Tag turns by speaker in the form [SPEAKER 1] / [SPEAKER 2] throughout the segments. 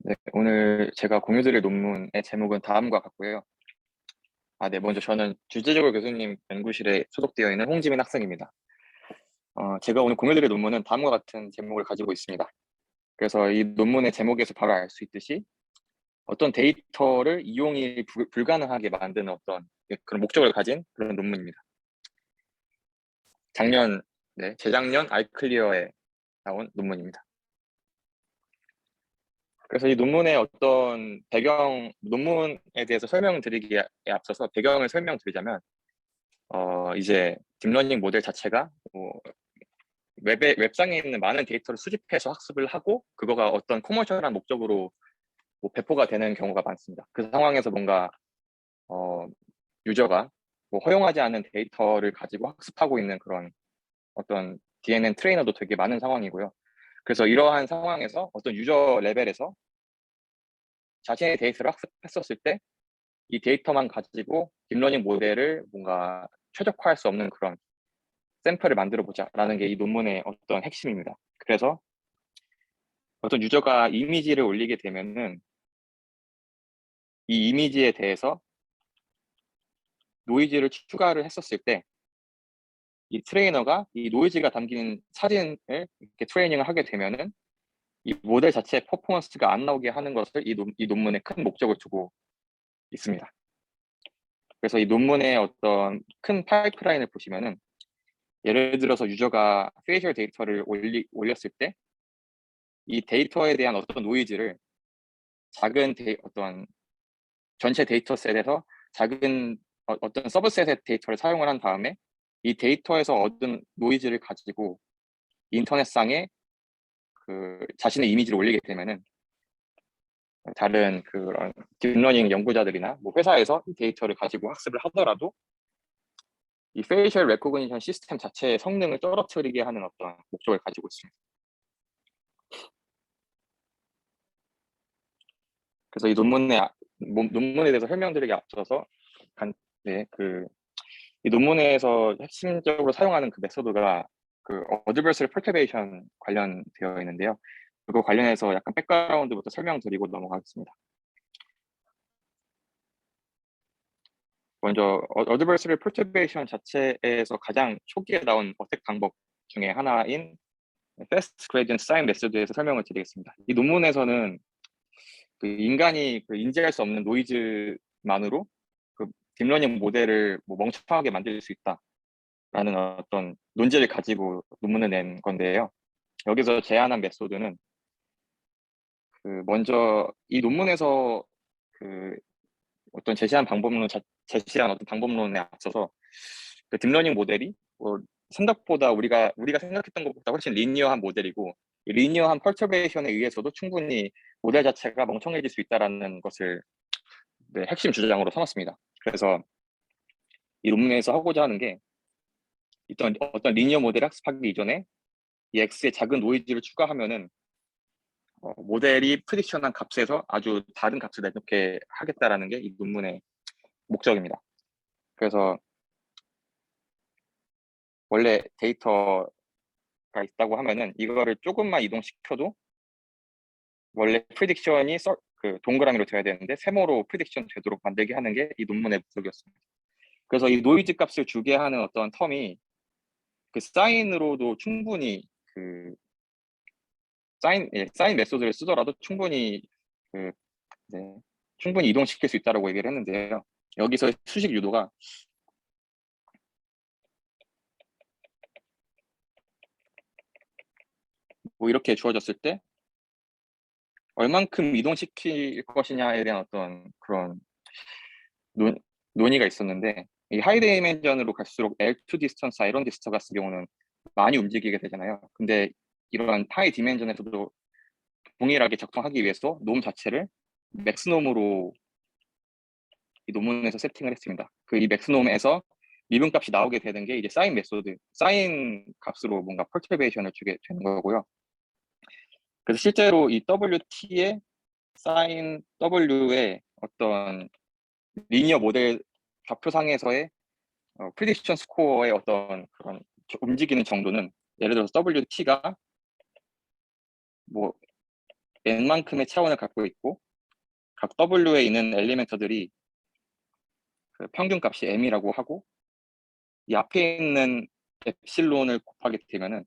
[SPEAKER 1] 네, 오늘 제가 공유드릴 논문의 제목은 다음과 같고요. 네, 먼저 저는 주재적으로 교수님 연구실에 소속되어 있는 홍지민 학생입니다. 제가 오늘 공유드릴 논문은 다음과 같은 제목을 가지고 있습니다. 그래서 이 논문의 제목에서 바로 알 수 있듯이 어떤 데이터를 이용이 불가능하게 만드는 어떤 그런 목적을 가진 그런 논문입니다. 재작년 알클리어에 나온 논문입니다. 그래서 이 논문의 어떤 논문에 대해서 설명드리기에 앞서서 배경을 설명드리자면, 이제 딥러닝 모델 자체가 웹상에 있는 많은 데이터를 수집해서 학습을 하고 그거가 어떤 커머셜한 목적으로 배포가 되는 경우가 많습니다. 그 상황에서 뭔가 유저가 허용하지 않은 데이터를 가지고 학습하고 있는 그런 어떤 DNN 트레이너도 되게 많은 상황이고요. 그래서 이러한 상황에서 어떤 유저 레벨에서 자신의 데이터를 학습했었을 때 이 데이터만 가지고 딥러닝 모델을 뭔가 최적화할 수 없는 그런 샘플을 만들어 보자라는 게 이 논문의 어떤 핵심입니다. 그래서 어떤 유저가 이미지를 올리게 되면은 이 이미지에 대해서 노이즈를 추가를 했었을 때 이 트레이너가 이 노이즈가 담긴 사진을 이렇게 트레이닝을 하게 되면은 이 모델 자체의 퍼포먼스가 안 나오게 하는 것을 이 논문의 큰 목적을 두고 있습니다. 그래서 이 논문의 어떤 큰 파이프라인을 보시면은 예를 들어서 유저가 페이셜 데이터를 올렸을 때 이 데이터에 대한 어떤 노이즈를 어떤 전체 데이터셋에서 작은 어떤 서브셋의 데이터를 사용을 한 다음에 이 데이터에서 얻은 노이즈를 가지고 인터넷상에 자신의 이미지를 올리게 되면은 다른 그런 딥러닝 연구자들이나 회사에서 이 데이터를 가지고 학습을 하더라도 이 페이셜 레코그니션 시스템 자체의 성능을 떨어뜨리게 하는 어떤 목적을 가지고 있습니다. 그래서 이 논문에 대해서 설명드리기 앞서서 이 논문에서 핵심적으로 사용하는 그 메소드가 어드버서리 퍼터베이션 관련되어 있는데요. 그거 관련해서 약간 백그라운드부터 설명드리고 넘어가겠습니다. 먼저 어드버서리 퍼터베이션 자체에서 가장 초기에 나온 어택 방법 중에 하나인 패스트 그레디언트 사인 메소드에서 설명을 드리겠습니다. 이 논문에서는 인간이 인지할 수 없는 노이즈만으로 딥러닝 모델을 멍청하게 만들 수 있다라는 어떤 논지를 가지고 논문을 낸 건데요. 여기서 제안한 메소드는 먼저 이 논문에서 어떤 제시한 어떤 방법론에 앞서서 딥러닝 모델이 생각보다 우리가 생각했던 것보다 훨씬 리니어한 모델이고 이 리니어한 퍼터베이션에 의해서도 충분히 모델 자체가 멍청해질 수 있다라는 것을 핵심 주장으로 삼았습니다. 그래서 이 논문에서 하고자 하는 게 어떤 리니어 모델을 학습하기 이전에 이 X에 작은 노이즈를 추가하면은 모델이 프리딕션한 값에서 아주 다른 값을 내놓게 하겠다라는 게 이 논문의 목적입니다. 그래서 원래 데이터가 있다고 하면은 이거를 조금만 이동시켜도 원래 프리딕션이 동그라미로 돼야 되는데 세모로 프리딕션 되도록 만들게 하는 게 이 논문의 목적이었습니다. 그래서 이 노이즈 값을 주게 하는 어떤 텀이 사인으로도 충분히 사인 메소드를 쓰더라도 그, 충분히 이동시킬 수 있다고 얘기를 했는데요. 여기서 수식 유도가 이렇게 주어졌을 때 얼만큼 이동시킬 것이냐에 대한 어떤 그런 논의가 있었는데 이 하이 디멘전으로 갈수록 L2 디스턴스, 아이런 디스터 같은 경우는 많이 움직이게 되잖아요. 근데 이런 하이 디멘전에서도 동일하게 작동하기 위해서 놈 자체를 맥스놈으로 이 논문에서 세팅을 했습니다. 이 맥스놈에서 미분값이 나오게 되는 게 이제 사인 값으로 뭔가 퍼터베이션을 주게 되는 거고요. 그래서 실제로 이 WT의 사인 W의 어떤 리니어 모델 좌표상에서의 프리딕션 스코어의 어떤 그런 움직이는 정도는 예를 들어서 WT가 n만큼의 차원을 갖고 있고 각 w에 있는 엘리멘터들이 그 평균값이 m이라고 하고 이 앞에 있는 엡실론을 곱하게 되면은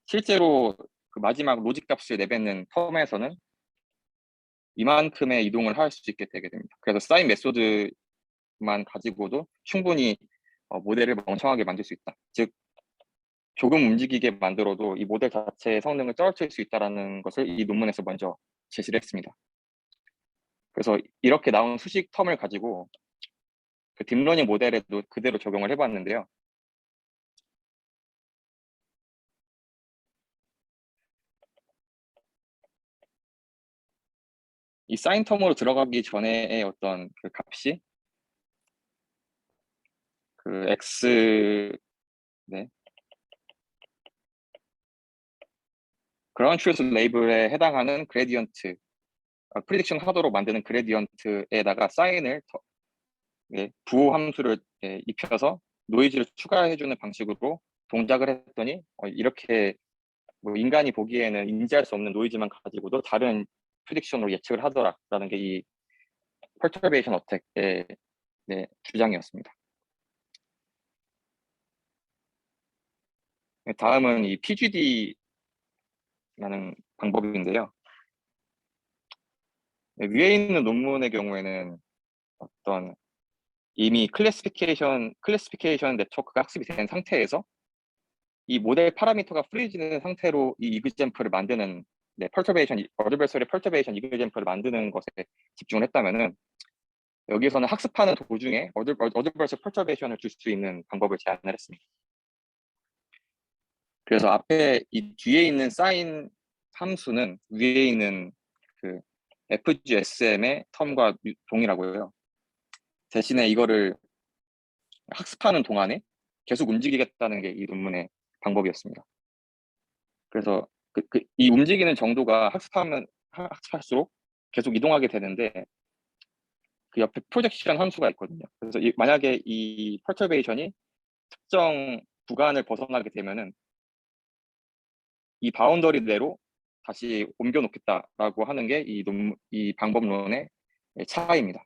[SPEAKER 1] 실제로 그 마지막 로직 값을 내뱉는 텀에서는 이만큼의 이동을 할 수 있게 되게 됩니다. 그래서 사인 메소드만 가지고도 충분히 모델을 멍청하게 만들 수 있다. 즉 조금 움직이게 만들어도 이 모델 자체의 성능을 떨어뜨릴 수 있다는 것을 이 논문에서 먼저 제시를 했습니다. 그래서 이렇게 나온 수식 텀을 가지고 그 딥러닝 모델에도 그대로 적용을 해봤는데요. 이 사인 텀으로 들어가기 전에의 어떤 그 값이 그 x 네 그라운드 트루스 레이블에 해당하는 그레디언트 프리딕션 하도록 만드는 그레디언트에다가 사인을 부호 함수를 입혀서 노이즈를 추가해주는 방식으로 동작을 했더니 이렇게 뭐 인간이 보기에는 인지할 수 없는 노이즈만 가지고도 다른 프리딕션으로 예측을 하더라라는 게 이 퍼터베이션 어택의 주장이었습니다. 다음은 이 PGD라는 방법인데요. 위에 있는 논문의 경우에는 어떤 이미 클래시피케이션 네트워크가 학습이 된 상태에서 이 모델 파라미터가 프리즈는 상태로 이 이그잼플을 만드는 펄터베이션 어드버서리 펄터베이션 이그잼플을 만드는 것에 집중을 했다면은 여기서는 학습하는 도중에 어드버서리 펄터베이션을 줄 수 있는 방법을 제안을 했습니다. 그래서 앞에 이 뒤에 있는 사인 함수는 위에 있는 그 FGSM의 텀과 동일하고요. 대신에 이거를 학습하는 동안에 계속 움직이겠다는 게 이 논문의 방법이었습니다. 그래서 이 움직이는 정도가 학습할수록 계속 이동하게 되는데 그 옆에 프로젝션 함수가 있거든요. 그래서 만약에 이 퍼터베이션이 특정 구간을 벗어나게 되면은 이 바운더리 내로 다시 옮겨 놓겠다라고 하는 게 이 방법론의 차이입니다.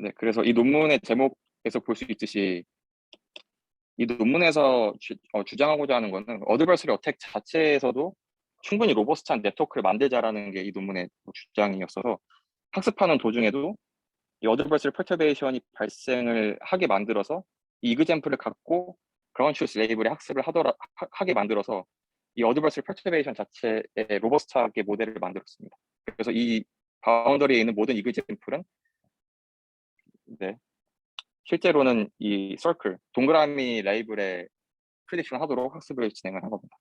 [SPEAKER 1] 네, 그래서 이 논문의 제목에서 볼 수 있듯이 이 논문에서 주장하고자 하는 것은 어드버서리 어택 자체에서도 충분히 로버스트한 네트워크를 만들자라는 게 이 논문의 주장이었어서 학습하는 도중에도 이 어드버서리 퍼터베이션이 발생을 하게 만들어서 이 이그잼플을 갖고 그라운드 트루스 레이블의 학습을 하게 만들어서 이 어드버서리 퍼터베이션 자체의 로버스트하게 모델을 만들었습니다. 그래서 이 바운더리에 있는 모든 이그잼플은 실제로는 이 서클 동그라미 레이블에 프리딕션 하도록 학습을 진행을 한 겁니다.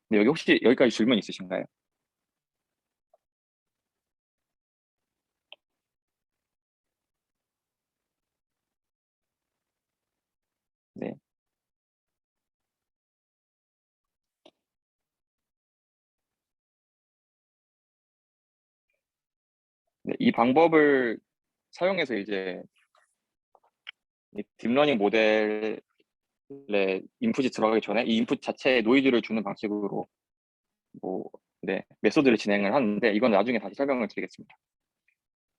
[SPEAKER 1] 네, 여기 혹시 여기까지 질문 있으신가요? 네. 네, 이 방법을 사용해서 이제 이 딥러닝 모델에 인풋이 들어가기 전에 이 인풋 자체에 노이즈를 주는 방식으로 메소드를 진행을 하는데 이건 나중에 다시 설명을 드리겠습니다.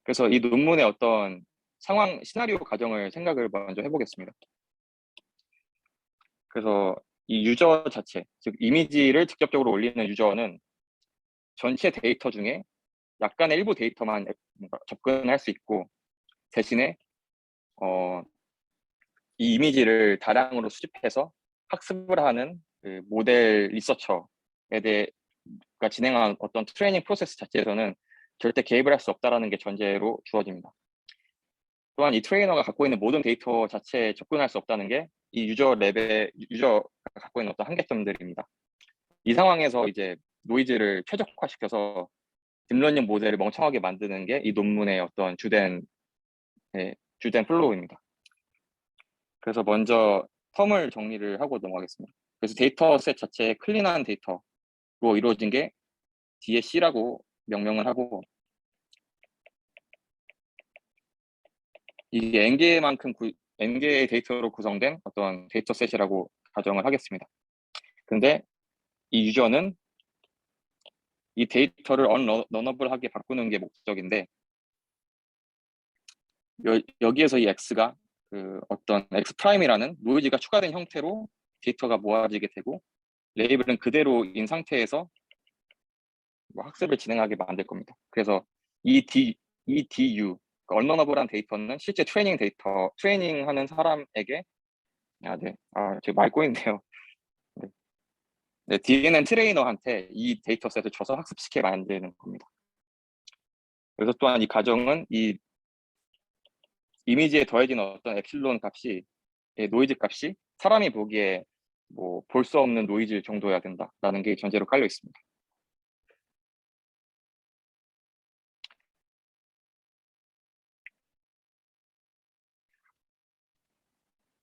[SPEAKER 1] 그래서 이 논문의 어떤 상황 시나리오 가정을 생각을 먼저 해보겠습니다. 그래서 이 유저 자체, 즉 이미지를 직접적으로 올리는 유저는 전체 데이터 중에 약간의 일부 데이터만 접근할 수 있고 대신에 이 이미지를 다량으로 수집해서 학습을 하는 그 모델 리서처에 대해가 진행한 어떤 트레이닝 프로세스 자체에서는 절대 개입을 할 수 없다라는 게 전제로 주어집니다. 또한 이 트레이너가 갖고 있는 모든 데이터 자체에 접근할 수 없다는 게 이 유저가 갖고 있는 어떤 한계점들입니다. 이 상황에서 이제 노이즈를 최적화시켜서 딥러닝 모델을 멍청하게 만드는 게 이 논문의 어떤 주된 플로우입니다. 그래서 먼저 텀을 정리를 하고 넘어가겠습니다. 그래서 데이터셋 자체에 클린한 데이터로 이루어진 게 DSC라고 명명을 하고 이게 n개의 데이터로 구성된 어떤 데이터셋이라고 가정을 하겠습니다. 근데 이 유저는 이 데이터를 언러너블하게 바꾸는 게 목적인데, 여기에서 이 x가 그 어떤 x 프라임이라는 노이즈가 추가된 형태로 데이터가 모아지게 되고, 레이블은 그대로인 상태에서 뭐 학습을 진행하게 만들 겁니다. 그래서 이 DU, 언러너블한 데이터는 실제 트레이닝하는 사람에게, 제가 말 꼬인데요. 네. 네, DNN 트레이너한테 이 데이터셋을 줘서 학습시켜 만드는 겁니다. 그래서 또한 이 가정은 이 이미지에 더해지는 어떤 엡실론 값이, 노이즈 값이 사람이 보기에 뭐 볼 수 없는 노이즈 정도여야 된다라는 게 전제로 깔려 있습니다.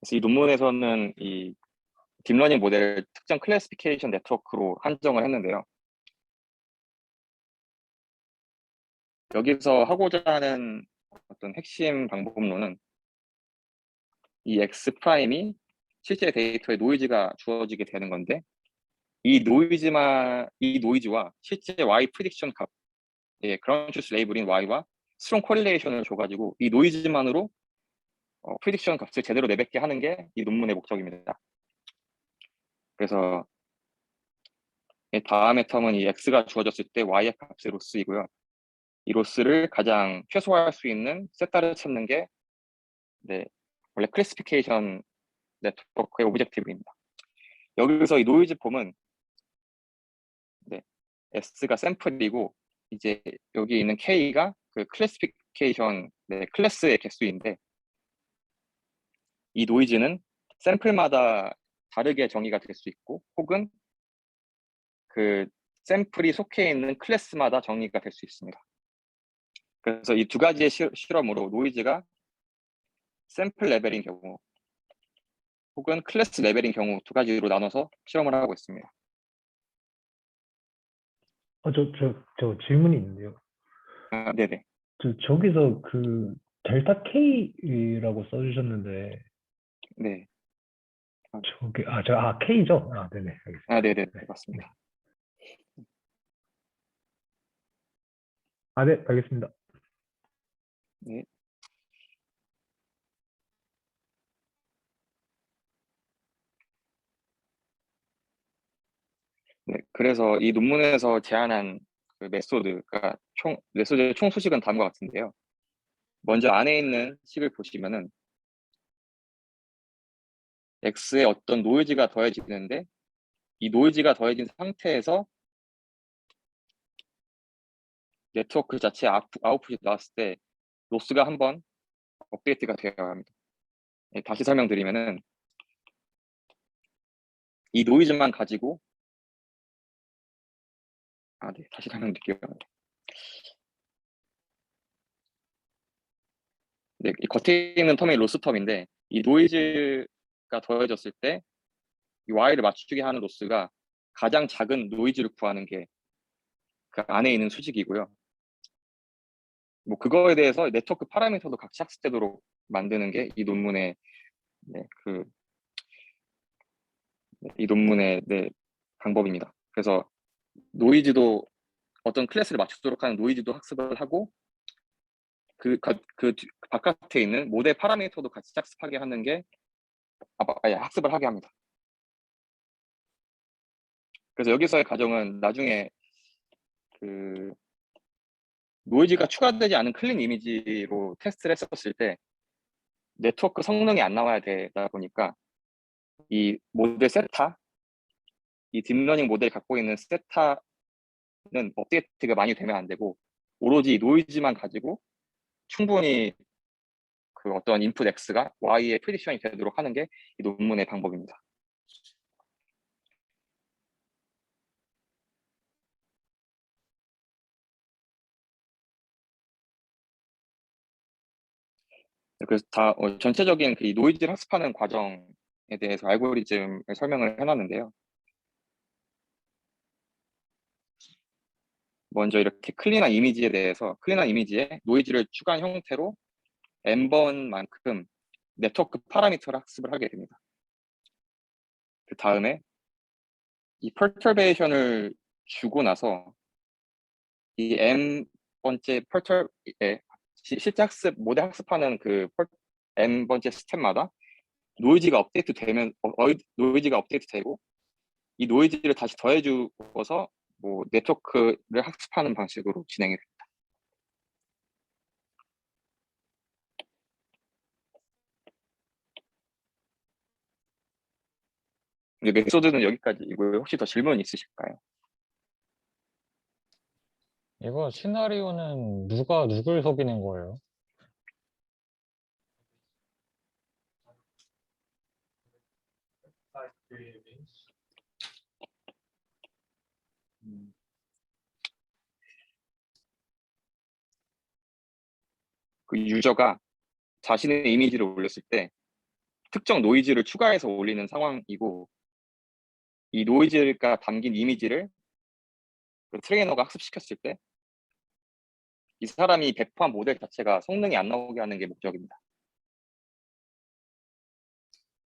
[SPEAKER 1] 그래서 이 논문에서는 이 딥러닝 모델을 특정 클래시피케이션 네트워크로 한정을 했는데요. 여기서 하고자 하는 어떤 핵심 방법론은 이 X 프라임이 실제 데이터에 노이즈가 주어지게 되는 건데, 이 노이즈와 실제 Y 프리딕션 값, 그라운드 트루스 레이블인 Y와 스트롱 코릴레이션을 줘가지고 이 노이즈만으로 프리딕션 값을 제대로 내뱉게 하는 게 이 논문의 목적입니다. 그래서 다음의 텀은 이 X가 주어졌을 때 Y의 값의 로스이고요. 이 로스를 가장 최소화할 수 있는 세타를 찾는 게 원래 클래시피케이션 네트워크의 오브젝티브입니다. 여기서 이 노이즈 폼은 S가 샘플이고, 이제 여기 있는 K가 그 클래시피케이션 클래스의 개수인데, 이 노이즈는 샘플마다 다르게 정의가 될 수 있고, 혹은 그 샘플이 속해 있는 클래스마다 정의가 될 수 있습니다. 그래서 이 두 가지의 실험으로 노이즈가 샘플 레벨인 경우 혹은 클래스 레벨인 경우 두 가지로 나눠서 실험을 하고 있습니다.
[SPEAKER 2] 저 질문이 있는데요.
[SPEAKER 1] 네네.
[SPEAKER 2] 저기서 그 델타 K라고 써주셨는데,
[SPEAKER 1] 네.
[SPEAKER 2] K죠? 네네, 알겠습니다.
[SPEAKER 1] 네네.
[SPEAKER 2] 네, 네.
[SPEAKER 1] 맞습니다.
[SPEAKER 2] 네, 알겠습니다.
[SPEAKER 1] 네. 네. 그래서 이 논문에서 제안한 그 메소드의 총 수식은 다음과 같은데요. 먼저 안에 있는 식을 보시면은 X에 어떤 노이즈가 더해지는데, 이 노이즈가 더해진 상태에서 네트워크 자체 아웃풋이 나왔을 때 로스가 한번 업데이트가 되어야 합니다. 다시 설명드리면은 이 노이즈만 가지고 다시 설명드릴게요. 이 겉에 있는 텀이 로스 텀인데, 이 노이즈가 더해졌을 때 이 Y를 맞추게 하는 로스가 가장 작은 노이즈를 구하는 게 그 안에 있는 수직이고요. 뭐 그거에 대해서 네트워크 파라미터도 같이 학습되도록 만드는 게 이 논문의 방법입니다. 그래서 노이즈도 어떤 클래스를 맞추도록 하는 노이즈도 학습을 하고, 그 바깥에 있는 모델 파라미터도 같이 학습하게 하는 게 학습을 하게 합니다. 그래서 여기서의 가정은 나중에 그 노이즈가 추가되지 않은 클린 이미지로 테스트를 했었을 때 네트워크 성능이 안 나와야 되다 보니까 이 모델 세타, 이 딥러닝 모델이 갖고 있는 세타는 업데이트가 많이 되면 안 되고, 오로지 노이즈만 가지고 충분히 그 어떤 인풋 X가 Y의 프리딕션이 되도록 하는 게 이 논문의 방법입니다. 그래서 전체적인 이 노이즈를 학습하는 과정에 대해서 알고리즘을 설명을 해놨는데요. 먼저 이렇게 클린한 이미지에 노이즈를 추가한 형태로 n번만큼 네트워크 파라미터를 학습을 하게 됩니다. 그 다음에 이 perturbation을 주고 나서 이 n번째 실제 학습 모델 학습하는 그 n번째 스텝마다 노이즈가 업데이트 되면 노이즈가 업데이트 되고 이 노이즈를 다시 더해 주어서 뭐 네트워크를 학습하는 방식으로 진행이 됩니다. 메소드는 여기까지이고요. 혹시 더 질문 있으실까요?
[SPEAKER 3] 이거 시나리오는 누가 누굴 속이는 거예요?
[SPEAKER 1] 그 유저가 자신의 이미지를 올렸을 때 특정 노이즈를 추가해서 올리는 상황이고 이 노이즈가 담긴 이미지를 그 트레이너가 학습시켰을 때 이 사람이 배포한 모델 자체가 성능이 안 나오게 하는 게 목적입니다.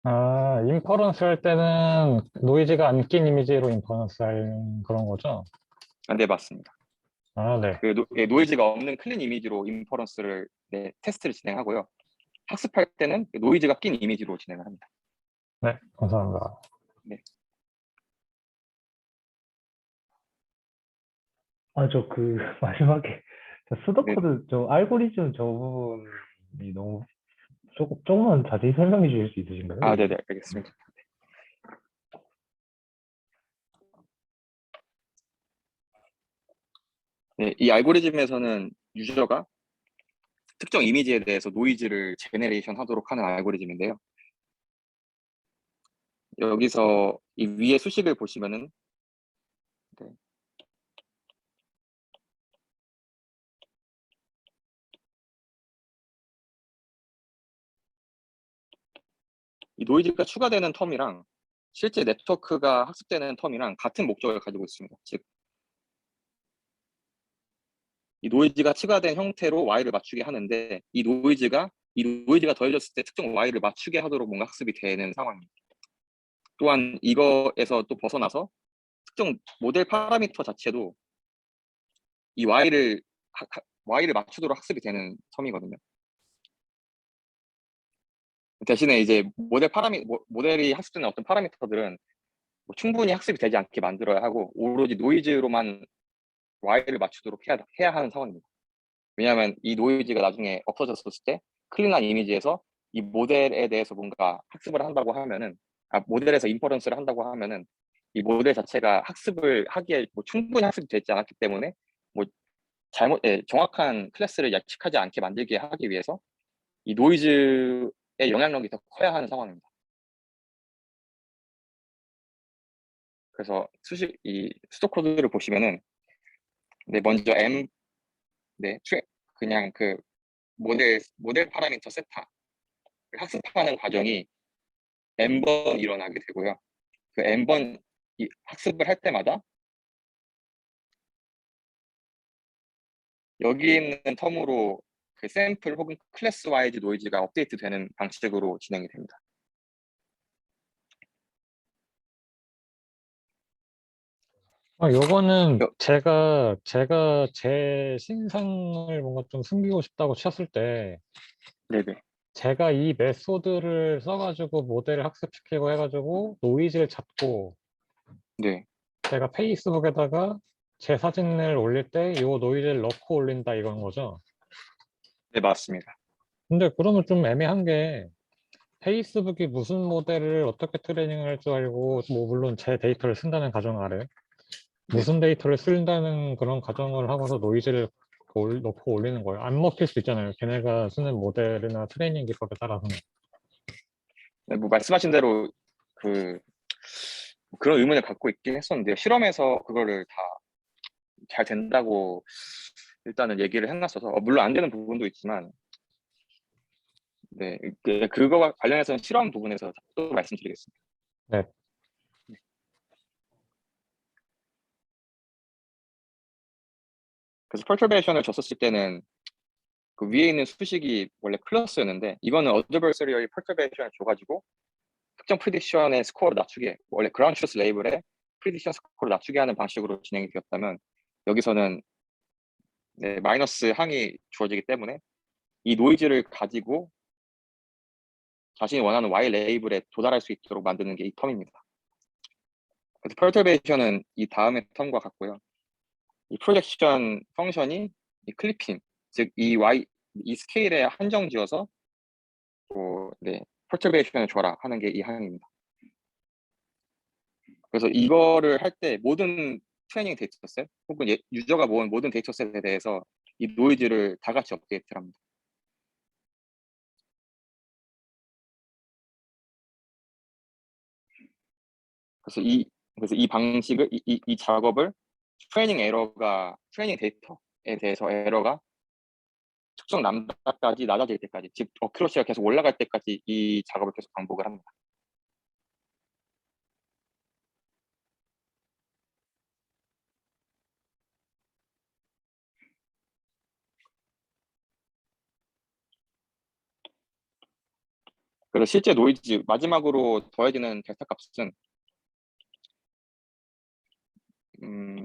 [SPEAKER 3] 아, 인퍼런스 할 때는 노이즈가 안 낀 이미지로 인퍼런스 하는 그런 거죠?
[SPEAKER 1] 네, 맞습니다.
[SPEAKER 3] 아, 네.
[SPEAKER 1] 그 노이즈가 없는 클린 이미지로 인퍼런스를 테스트를 진행하고요. 학습할 때는 그 노이즈가 낀 이미지로 진행을 합니다.
[SPEAKER 3] 네, 감사합니다.
[SPEAKER 1] 네.
[SPEAKER 2] 저 그 마지막에 저
[SPEAKER 1] 네.
[SPEAKER 2] 수도코드 저 알고리즘 저 부분이 너무 조금만 자세히 설명해 주실 수 있으신가요?
[SPEAKER 1] 아, 네네, 알겠습니다. 네, 이 알고리즘에서는 유저가 특정 이미지에 대해서 노이즈를 제네레이션 하도록 하는 알고리즘인데요. 여기서 이 위에 수식을 보시면은 네. 이 노이즈가 추가되는 텀이랑 실제 네트워크가 학습되는 텀이랑 같은 목적을 가지고 있습니다. 즉, 이 노이즈가 추가된 형태로 Y를 맞추게 하는데 이 노이즈가 더해졌을 때 특정 Y를 맞추게 하도록 뭔가 학습이 되는 상황입니다. 또한 이거에서 또 벗어나서 특정 모델 파라미터 자체도 이 Y를 맞추도록 학습이 되는 텀이거든요. 대신에 이제 모델이 학습되는 어떤 파라미터들은 뭐 충분히 학습이 되지 않게 만들어야 하고 오로지 노이즈로만 Y를 맞추도록 해야 하는 상황입니다. 왜냐하면 이 노이즈가 나중에 없어졌을 때 클린한 이미지에서 이 모델에 대해서 뭔가 학습을 한다고 하면은 모델에서 인퍼런스를 한다고 하면은 이 모델 자체가 학습을 하기에 뭐 충분히 학습이 되지 않았기 때문에 뭐 정확한 클래스를 예측하지 않게 만들게 하기 위해서 이 노이즈의 영향력이 더 커야 하는 상황입니다. 그래서 이 수도 코드를 보시면은 먼저 그냥 그 모델 파라미터 세타를 학습하는 과정이 n번 일어나게 되고요. 그 n번 학습을 할 때마다 여기 있는 텀으로 그 샘플 혹은 클래스 와이즈 노이즈가 업데이트 되는 방식으로 진행이 됩니다.
[SPEAKER 3] 요거는
[SPEAKER 1] 여-
[SPEAKER 3] 제가 제 신상을 뭔가 좀 숨기고 싶다고 쳤을 때
[SPEAKER 1] 네네.
[SPEAKER 3] 제가 이 메소드를 써가지고 모델을 학습시키고 해가지고 노이즈를 잡고
[SPEAKER 1] 네.
[SPEAKER 3] 제가 페이스북에다가 제 사진을 올릴 때 이 노이즈를 넣고 올린다 이건 거죠.
[SPEAKER 1] 네, 맞습니다.
[SPEAKER 3] 근데 그러면 좀 애매한 게 페이스북이 무슨 모델을 어떻게 트레이닝을 할 줄 알고 뭐 물론 제 데이터를 쓴다는 가정 아래
[SPEAKER 1] 네.
[SPEAKER 3] 무슨 데이터를 쓴다는 그런 가정을 하고서 노이즈를 넣고 올리는 거예요. 안 먹힐 수 있잖아요. 걔네가 쓰는 모델이나 트레이닝 기법에 따라서는.
[SPEAKER 1] 네, 뭐 말씀하신 대로 그런 의문을 갖고 있긴 했었는데요. 실험에서 그거를 다 잘 된다고 일단은 얘기를 해놨어서 물론 안 되는 부분도 있지만 네, 그거와 관련해서는 실험 부분에서 또 말씀드리겠습니다.
[SPEAKER 3] 네.
[SPEAKER 1] 그래서 perturbation을 줬었을 때는 그 위에 있는 수식이 원래 플러스였는데 이거는 adversarial perturbation을 줘가지고 특정 프리딕션의 스코어를 낮추게, 원래 그라운드 트루스 레이블에 프리딕션 스코어를 낮추게 하는 방식으로 진행이 되었다면 여기서는 네, 마이너스 항이 주어지기 때문에 이 노이즈를 가지고 자신이 원하는 Y 레이블에 도달할 수 있도록 만드는 게 이 텀입니다. 그래서 perturbation은 이 다음의 텀과 같고요. 이 프로젝션 펑션이 이 클리핑, 즉 이 Y, 이 스케일에 한정 지어서 네, perturbation을 줘라 하는 게 이 항입니다. 그래서 이거를 할 때 모든 트레이닝 데이터셋 혹은 유저가 모은 모든 데이터셋에 대해서 이 노이즈를 다 같이 업데이트를 합니다. 그래서 이 방식을 이 작업을 트레이닝 데이터에 대해서 에러가 특정 람다까지 낮아질 때까지, 즉 어큐러시가 계속 올라갈 때까지 이 작업을 계속 반복을 합니다. 그래서 실제 노이즈 마지막으로 더해지는 델타 값은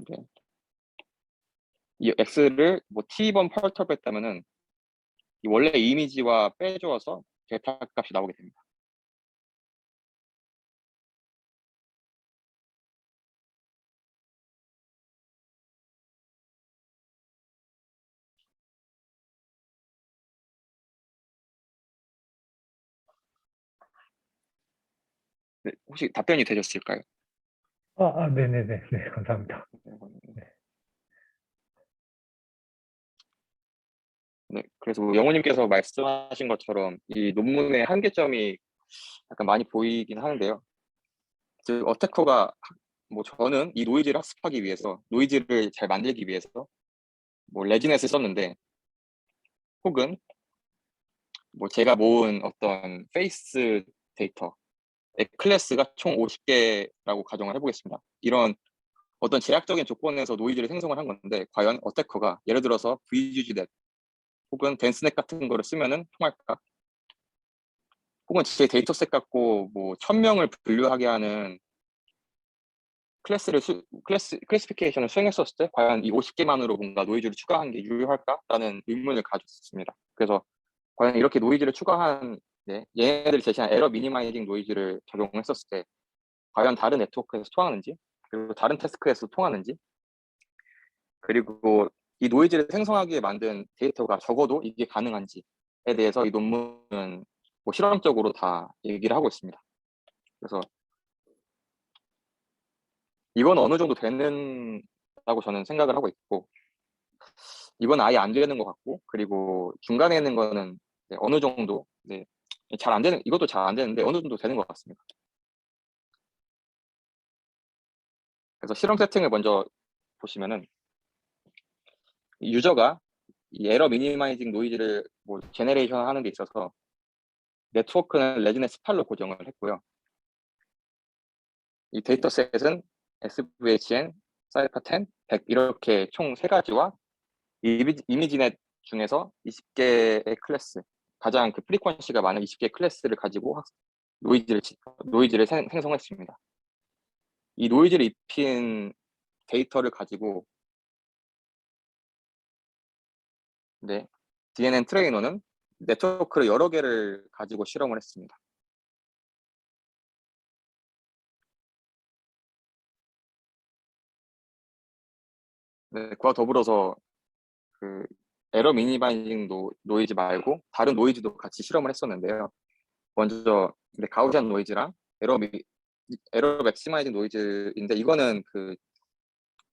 [SPEAKER 1] 네. 이 x를 뭐 t번 펄터로 했다면은 이 원래 이미지와 빼주어서 델타 값이 나오게 됩니다. 네, 혹시 답변이 되셨을까요?
[SPEAKER 2] 네네네. 네, 감사합니다.
[SPEAKER 1] 네, 그래서 영호님께서 말씀하신 것처럼 이 논문의 한계점이 약간 많이 보이긴 하는데요. 즉 어태커가 뭐 저는 이 노이즈를 학습하기 위해서, 노이즈를 잘 만들기 위해서 뭐 레지넷을 썼는데, 혹은 뭐 제가 모은 어떤 페이스 데이터 클래스가 총 50개라고 가정을 해보겠습니다. 이런 어떤 제약적인 조건에서 노이즈를 생성을 한 건데 과연 어태커가 예를 들어서 VGGnet 혹은 덴스넷 같은 거를 쓰면은 통할까? 혹은 제 데이터셋 갖고 뭐 1000명을 분류하게 하는 클래시피케이션을 수행했었을 때 과연 이 50개만으로 뭔가 노이즈를 추가한 게 유효할까라는 의문을 가졌습니다. 그래서 과연 이렇게 노이즈를 추가한 얘네들이 제시한 에러 미니마이징 노이즈를 적용했었을 때 과연 다른 네트워크에서 통하는지, 그리고 다른 태스크에서 통하는지, 그리고 이 노이즈를 생성하기에 만든 데이터가 적어도 이게 가능한지에 대해서 이 논문은 뭐 실험적으로 다 얘기를 하고 있습니다. 그래서 이건 어느 정도 되는다고 저는 생각을 하고 있고, 이건 아예 안 되는 것 같고, 그리고 중간에 있는 거는 어느 정도 잘 안 되는, 이것도 잘 안 되는데 어느 정도 되는 것 같습니다. 그래서 실험 세팅을 먼저 보시면은 유저가 이 에러 미니마이징 노이즈를 뭐 제네레이션 하는 데 있어서 네트워크는 레지넷 18로 고정을 했고요. 이 데이터셋은 SVHN, 사이파10, 100 이렇게 총 3가지와 이미지넷 중에서 20개의 클래스, 가장 그 프리퀀시가 많은 20개의 클래스를 가지고 노이즈를 생성했습니다. 이 노이즈를 입힌 데이터를 가지고 DNN 트레이너는 네트워크를 여러 개를 가지고 실험을 했습니다. 그와 더불어서 그 에러 미니마이징 노이즈 말고 다른 노이즈도 같이 실험을 했었는데요. 먼저 가우시안 노이즈랑 에러 맥시마이징 노이즈인데, 이거는 그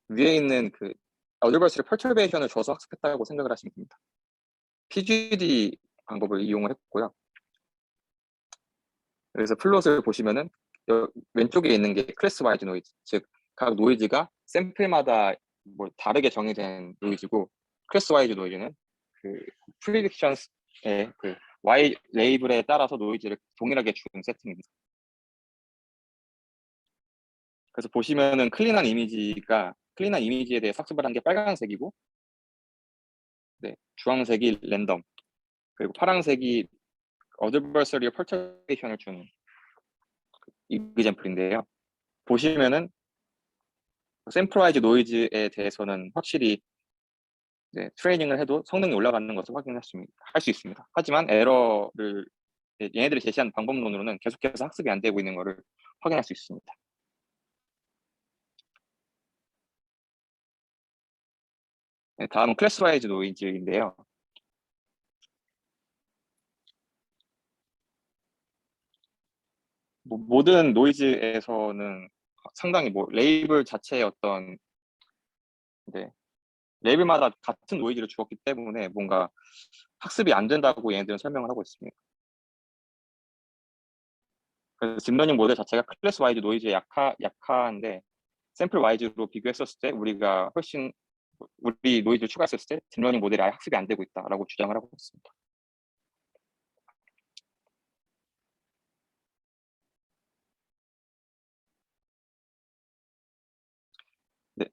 [SPEAKER 1] 위에 있는 그 어드버스리 퍼처베이션을 줘서 학습했다고 생각을 하시면 됩니다. PGD 방법을 이용을 했고요. 그래서 플롯을 보시면은 왼쪽에 있는 게 클래스 와이즈 노이즈, 즉 각 노이즈가 샘플마다 뭐 다르게 정의된 노이즈고, 클래스 와이즈 노이즈는 그 프리딕션의 그 Y 레이블에 따라서 노이즈를 동일하게 주는 세팅입니다. 그래서 보시면은 클린한 이미지에 대해 학습을 한 게 빨간색이고, 네, 주황색이 랜덤, 그리고 파란색이 어드버서리 펄터레이션을 준 이그젠플인데요. 보시면은 샘플와이즈 노이즈에 대해서는 확실히 네, 트레이닝을 해도 성능이 올라가는 것을 확인할 수 있습니다. 하지만 에러를 얘네들이 제시한 방법론으로는 계속해서 학습이 안 되고 있는 것을 확인할 수 있습니다. 네, 다음은 클래스와이즈 노이즈인데요. 모든 노이즈에서는 상당히 레이블 자체의 어떤 네, 레이블마다 같은 노이즈를 주었기 때문에 뭔가 학습이 안 된다고 얘네들은 설명을 하고 있습니다. 그래서 딥러닝 모델 자체가 클래스 와이즈 노이즈에 약한데 샘플 와이즈로 비교했었을 때 우리 노이즈를 추가했을 때 딥러닝 모델이 아예 학습이 안 되고 있다라고 주장을 하고 있습니다. 네.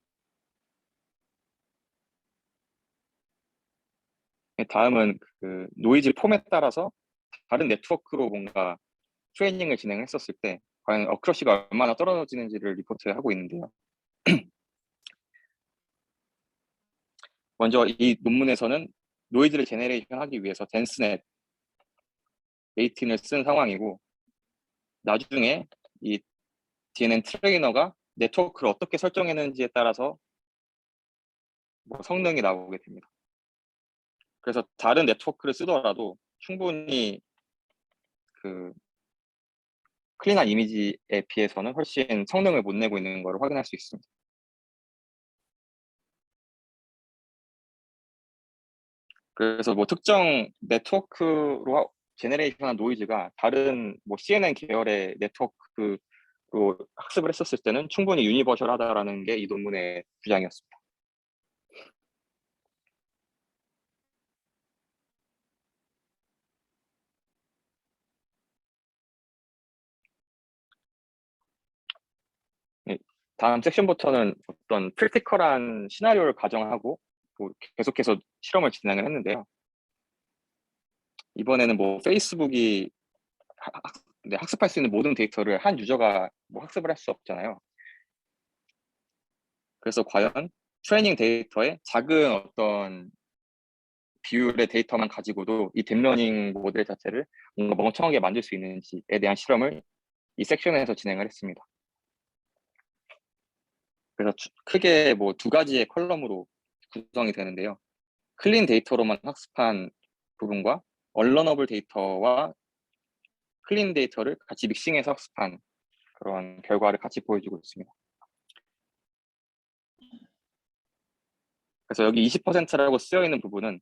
[SPEAKER 1] 다음은 그 노이즈 폼에 따라서 다른 네트워크로 뭔가 트레이닝을 진행했었을 때 과연 어크러시가 얼마나 떨어지는지를 리포트하고 있는데요. 먼저 이 논문에서는 노이즈를 제네레이션 하기 위해서 덴스넷 18을 쓴 상황이고, 나중에 이 DNN 트레이너가 네트워크를 어떻게 설정했는지에 따라서 성능이 나오게 됩니다. 그래서 다른 네트워크를 쓰더라도 충분히 그 클린한 이미지에 비해서는 훨씬 성능을 못 내고 있는 것을 확인할 수 있습니다. 그래서 특정 네트워크로 제네레이션한 노이즈가 다른 CNN 계열의 네트워크로 학습을 했었을 때는 충분히 유니버셜하다라는 게 이 논문의 주장이었습니다. 네, 다음 섹션부터는 어떤 프랙티컬한 시나리오를 가정하고 계속해서 실험을 진행을 했는데요. 이번에는 페이스북이 학습할 수 있는 모든 데이터를 한 유저가 학습을 할 수 없잖아요. 그래서 과연 트레이닝 데이터에 작은 어떤 비율의 데이터만 가지고도 이 딥러닝 모델 자체를 뭔가 멍청하게 만들 수 있는지에 대한 실험을 이 섹션에서 진행을 했습니다. 그래서 크게 두 가지의 컬럼으로 구성이 되는데요. 클린 데이터로만 학습한 부분과 언러너블 데이터와 클린 데이터를 같이 믹싱해서 학습한 그런 결과를 같이 보여주고 있습니다. 그래서 여기 20%라고 쓰여 있는 부분은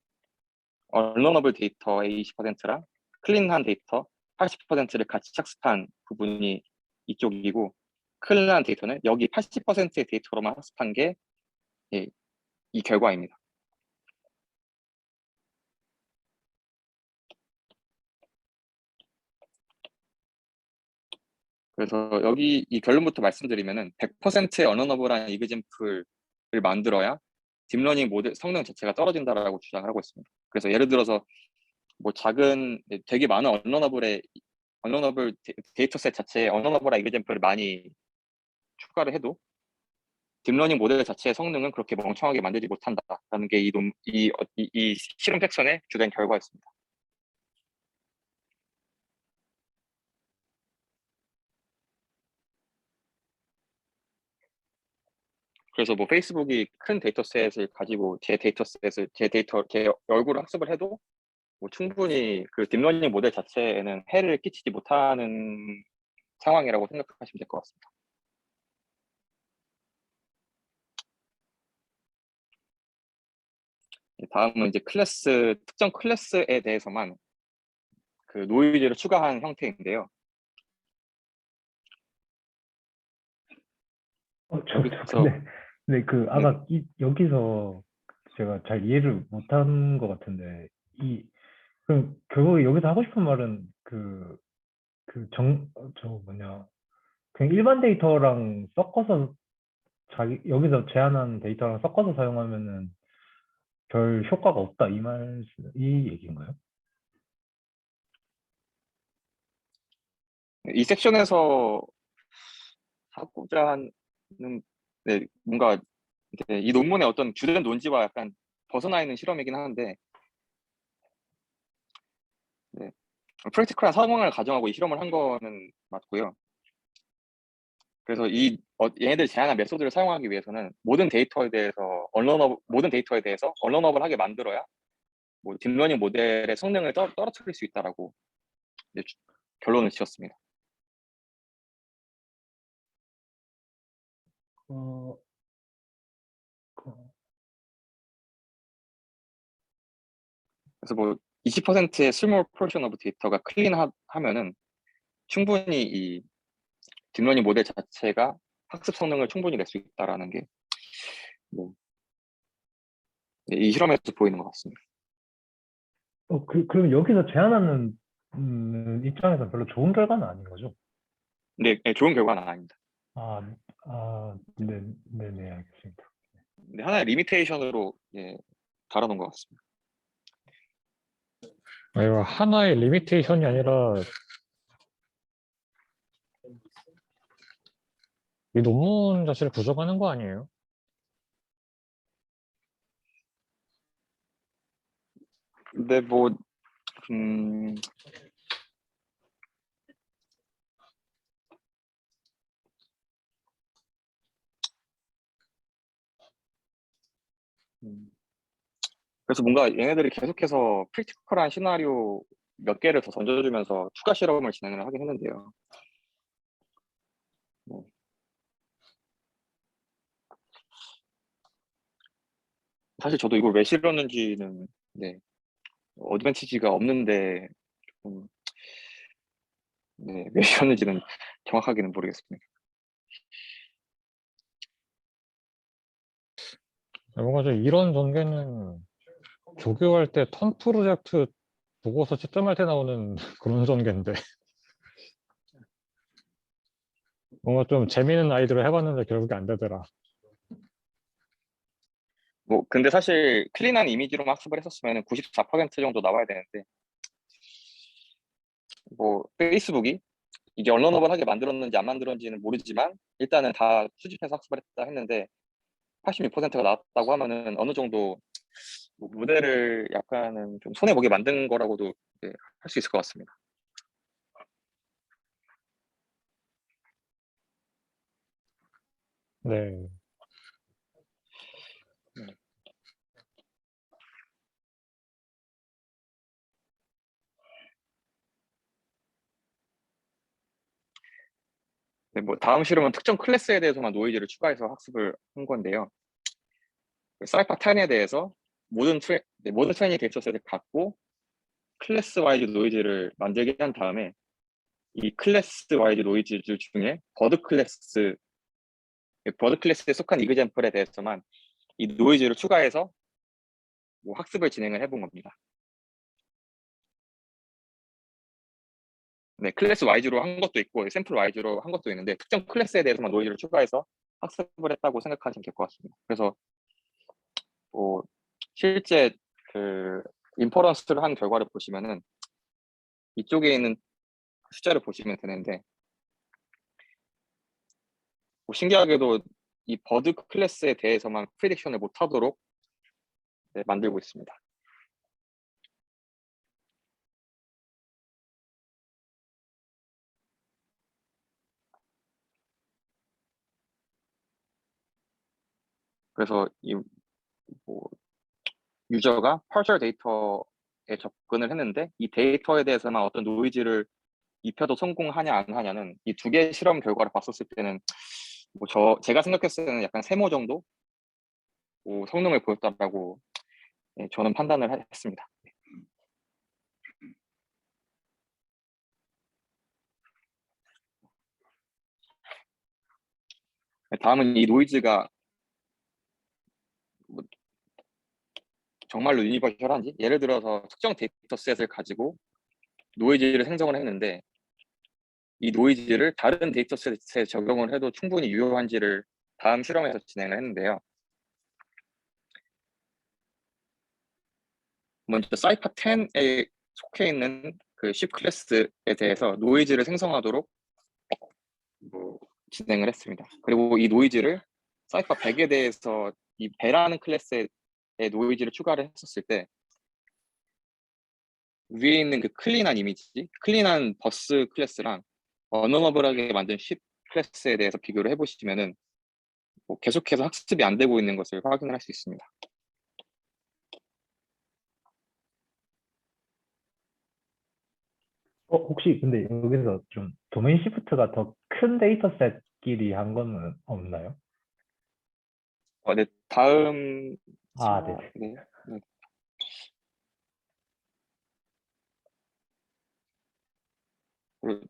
[SPEAKER 1] 언러너블 데이터의 20%랑 클린한 데이터 80%를 같이 학습한 부분이 이쪽이고, 클린한 데이터는 여기 80%의 데이터로만 학습한 게 이 결과입니다. 그래서 여기 이 결론부터 말씀드리면은 100%의 언어너블한 이그젠플을 만들어야 딥러닝 모델 성능 자체가 떨어진다라고 주장을 하고 있습니다. 그래서 예를 들어서 작은 되게 많은 언어너블 데이터셋 자체에 언어너블한 이그젠플을 많이 추가를 해도 딥러닝 모델 자체의 성능은 그렇게 멍청하게 만들지 못한다라는 게 이 실험 섹션의 주된 결과였습니다. 그래서 페이스북이 큰 데이터셋을 가지고 제 얼굴을 학습을 해도 충분히 그 딥러닝 모델 자체에는 해를 끼치지 못하는 상황이라고 생각하시면 될 것 같습니다. 다음은 이제 특정 클래스에 대해서만 그 노이즈를 추가한 형태인데요.
[SPEAKER 2] 근데 그
[SPEAKER 1] 네.
[SPEAKER 2] 아까 여기서 제가 잘 이해를 못한 것 같은데 그럼 결국 여기서 하고 싶은 말은 그냥 일반 데이터랑 섞어서 여기서 제안한 데이터랑 섞어서 사용하면은 별 효과가 없다 이 얘기인가요?
[SPEAKER 1] 이 섹션에서 하고자 하는 네, 뭔가 이제 이 논문의 어떤 주된 논지와 약간 벗어나 있는 실험이긴 하는데 네, 프랙티컬한 상황을 가정하고 이 실험을 한 거는 맞고요. 그래서 얘네들 제안한 메소드를 사용하기 위해서는 모든 데이터에 대해서 언론업을 하게 만들어야 뭐 딥러닝 모델의 성능을 떨어뜨릴 수 있다라고 이제 결론을 지었습니다.
[SPEAKER 2] 어, 그-
[SPEAKER 1] 그래서 뭐 20%의 small portion of 데이터가 클린하면은 충분히 이 딥러닝 모델 자체가 학습 성능을 충분히 낼 수 있다라는 게 뭐, 이 실험에서 보이는 것 같습니다.
[SPEAKER 2] 그럼 여기서 제안하는 입장에서 별로 좋은 결과는 아닌 거죠?
[SPEAKER 1] 근데 좋은 결과는 아닙니다.
[SPEAKER 2] 아, 네, 알겠습니다.
[SPEAKER 1] 근데 하나의 리미테이션으로 다뤄놓은 것 같습니다.
[SPEAKER 3] 이거 하나의 리미테이션이 아니라 이 논문 자체를 부족하는 거 아니에요?
[SPEAKER 1] 근데 뭐 음, 음, 그래서 뭔가 얘네들이 계속해서 프랙티컬한 시나리오 몇 개를 더 던져주면서 추가 실험을 진행을 하긴 했는데요. 뭐, 사실 저도 이걸 왜 실었는지는 어드밴티지가 없는데 좀, 왜 실었는지는 정확하게는 모르겠습니다.
[SPEAKER 3] 뭔가 좀 이런 전개는 조교할 때 턴 프로젝트 보고서 채점할 때 나오는 그런 전개인데 뭔가 좀 재미있는 아이디어를 해봤는데 결국에 안 되더라.
[SPEAKER 1] 뭐 근데 사실 클린한 이미지로만 학습을 했었으면 94% 정도 나와야 되는데 뭐 페이스북이 이게 언론업을 하게 만들었는지 안 만들었는지는 모르지만 일단은 다 수집해서 학습을 했다 했는데 86%가 나왔다고 하면은 어느 정도 뭐 모델을 약간은 좀 손해 보게 만든 거라고도 할 수 있을 것 같습니다.
[SPEAKER 3] 네.
[SPEAKER 1] 네, 뭐 다음 실험은 특정 클래스에 대해서만 노이즈를 추가해서 학습을 한 건데요. 사이파 10에 대해서 모든 트레이닝 데이터셋을 갖고 클래스 와이즈 노이즈를 만들게 한 다음에 이 클래스 와이즈 노이즈 중에 버드 클래스에 속한 이그젠플에 대해서만 이 노이즈를 추가해서 뭐 학습을 진행을 해본 겁니다. 네, 클래스 와이즈로 한 것도 있고 샘플 와이즈로 한 것도 있는데 특정 클래스에 대해서만 노이즈를 추가해서 학습을 했다고 생각하시면 될 것 같습니다. 그래서 뭐 실제 그 인퍼런스를 한 결과를 보시면은 이쪽에 있는 숫자를 보시면 되는데 뭐 신기하게도 이 버드 클래스에 대해서만 프리딕션을 못하도록 만들고 있습니다. 그래서 뭐 유저가 partial 데이터에 접근을 했는데 이 데이터에 대해서만 어떤 노이즈를 입혀도 성공하냐 안 하냐는 이 두 개의 실험 결과를 봤었을 때는 뭐 제가 생각했을 때는 약간 세모 정도 뭐 성능을 보였다라고 저는 판단을 했습니다. 다음은 이 노이즈가 뭐 정말로 유니버셜한지 예를 들어서 특정 데이터셋을 가지고 노이즈를 생성을 했는데 이 노이즈를 다른 데이터셋에 적용을 해도 충분히 유효한지를 다음 실험에서 진행을 했는데요. 먼저 사이파 10에 속해 있는 그 쉽 클래스에 대해서 노이즈를 생성하도록 뭐 진행을 했습니다. 그리고 이 노이즈를 사이파 100에 대해서 이 배라는 클래스의 노이즈를 추가를 했었을 때 위에 있는 그 클린한 이미지, 클린한 버스 클래스랑 어너너블하게 만든 쉽 클래스에 대해서 비교를 해보시면은 뭐 계속해서 학습이 안 되고 있는 것을 확인을 할 수 있습니다.
[SPEAKER 2] 혹시 근데 여기서 좀 도메인 시프트가 더 큰 데이터셋끼리 한 거는 없나요?
[SPEAKER 1] 네, 다음
[SPEAKER 2] 아, 네.
[SPEAKER 1] 네, 네. 그리고-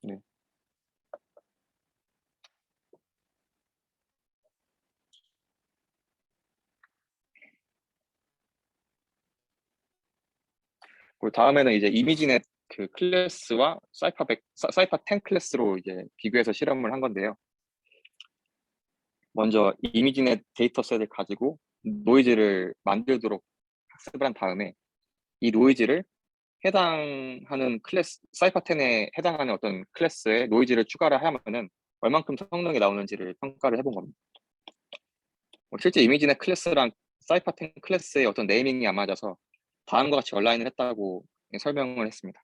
[SPEAKER 1] 네. 그리고 다음에는 이제 이미지넷 그 클래스와 사이파 10 클래스로 이제 비교해서 실험을 한 건데요. 먼저 이미지넷 데이터셋을 가지고 노이즈를 만들도록 학습을 한 다음에 이 노이즈를 해당하는 클래스, 사이파 10에 해당하는 어떤 클래스에 노이즈를 추가를 하면은 얼만큼 성능이 나오는지를 평가를 해본 겁니다. 실제 이미지넷 클래스랑 사이파 10 클래스의 어떤 네이밍이 안 맞아서 다음과 같이 얼라인을 했다고 설명을 했습니다.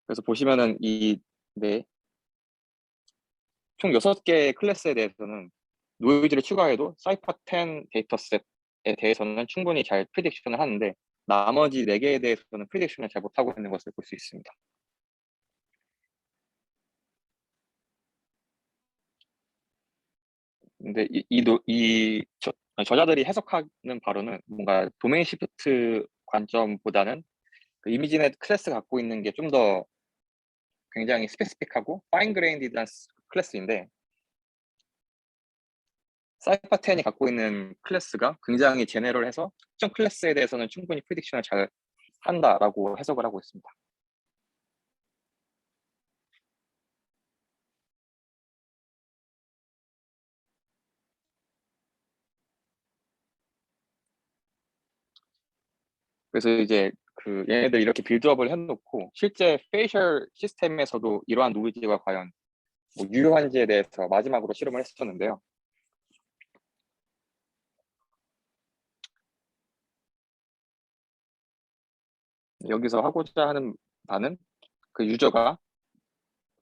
[SPEAKER 1] 그래서 보시면은 네, 총 6개의 클래스에 대해서는 노이즈를 추가해도 사이파 10 데이터셋에 대해서는 충분히 잘 프리딕션을 하는데 나머지 4개에 대해서는 프리딕션을 잘 못하고 있는 것을 볼 수 있습니다. 근데 저자들이 해석하는 바로는 뭔가 도메인 시프트 관점보다는 그 이미지넷 클래스 갖고 있는 게 좀 더 굉장히 스페시픽하고 파인 그레인디한 클래스인데 사이파 10이 갖고 있는 클래스가 굉장히 제네럴해서 특정 클래스에 대해서는 충분히 프리딕션을 잘 한다라고 해석을 하고 있습니다. 그래서 이제 그 얘네들 이렇게 빌드업을 해놓고 실제 페이셜 시스템에서도 이러한 노이즈가 과연 뭐 유효한지에 대해서 마지막으로 실험을 했었는데요. 여기서 하고자 하는 바는 그 유저가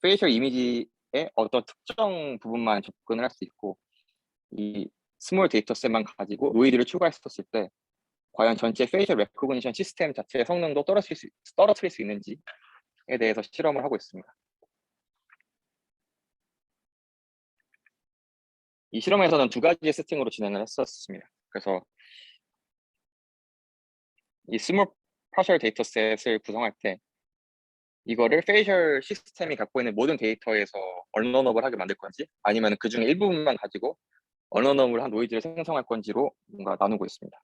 [SPEAKER 1] 페이셜 이미지의 어떤 특정 부분만 접근을 할 수 있고 이 스몰 데이터셋만 가지고 노이즈를 추가했었을 때 과연 전체 페이셜 레코그니션 시스템 자체의 성능도 떨어뜨릴 수 있는지에 대해서 실험을 하고 있습니다. 이 실험에서는 2가지 세팅으로 진행을 했었습니다. 그래서 이 스몰 파셜 데이터셋을 구성할 때 이거를 페이셜 시스템이 갖고 있는 모든 데이터에서 언러너블하게 만들 건지 아니면 그 중에 일부분만 가지고 언러너블한 노이즈를 생성할 건지로 뭔가 나누고 있습니다.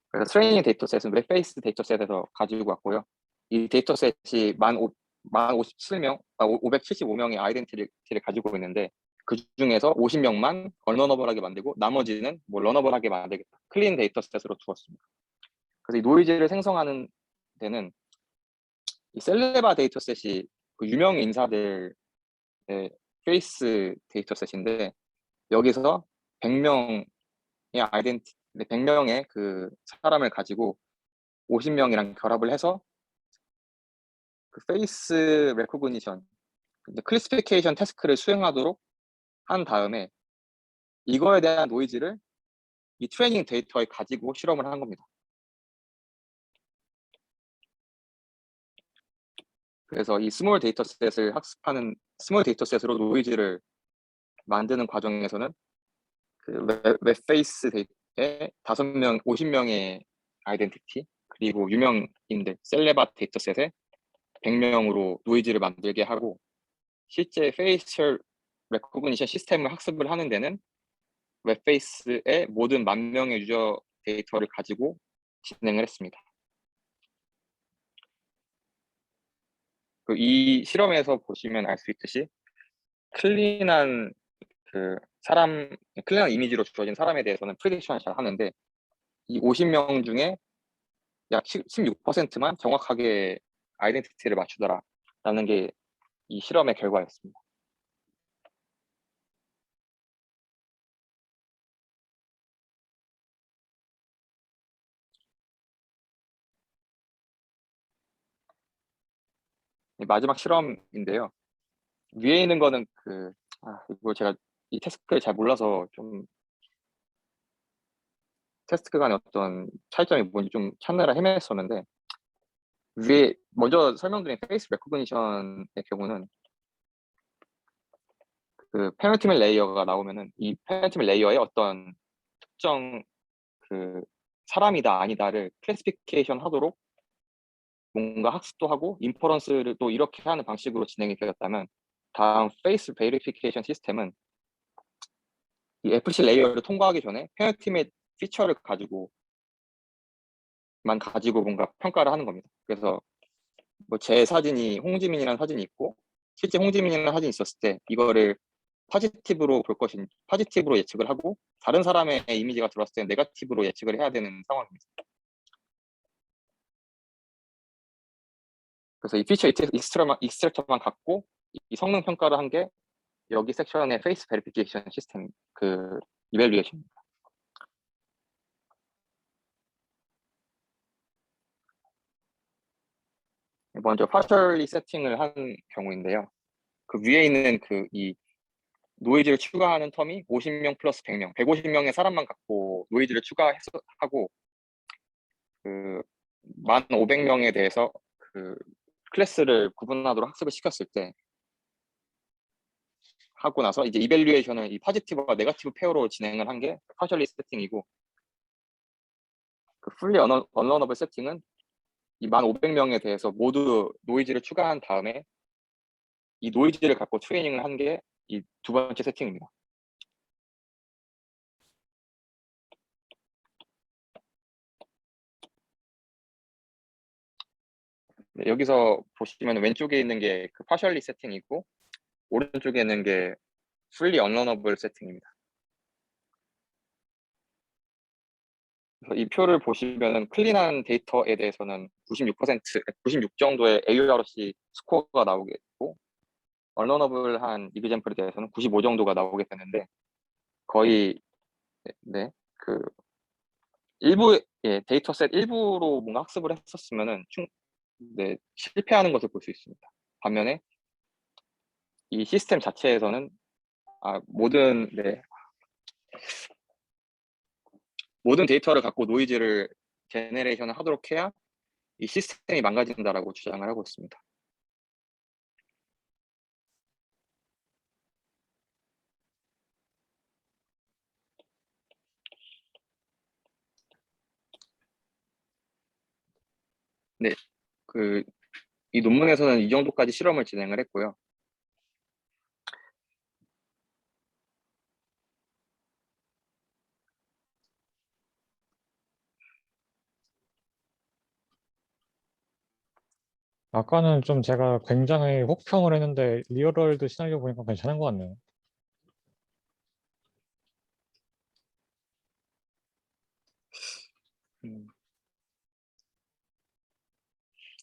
[SPEAKER 1] 그래서 트레이닝 데이터셋은 웹베이스 데이터셋에서 가지고 왔고요. 이 데이터셋이 575명의 아이덴티티를 가지고 있는데 그 중에서 50명만 언러너블하게 만들고 나머지는 뭐 러너블하게 만들겠다. 클린 데이터셋으로 두었습니다. 그래서 이 노이즈를 생성하는 데는 이 셀레바 데이터셋이 그 유명 인사들의 페이스 데이터셋인데 여기서 100명의 100명의 그 사람을 가지고 50명이랑 결합을 해서 그 페이스 레코그니션, 클래시피케이션 태스크를 수행하도록 한 다음에 이거에 대한 노이즈를 이 트레이닝 데이터에 가지고 실험을 한 겁니다. 그래서 이 스몰 데이터셋으로 노이즈를 만드는 과정에서는 그 웹페이스 데이터에 50명의 아이덴티티 그리고 유명인들 셀레바 데이터셋에 100명으로 노이즈를 만들게 하고 실제 페이셜 레코그니션 시스템을 학습을 하는 데는 웹페이스의 모든 10,000명의 유저 데이터를 가지고 진행을 했습니다. 이 실험에서 보시면 알 수 있듯이 클린한 그 사람 클린한 이미지로 주어진 사람에 대해서는 프리딕션을 잘 하는데 이 50명 중에 약 16%만 정확하게 아이덴티티를 맞추더라라는 게 이 실험의 결과였습니다. 마지막 실험인데요. 위에 있는 거는 이거 제가 이 태스크를 잘 몰라서 좀 테스트 간의 어떤 차이점이 뭔지 좀 찾느라 헤맸었는데 위에 먼저 설명드린 페이스 레코그니션의 경우는 그 페널티멜 레이어가 나오면은 이 페널티멜 레이어에 어떤 특정 그 사람이다 아니다를 클래시피케이션 하도록 뭔가 학습도 하고 인퍼런스를 또 이렇게 하는 방식으로 진행이 되었다면 다음 페이스 베리피케이션 시스템은 이 FC 레이어를 통과하기 전에 페널티멜 피처를 가지고 뭔가 평가를 하는 겁니다. 그래서 뭐 제 사진이 홍지민이라는 사진이 있고 실제 홍지민이라는 사진이 있었을 때 이거를 포지티브로 예측을 하고 다른 사람의 이미지가 들어왔을 때 네거티브로 예측을 해야 되는 상황입니다. 그래서 이 피처 익스트랙터만 갖고 이 성능 평가를 한 게 여기 섹션의 페이스 베리피케이션 시스템 이밸류에이션입니다. 먼저 partially 세팅을 한 경우인데요. 그 위에 있는 이 노이즈를 추가하는 텀이 50명 플러스 100명, 150명의 사람만 갖고 노이즈를 추가하고 그 1,500명에 대해서 그 클래스를 구분하도록 학습을 시켰을 때 하고 나서 이제 이밸류에이션을 이 포지티브와 네거티브 페어로 진행을 한 게 partially 세팅이고 그 fully unlearnable 세팅은 이 1,500명에 대해서 모두 노이즈를 추가한 다음에 이 노이즈를 갖고 트레이닝을 한 게 이 두 번째 세팅입니다. 네, 여기서 보시면 왼쪽에 있는 게 그 partially 세팅이고 오른쪽에 있는 게 fully unlearnable 세팅입니다. 그래서 이 표를 보시면은 클린한 데이터에 대해서는 96 정도의 AURC 스코어가 나오겠고 언러너블한 이그젬플에 대해서는 95 정도가 나오게 되는데 거의 그 데이터셋 일부로 뭔가 학습을 했었으면은 실패하는 것을 볼 수 있습니다. 반면에 이 시스템 자체에서는 모든 데이터를 갖고 노이즈를 제네레이션을 하도록 해야 이 시스템이 망가진다라고 주장을 하고 있습니다. 네, 이 논문에서는 이 정도까지 실험을 진행을 했고요.
[SPEAKER 3] 아까는 좀 제가 굉장히 혹평을 했는데 리얼월드 시나리오 보니까 괜찮은 것 같네요.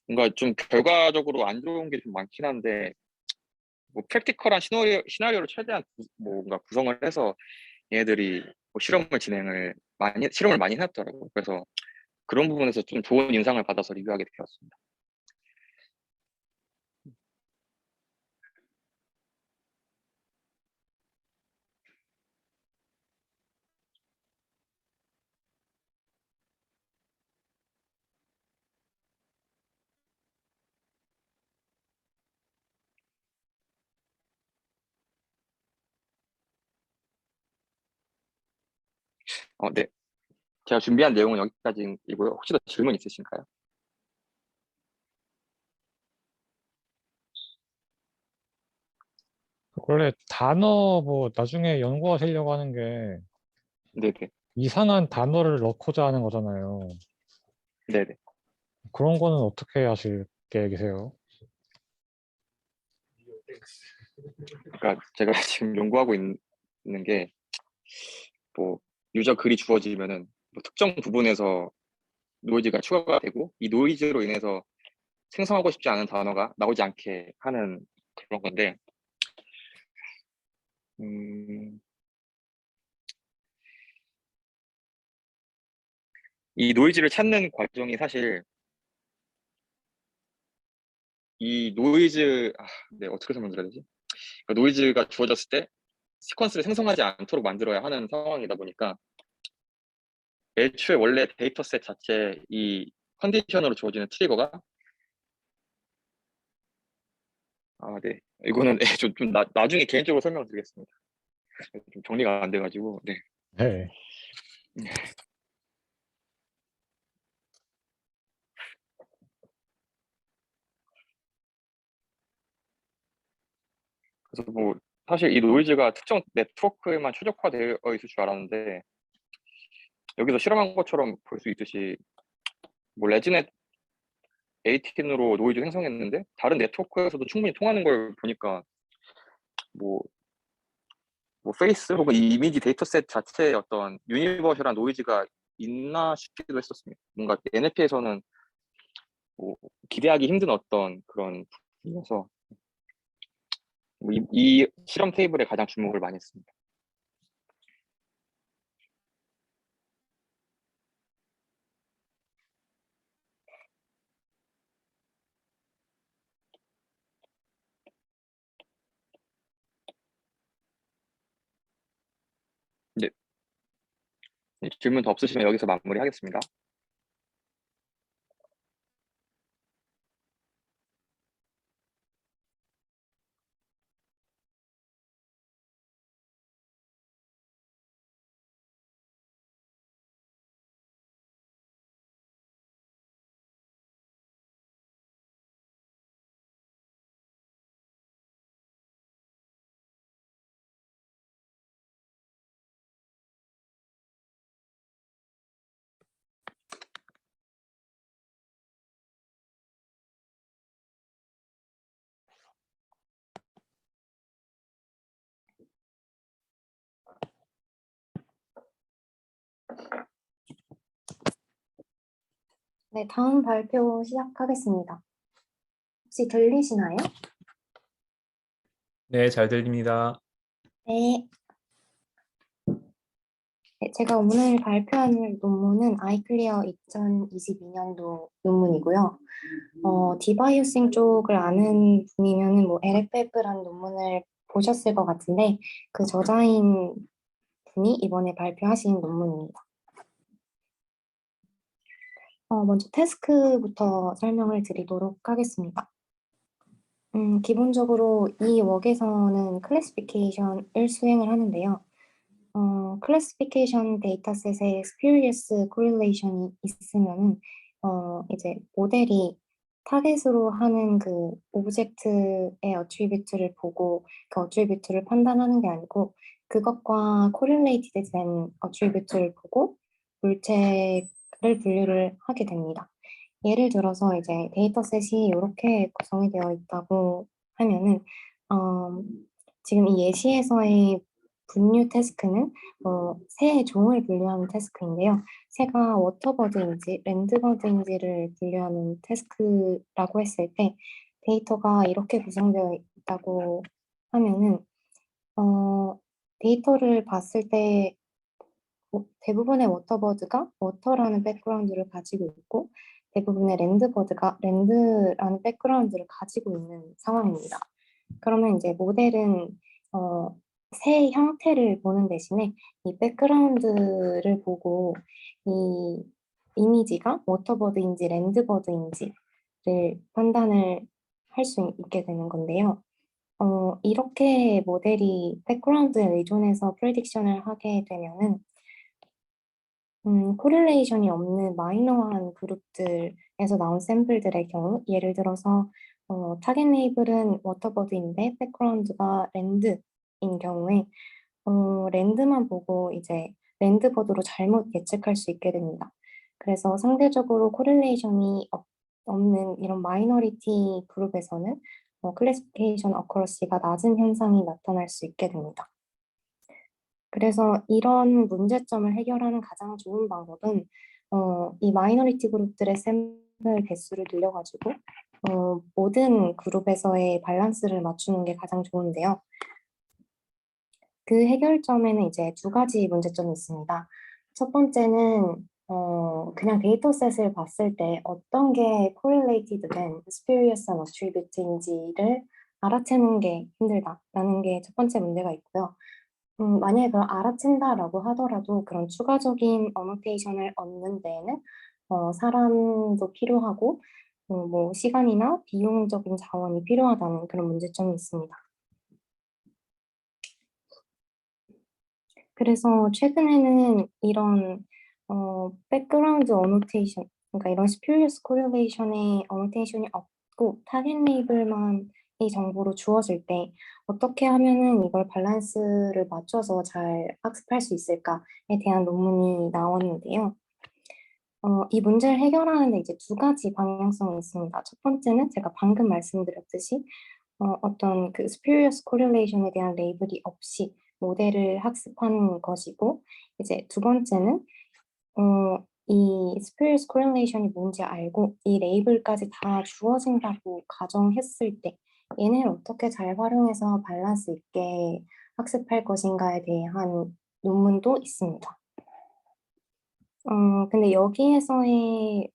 [SPEAKER 1] 뭔가 좀 결과적으로 안 좋은 게 좀 많긴 한데 뭐 프랙티컬한 시나리오를 최대한 뭔가 구성을 해서 얘네들이 뭐 실험을 많이 해놨더라고요. 그래서 그런 부분에서 좀 좋은 인상을 받아서 리뷰하게 되었습니다. 네. 제가 준비한 내용은 여기까지이고요. 혹시 더 질문 있으신가요?
[SPEAKER 3] 원래 단어 뭐 나중에 연구하시려고 하는 게
[SPEAKER 1] 네네.
[SPEAKER 3] 이상한 단어를 넣고자 하는 거잖아요.
[SPEAKER 1] 네네.
[SPEAKER 3] 그런 거는 어떻게 하실 계획이세요?
[SPEAKER 1] 그러니까 제가 지금 연구하고 있는 있는 게, 뭐 유저 글이 주어지면은 뭐 특정 부분에서 노이즈가 추가가 되고, 이 노이즈로 인해서 생성하고 싶지 않은 단어가 나오지 않게 하는 그런 건데, 음, 이 노이즈를 찾는 과정이 사실, 이 노이즈, 네, 어떻게 설명드려야 되지? 그러니까 노이즈가 주어졌을 때 시퀀스를 생성하지 않도록 만들어야 하는 상황이다 보니까, 애초에 원래 데이터셋 자체 이 컨디션으로 주어지는 트리거가, 네, 이거는 좀 나중에 개인적으로 설명드리겠습니다. 좀 정리가 안 돼가지고, 네.
[SPEAKER 3] 네.
[SPEAKER 1] 그래서 뭐 사실 이 노이즈가 특정 네트워크에만 최적화되어 있을 줄 알았는데, 여기서 실험한 것처럼 볼 수 있듯이 뭐 레지넷 18으로 노이즈 생성했는데 다른 네트워크에서도 충분히 통하는 걸 보니까, 뭐, 뭐 페이스 혹은 이 이미지 데이터셋 자체에 어떤 유니버셜한 노이즈가 있나 싶기도 했었습니다. 뭔가 NLP에서는 뭐 기대하기 힘든 어떤 그런 부분이어서, 뭐 이 실험 테이블에 가장 주목을 많이 했습니다. 네, 질문 더 없으시면 여기서 마무리하겠습니다.
[SPEAKER 4] 네, 다음 발표 시작하겠습니다. 혹시 들리시나요?
[SPEAKER 5] 네, 잘 들립니다.
[SPEAKER 4] 네. 네, 제가 오늘 발표할 논문은 아이클리어 2022년도 논문이고요. 디바이오싱 쪽을 아는 분이면은 뭐 LFF라는 논문을 보셨을 것 같은데, 그 저자인 분이 이번에 발표하신 논문입니다. 먼저 태스크부터 설명을 드리도록 하겠습니다. 기본적으로 이 웍에서는 클래시피케이션을 수행을 하는데요. 클래시피케이션 데이터셋에 spurious correlation이 있으면은 이제 모델이 타겟으로 하는 그 오브젝트의 어트리뷰트를 보고 그 어트리뷰트를 판단하는 게 아니고, 그것과 correlated 된 어트리뷰트를 보고 물체를 분류를 하게 됩니다. 예를 들어서 이제 데이터셋이 이렇게 구성이 되어 있다고 하면은 지금 이 예시에서의 분류 태스크는 새의 종을 분류하는 태스크인데요. 새가 워터버드인지 랜드버드인지를 분류하는 태스크라고 했을 때, 데이터가 이렇게 구성되어 있다고 하면은 데이터를 봤을 때 대부분의 워터버드가 워터라는 백그라운드를 가지고 있고, 대부분의 랜드버드가 랜드라는 백그라운드를 가지고 있는 상황입니다. 그러면 이제 모델은 새 형태를 보는 대신에 이 백그라운드를 보고 이 이미지가 워터버드인지 랜드버드인지를 판단을 할 수 있게 되는 건데요. 이렇게 모델이 백그라운드에 의존해서 프레딕션을 하게 되면은 코릴레이션이 없는 마이너한 그룹들에서 나온 샘플들의 경우, 예를 들어서 타겟 레이블은 워터버드인데 백그라운드가 랜드인 경우에 랜드만 보고 이제 랜드버드로 잘못 예측할 수 있게 됩니다. 그래서 상대적으로 코릴레이션이 없는 이런 마이너리티 그룹에서는 클래시피케이션 어커러시가 낮은 현상이 나타날 수 있게 됩니다. 그래서 이런 문제점을 해결하는 가장 좋은 방법은 이 마이너리티 그룹들의 샘플 개수를 늘려가지고 모든 그룹에서의 밸런스를 맞추는 게 가장 좋은데요. 그 해결점에는 이제 두 가지 문제점이 있습니다. 첫 번째는 그냥 데이터셋을 봤을 때 어떤 게 correlated 된 spurious한 attribute인지를 알아채는 게 힘들다라는 게 첫 번째 문제가 있고요. 만약에 그걸 알아챈다라고 하더라도 그런 추가적인 어노테이션을 얻는 데에는 사람도 필요하고 뭐 시간이나 비용적인 자원이 필요하다는 그런 문제점이 있습니다. 그래서 최근에는 이런 백그라운드 어노테이션, 그러니까 이런 spurious correlation의 어노테이션이 없고 타겟 레이블만 이 정보로 주어질 때 어떻게 하면은 이걸 밸런스를 맞춰서 잘 학습할 수 있을까에 대한 논문이 나왔는데요. 이 문제를 해결하는데 이제 두 가지 방향성이 있습니다. 첫 번째는 제가 방금 말씀드렸듯이 어떤 그 spurious correlation에 대한 레이블이 없이 모델을 학습하는 것이고, 이제 두 번째는 이 spurious correlation이 뭔지 알고 이 레이블까지 다 주어진다고 가정했을 때 얘네를 어떻게 잘 활용해서 밸런스 있게 학습할 것인가에 대한 논문도 있습니다. 근데 여기에서의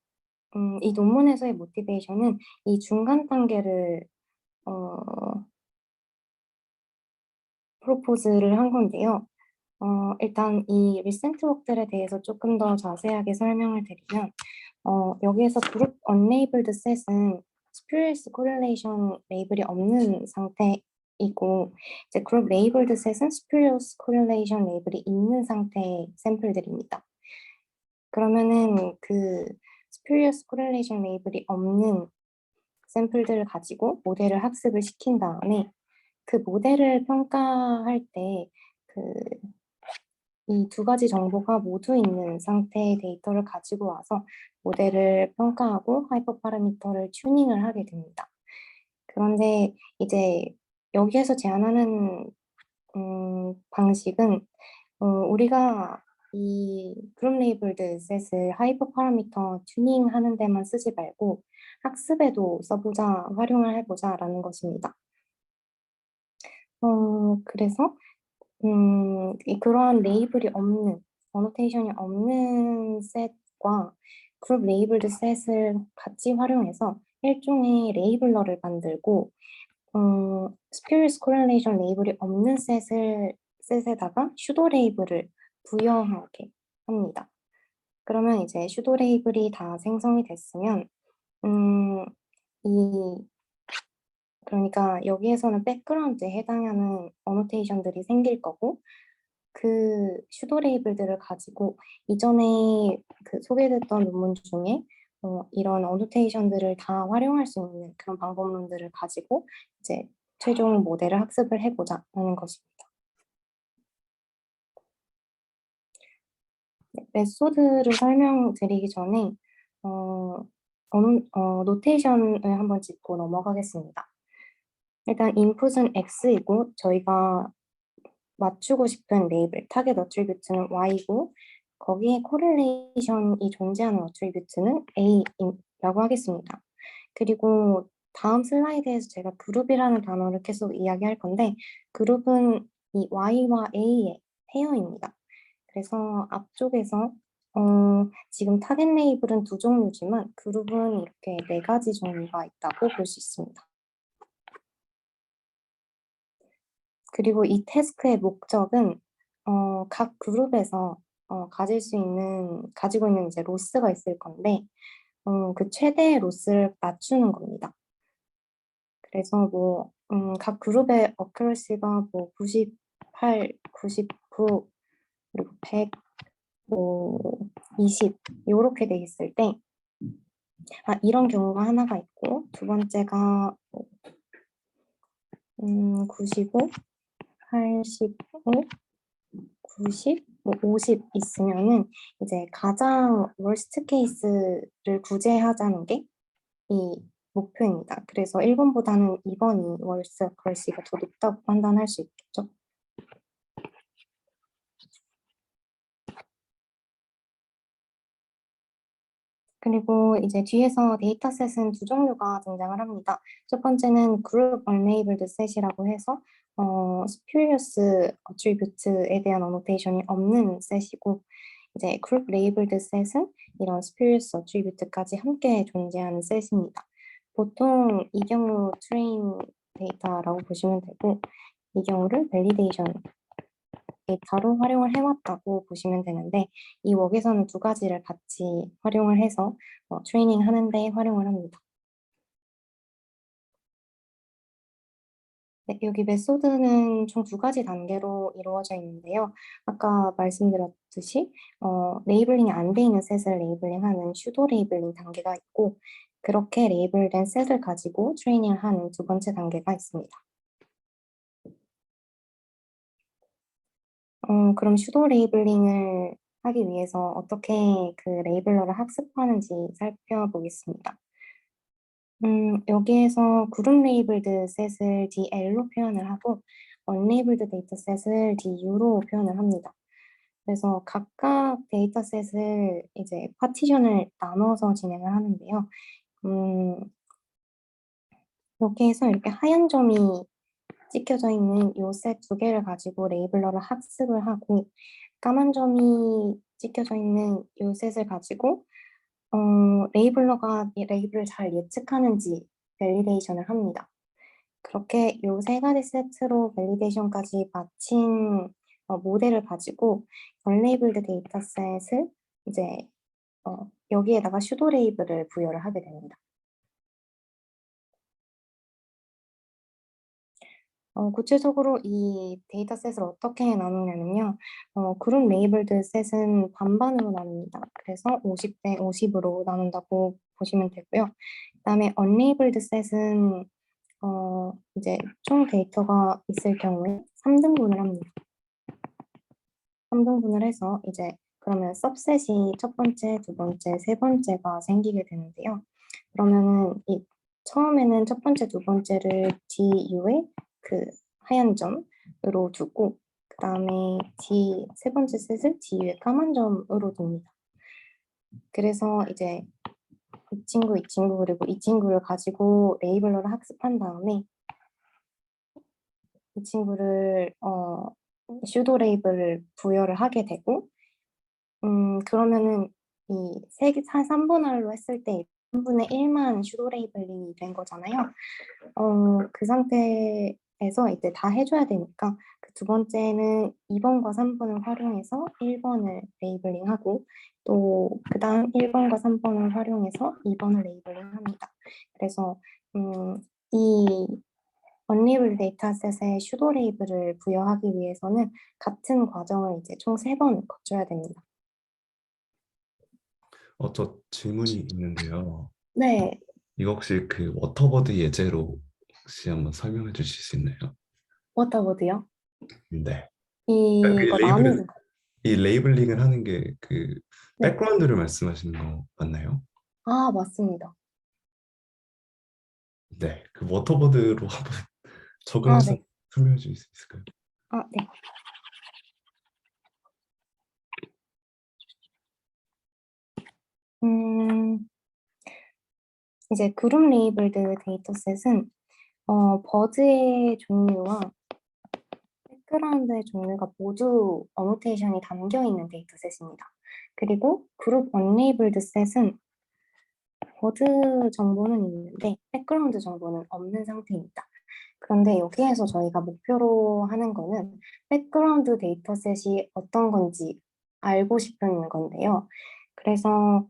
[SPEAKER 4] 이 논문에서의 모티베이션은 이 중간 단계를 프로포즈를 한 건데요. 일단 이 리센트 웍들에 대해서 조금 더 자세하게 설명을 드리면 여기에서 그룹 unlabeled set은 spurious correlation 레이블이 없는 상태이고 이제 그룹 labeled set은 spurious correlation 레이블이 있는 상태의 샘플들입니다. 그러면은 그 spurious correlation 레이블이 없는 샘플들을 가지고 모델을 학습을 시킨 다음에 그 모델을 평가할 때 이 두 가지 정보가 모두 있는 상태의 데이터를 가지고 와서 모델을 평가하고 하이퍼 파라미터를 튜닝을 하게 됩니다. 그런데 이제 여기에서 제안하는 방식은 우리가 이 그룹 레이블드 셋을 하이퍼 파라미터 튜닝하는 데만 쓰지 말고 학습에도 써보자, 활용을 해보자라는 것입니다. 그래서 그러한 레이블이 없는, 어노테이션이 없는 셋과 그룹 레이블드 셋을 같이 활용해서 일종의 레이블러를 만들고 spurious correlation 레이블이 없는 셋에다가 슈도 레이블을 부여하게 합니다. 그러면 이제 슈도 레이블이 다 생성이 됐으면 그러니까 여기에서는 백그라운드에 해당하는 어노테이션들이 생길 거고 그 슈도 레이블들을 가지고 이전에 그 소개됐던 논문 중에 이런 어노테이션들을 다 활용할 수 있는 그런 방법론들을 가지고 이제 최종 모델을 학습을 해보자라는 것입니다. 네, 메소드를 설명드리기 전에 노테이션을 한번 짚고 넘어가겠습니다. 일단 인풋은 X이고 저희가 맞추고 싶은 레이블, 타겟 어트리뷰트는 Y고 거기에 코릴레이션이 존재하는 어트리뷰트는 A라고 하겠습니다. 그리고 다음 슬라이드에서 제가 그룹이라는 단어를 계속 이야기할 건데 그룹은 이 Y와 A의 페어입니다. 그래서 앞쪽에서 지금 타겟 레이블은 두 종류지만 그룹은 이렇게 네 가지 종류가 있다고 볼 수 있습니다. 그리고 이 태스크의 목적은 각 그룹에서 가지고 있는 이제 로스가 있을 건데 그 최대의 로스를 낮추는 겁니다. 그래서 뭐 각 그룹의 어큐러시가 뭐 98, 99 그리고 100, 뭐 20 이렇게 돼 있을 때 이런 경우가 하나가 있고 두 번째가 95, 85, 90, 뭐 50 있으면은 이제 가장 월스트 케이스를 구제하자는 게 이 목표입니다. 그래서 1번보다는 2번이 월스트 크러시가 더 높다고 판단할 수 있겠죠. 그리고 이제 뒤에서 데이터셋은 두 종류가 등장을 합니다. 첫 번째는 Group Unlabeled Set이라고 해서 Spurious Attribute에 대한 어노테이션이 없는 셋이고, 이제 Group Labeled Set은 이런 Spurious Attribute까지 함께 존재하는 셋입니다. 보통 이 경우 트레인 데이터라고 보시면 되고, 이 경우를 밸리데이션 데이터로 활용을 해왔다고 보시면 되는데, 이 웍에서는 두 가지를 같이 활용을 해서 트레이닝 하는데 활용을 합니다. 네, 여기 메소드는 총 두 가지 단계로 이루어져 있는데요. 아까 말씀드렸듯이 레이블링이 안 돼 있는 셋을 레이블링하는 슈도 레이블링 단계가 있고, 그렇게 레이블된 셋을 가지고 트레이닝을 하는 두 번째 단계가 있습니다. 그럼 슈도 레이블링을 하기 위해서 어떻게 그 레이블러를 학습하는지 살펴보겠습니다. 여기에서 그룹 레이블드 셋을 DL로 표현을 하고 언레이블드 데이터셋을 DU로 표현을 합니다. 그래서 각각 데이터셋을 이제 파티션을 나눠서 진행을 하는데요. 여기에서 이렇게 하얀 점이 찍혀져 있는 요 셋 두 개를 가지고 레이블러를 학습을 하고, 까만 점이 찍혀져 있는 요 셋을 가지고 레이블러가 이 레이블을 잘 예측하는지 밸리데이션을 합니다. 그렇게 요 세 가지 세트로 밸리데이션까지 마친 모델을 가지고 언레이블드 데이터셋을 이제 여기에다가 슈도 레이블을 부여를 하게 됩니다. 구체적으로 이 데이터셋을 어떻게 나누냐면요. 그룹 레이블드 셋은 반반으로 나눕니다. 그래서 50대 50으로 나눈다고 보시면 되고요. 그다음에 언레이블드 셋은 이제 총 데이터가 있을 경우에 3등분을 합니다. 3등분을 해서 이제 그러면 सब셋이 첫 번째, 두 번째, 세 번째가 생기게 되는데요. 그러면은 이 처음에는 첫 번째, 두 번째를 DU에 그 하얀 점으로 두고, 그 다음에 세 번째 셋을 DU에 까만 점으로 둡니다. 그래서 이제 이 친구, 그리고 이 친구를 가지고 레이블러를 학습한 다음에 이 친구를 슈도 레이블을 부여를 하게 되고, 그러면은 이 3분할로 했을 때 3분의 1만 슈도 레이블링이 된 거잖아요. 그 상태에서 이제 다 해줘야 되니까 그 두 번째는 2번과 3번을 활용해서 1번을 레이블링하고, 또 그 다음 1번과 3번을 활용해서 2번을 레이블링합니다. 그래서 이 언리블 데이터셋에 슈도 레이블을 부여하기 위해서는 같은 과정을 이제 총 3번 거쳐야 됩니다.
[SPEAKER 5] 저 질문이 있는데요.
[SPEAKER 4] 네,
[SPEAKER 5] 이거 혹시 그 워터보드 예제로 혹시 한번 설명해 주실 수 있나요?
[SPEAKER 4] 워터보드요?
[SPEAKER 5] 네.
[SPEAKER 4] 이거 나누는 거.
[SPEAKER 5] 이 레이블링을 하는 게 그
[SPEAKER 4] 네.
[SPEAKER 5] 백그라운드를 말씀하시는 거 맞나요?
[SPEAKER 4] 아, 맞습니다.
[SPEAKER 5] 네. 그 워터보드로 한번 적용해서
[SPEAKER 4] 네.
[SPEAKER 5] 설명해 주실 수 있을까요?
[SPEAKER 4] 네. 이제 그룹 레이블드 데이터셋은 버드의 종류와 백그라운드의 종류가 모두 어노테이션이 담겨 있는 데이터셋입니다. 그리고 그룹 언레이블드 셋은 버드 정보는 있는데 백그라운드 정보는 없는 상태입니다. 그런데 여기에서 저희가 목표로 하는 거는 백그라운드 데이터셋이 어떤 건지 알고 싶은 건데요. 그래서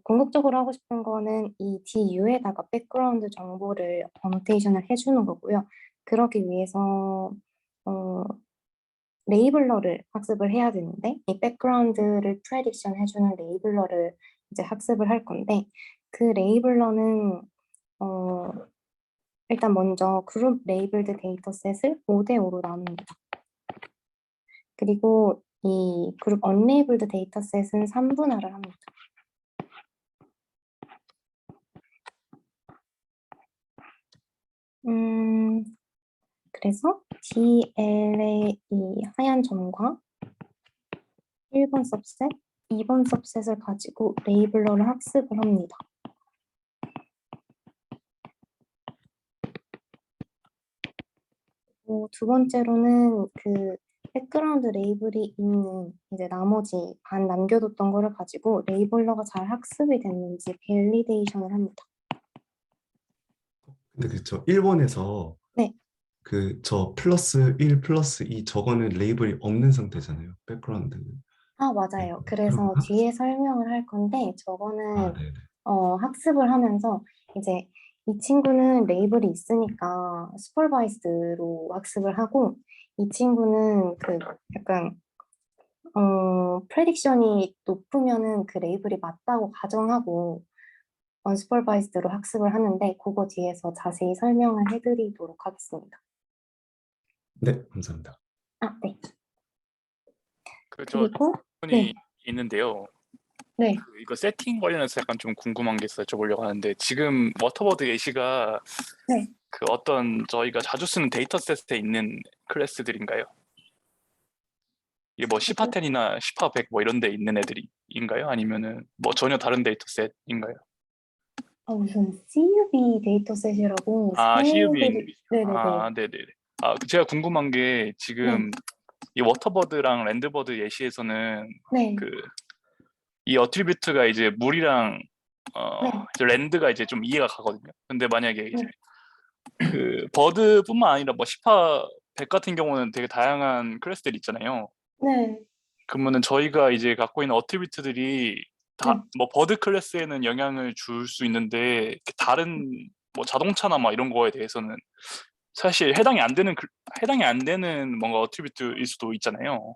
[SPEAKER 4] 궁극적으로 하고 싶은 거는 이 DU에다가 백그라운드 정보를 어노테이션을 해주는 거고요. 그러기 위해서 레이블러를 학습을 해야 되는데, 이 백그라운드를 프레딕션 해주는 레이블러를 이제 학습을 할 건데, 그 레이블러는 일단 먼저 그룹 레이블드 데이터셋을 5대5로 나눕니다. 그리고 이 그룹 언레이블드 데이터셋은 3분할을 합니다. 그래서 DL의 이 하얀 점과 1번 सब셋, 2번 सब셋을 가지고 레이블러를 학습을 합니다. 두 번째로는 그 백그라운드 레이블이 있는 이제 나머지 반 남겨뒀던 거를 가지고 레이블러가 잘 학습이 됐는지 밸리데이션을 합니다.
[SPEAKER 5] 근데 그저 1번에서
[SPEAKER 4] 네.
[SPEAKER 5] 그 저 플러스 1 플러스 2 저거는 레이블이 없는 상태잖아요. 백그라운드.
[SPEAKER 4] 아, 맞아요. 그래서
[SPEAKER 5] 그럼 학습.
[SPEAKER 4] 뒤에 설명을 할 건데 저거는
[SPEAKER 5] 네네.
[SPEAKER 4] 학습을 하면서 이제 이 친구는 레이블이 있으니까 슈퍼바이스드로 학습을 하고 이 친구는 그 약간 프레딕션이 높으면은 그 레이블이 맞다고 가정하고 언슈퍼바이스드로 학습을 하는데 그거 뒤에서 자세히 설명을 해드리도록 하겠습니다.
[SPEAKER 5] 네, 감사합니다.
[SPEAKER 4] 아, 네.
[SPEAKER 6] 그저
[SPEAKER 4] 그리고
[SPEAKER 6] 질문이
[SPEAKER 4] 네,
[SPEAKER 6] 있는데요.
[SPEAKER 4] 네,
[SPEAKER 6] 이거 세팅 관련해서 약간 좀 궁금한 게 있어서 여쭤보려고 하는데 지금 워터버드 예시가
[SPEAKER 4] 네.
[SPEAKER 6] 그 어떤 저희가 자주 쓰는 데이터셋에 있는 클래스들인가요? 이게 뭐 시파10이나 시파100 뭐 이런 데 있는 애들인가요? 아니면은 뭐 전혀 다른 데이터셋인가요?
[SPEAKER 4] 무슨 CUV 데이터셋이라고
[SPEAKER 6] 아, CUV인.
[SPEAKER 4] 네네네.
[SPEAKER 6] 아, 네네네. 제가 궁금한 게 지금 이 워터버드랑 랜드버드 예시에서는
[SPEAKER 4] 네,
[SPEAKER 6] 이 어트리뷰트가 이제 물이랑
[SPEAKER 4] 네.
[SPEAKER 6] 이제 랜드가 이제 좀 이해가 가거든요. 근데 만약에 이제
[SPEAKER 4] 네.
[SPEAKER 6] 그 버드뿐만 아니라 뭐 시파 100 같은 경우는 되게 다양한 클래스들이 있잖아요.
[SPEAKER 4] 네,
[SPEAKER 6] 그러면은 저희가 이제 갖고 있는 어트리뷰트들이 다 뭐 버드 클래스에는 영향을 줄 수 있는데 다른 뭐 자동차나 막 이런 거에 대해서는 사실 해당이 안 되는 뭔가 어트리뷰트일 수도 있잖아요.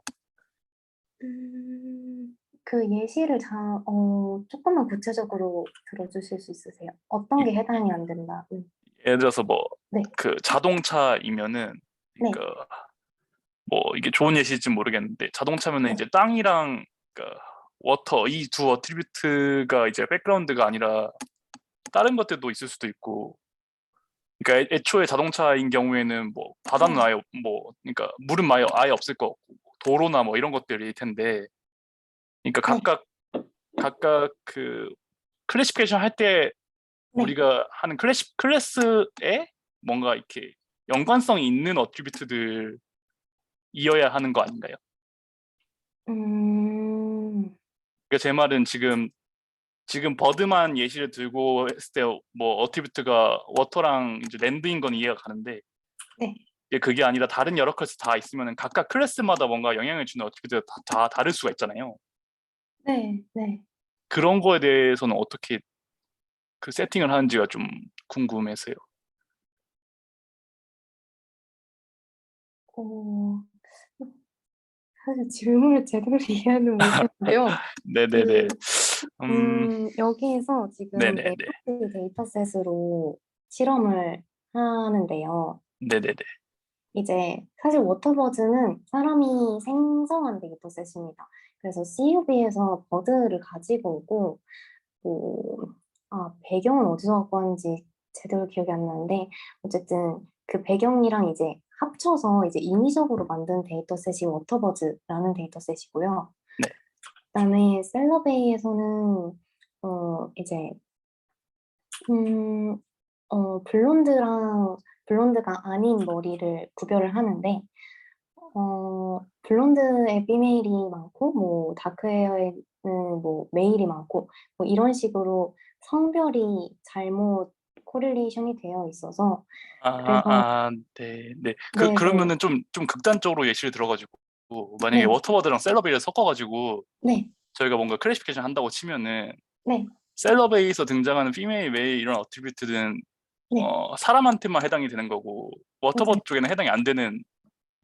[SPEAKER 4] 그 예시를 조금만 구체적으로 들어주실 수 있으세요? 어떤 게 해당이 안 된다?
[SPEAKER 6] 예를 들어서 뭐
[SPEAKER 4] 네.
[SPEAKER 6] 그 자동차이면은
[SPEAKER 4] 네.
[SPEAKER 6] 그러니까 뭐 이게 좋은 예시일지 모르겠는데 자동차면은
[SPEAKER 4] 네.
[SPEAKER 6] 이제 땅이랑 워터 이 두 어트리뷰트가 이제 백그라운드가 아니라 다른 것들도 있을 수도 있고, 그러니까 애초에 자동차인 경우에는 뭐 바다는 아예 뭐 그러니까 물은 아예 없을 거 없고 도로나 뭐 이런 것들일 텐데, 그러니까 각각 그 클래시피케이션 할 때
[SPEAKER 4] 네.
[SPEAKER 6] 우리가 하는 클래스에 뭔가 이렇게 연관성이 있는 어트리뷰트들 이어야 하는 거 아닌가요?
[SPEAKER 4] 음,
[SPEAKER 6] 그러니까 제 말은 지금 버드만 예시를 들고 했을 때 뭐 어트리뷰트가 워터랑 이제 랜드인 건 이해가 가는데,
[SPEAKER 4] 네.
[SPEAKER 6] 그게 아니라 다른 여러 클래스 다 있으면 각각 클래스마다 뭔가 영향을 주는 어트리뷰트가 다 다를 수가 있잖아요.
[SPEAKER 4] 네, 네.
[SPEAKER 6] 그런 거에 대해서는 어떻게 그 세팅을 하는지가 좀 궁금해서요.
[SPEAKER 4] 어, 사실 질문을 제대로 이해는 못했는데요.
[SPEAKER 6] 네네네.
[SPEAKER 4] 여기에서 지금
[SPEAKER 6] 네네네.
[SPEAKER 4] AIT 데이터셋으로 실험을 하는데요.
[SPEAKER 6] 네네네.
[SPEAKER 4] 이제 사실 워터버즈는 사람이 생성한 데이터셋입니다. 그래서 CUB에서 버드를 가지고 오고, 배경은 어디서 갖고 왔는지 제대로 기억이 안 나는데, 어쨌든 그 배경이랑 이제 합쳐서 이제 인위적으로 만든 데이터셋이 워터버즈라는 데이터셋이고요.
[SPEAKER 6] 네.
[SPEAKER 4] 그다음에 셀러베이에서는 이제 블론드가 아닌 머리를 구별을 하는데, 블론드에 피메일이 많고, 뭐, 다크헤어에는 뭐, 메일이 많고, 뭐, 이런 식으로 성별이 잘못 코릴레이션이 되어 있어서, 그래서,
[SPEAKER 6] 네네.
[SPEAKER 4] 네네,
[SPEAKER 6] 그러면은 좀 극단적으로 예시를 들어가지고 만약에
[SPEAKER 4] 네,
[SPEAKER 6] 워터버드랑 셀러베이를 섞어가지고
[SPEAKER 4] 네,
[SPEAKER 6] 저희가 뭔가 클래시피케이션 한다고 치면은
[SPEAKER 4] 네,
[SPEAKER 6] 셀러베이에서 등장하는 피메일, 메일 이런 어트리뷰트는
[SPEAKER 4] 네,
[SPEAKER 6] 사람한테만 해당이 되는 거고 워터버드
[SPEAKER 4] 맞아요,
[SPEAKER 6] 쪽에는 해당이 안 되는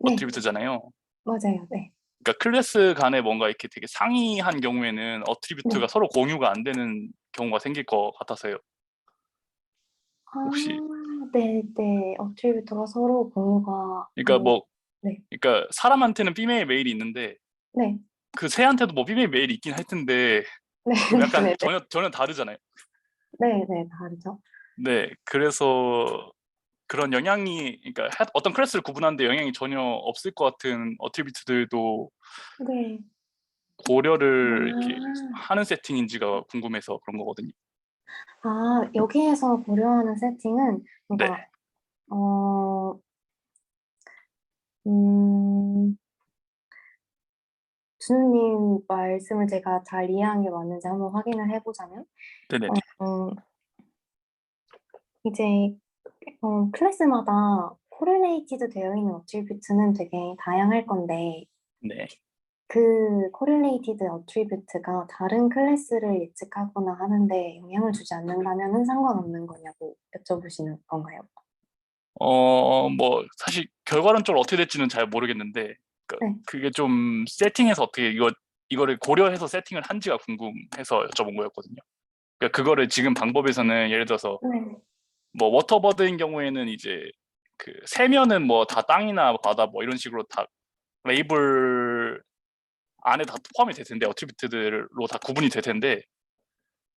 [SPEAKER 4] 네,
[SPEAKER 6] 어트리뷰트잖아요.
[SPEAKER 4] 맞아요, 네,
[SPEAKER 6] 그러니까 클래스 간에 뭔가 이렇게 되게 상이한 경우에는 어트리뷰트가
[SPEAKER 4] 네.
[SPEAKER 6] 서로 공유가 안 되는 경우가 생길 것 같아서요. 혹시
[SPEAKER 4] 네, 네, 어트리뷰터가 서로 공유가,
[SPEAKER 6] 그러니까 뭐
[SPEAKER 4] 네,
[SPEAKER 6] 그러니까 사람한테는 피메일, 메일이 있는데
[SPEAKER 4] 네,
[SPEAKER 6] 그 새한테도 뭐 피메일, 메일이 있긴 할 텐데
[SPEAKER 4] 네,
[SPEAKER 6] 그럼 약간
[SPEAKER 4] 네, 네,
[SPEAKER 6] 전혀 다르잖아요.
[SPEAKER 4] 네, 네, 다르죠.
[SPEAKER 6] 네, 그래서 그런 영향이, 그러니까 어떤 클래스를 구분하는데 영향이 전혀 없을 것 같은 어트리뷰트들도
[SPEAKER 4] 네.
[SPEAKER 6] 고려를 이렇게
[SPEAKER 4] 아,
[SPEAKER 6] 하는 세팅인지가 궁금해서 그런 거거든요.
[SPEAKER 4] 여기에서 고려하는 세팅은,
[SPEAKER 6] 네,
[SPEAKER 4] 그러니까, 음, 준우님 말씀을 제가 잘 이해한 게 맞는지 한번 확인을 해보자면,
[SPEAKER 6] 네네.
[SPEAKER 4] 어, 이제, 클래스마다 코릴레이티드 되어 있는 어트리뷰트는 되게 다양할 건데,
[SPEAKER 6] 네.
[SPEAKER 4] 그 코릴레이티드 어트리뷰트가 다른 클래스를 예측하거나 하는데 영향을 주지 않는다면은 상관없는 거냐고 여쭤보시는 건가요?
[SPEAKER 6] 뭐 사실 결과론적으로 어떻게 될지는 잘 모르겠는데
[SPEAKER 4] 네.
[SPEAKER 6] 그게 좀 세팅해서 어떻게 이거를 고려해서 세팅을 한지가 궁금해서 여쭤본 거였거든요. 그러니까 그거를 지금 방법에서는 예를 들어서
[SPEAKER 4] 네.
[SPEAKER 6] 뭐 워터버드인 경우에는 이제 그 세면은 뭐 다 땅이나 바다 뭐 이런 식으로 다 레이블 안에 다 포함이 될 텐데 어트리뷰트들로 다 구분이 될 텐데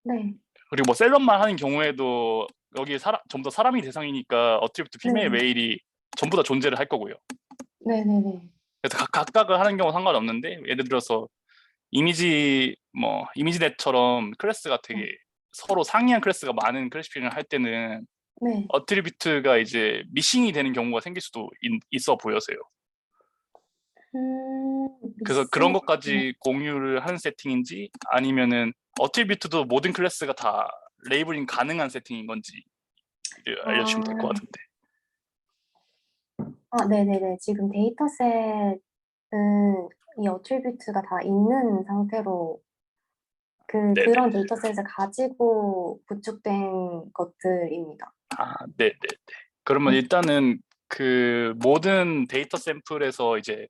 [SPEAKER 4] 네.
[SPEAKER 6] 그리고 뭐 셀럽만 하는 경우에도 여기에 전부 다 사람이 대상이니까 어트리뷰트 피메일
[SPEAKER 4] 네.
[SPEAKER 6] 메일이 전부 다 존재를 할 거고요.
[SPEAKER 4] 네네네.
[SPEAKER 6] 그래서 각각을 하는 경우 상관없는데 예를 들어서 이미지넷처럼 클래스가 되게 서로 상이한 클래스가 많은 클래시피케이션을 할 때는
[SPEAKER 4] 네.
[SPEAKER 6] 어트리뷰트가 이제 미싱이 되는 경우가 생길 수도 있어 보여서요. 그래서 그런
[SPEAKER 4] 미싱. 네.
[SPEAKER 6] 것까지 공유를 하는 세팅인지 아니면은 어트리뷰트도 모든 클래스가 다 레이블링 가능한 세팅인 건지 알려주시면 될 것
[SPEAKER 4] 아,
[SPEAKER 6] 같은데.
[SPEAKER 4] 네네네. 지금 데이터셋은 이 어트리뷰트가 다 있는 상태로
[SPEAKER 6] 네네.
[SPEAKER 4] 그런 데이터셋을 가지고 구축된 것들입니다.
[SPEAKER 6] 네네네. 그러면
[SPEAKER 4] 네.
[SPEAKER 6] 일단은 그 모든 데이터 샘플에서 이제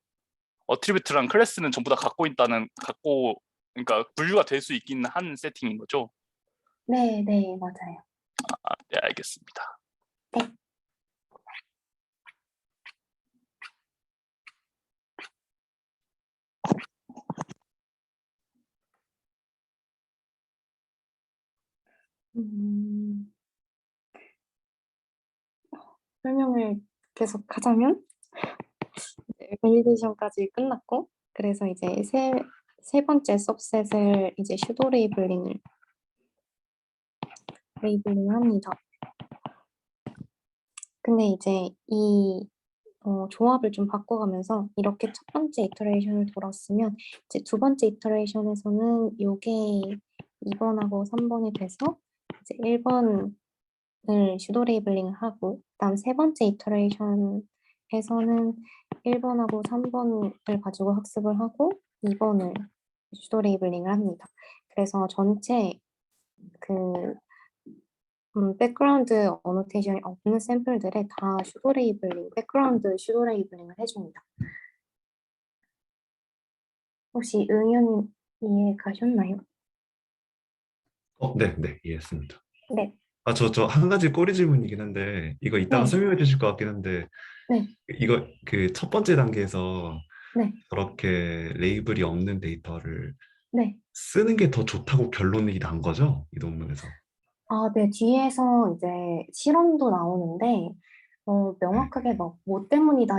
[SPEAKER 6] 어트리뷰트랑 클래스는 전부 다 그러니까 분류가 될 수 있긴 한 세팅인 거죠?
[SPEAKER 4] 네, 네, 맞아요.
[SPEAKER 6] 네, 알겠습니다.
[SPEAKER 4] 네. 음, 설명을 계속 하자면, 밸리데이션까지 끝났고, 그래서 이제 세 번째 सब셋을 이제 슈도 레이블링을 합니다. 근데 이제 이 조합을 좀 바꿔가면서 이렇게 첫 번째 이터레이션을 돌았으면 이제 두 번째 이터레이션에서는 요게 2번하고 3번이 돼서 이제 1번을 슈도 레이블링을 하고 그다음 세 번째 이터레이션에서는 1번하고 3번을 가지고 학습을 하고 2번을 슈도 레이블링을 합니다. 그래서 전체 그 백그라운드 어노테이션이 없는 샘플들에 다 슈도 레이블링, 백그라운드 슈도 레이블링을 해줍니다. 혹시 응연 이해 가셨나요?
[SPEAKER 5] 네, 네, 이해했습니다.
[SPEAKER 4] 네,
[SPEAKER 5] 저 한 가지 꼬리 질문이긴 한데, 이거 이따가
[SPEAKER 4] 네,
[SPEAKER 5] 설명해 주실 것 같긴 한데,
[SPEAKER 4] 네,
[SPEAKER 5] 이거 그 첫 번째 단계에서
[SPEAKER 4] 네,
[SPEAKER 5] 저렇게 레이블이 없는 데이터를
[SPEAKER 4] 네.
[SPEAKER 5] 쓰는 게 더 좋다고 결론이 난 거죠? 이 논문에서.
[SPEAKER 4] 네, 뒤에서 이제 실험도 나오는데,
[SPEAKER 5] 네.
[SPEAKER 4] 명확하게 막 뭐 때문이다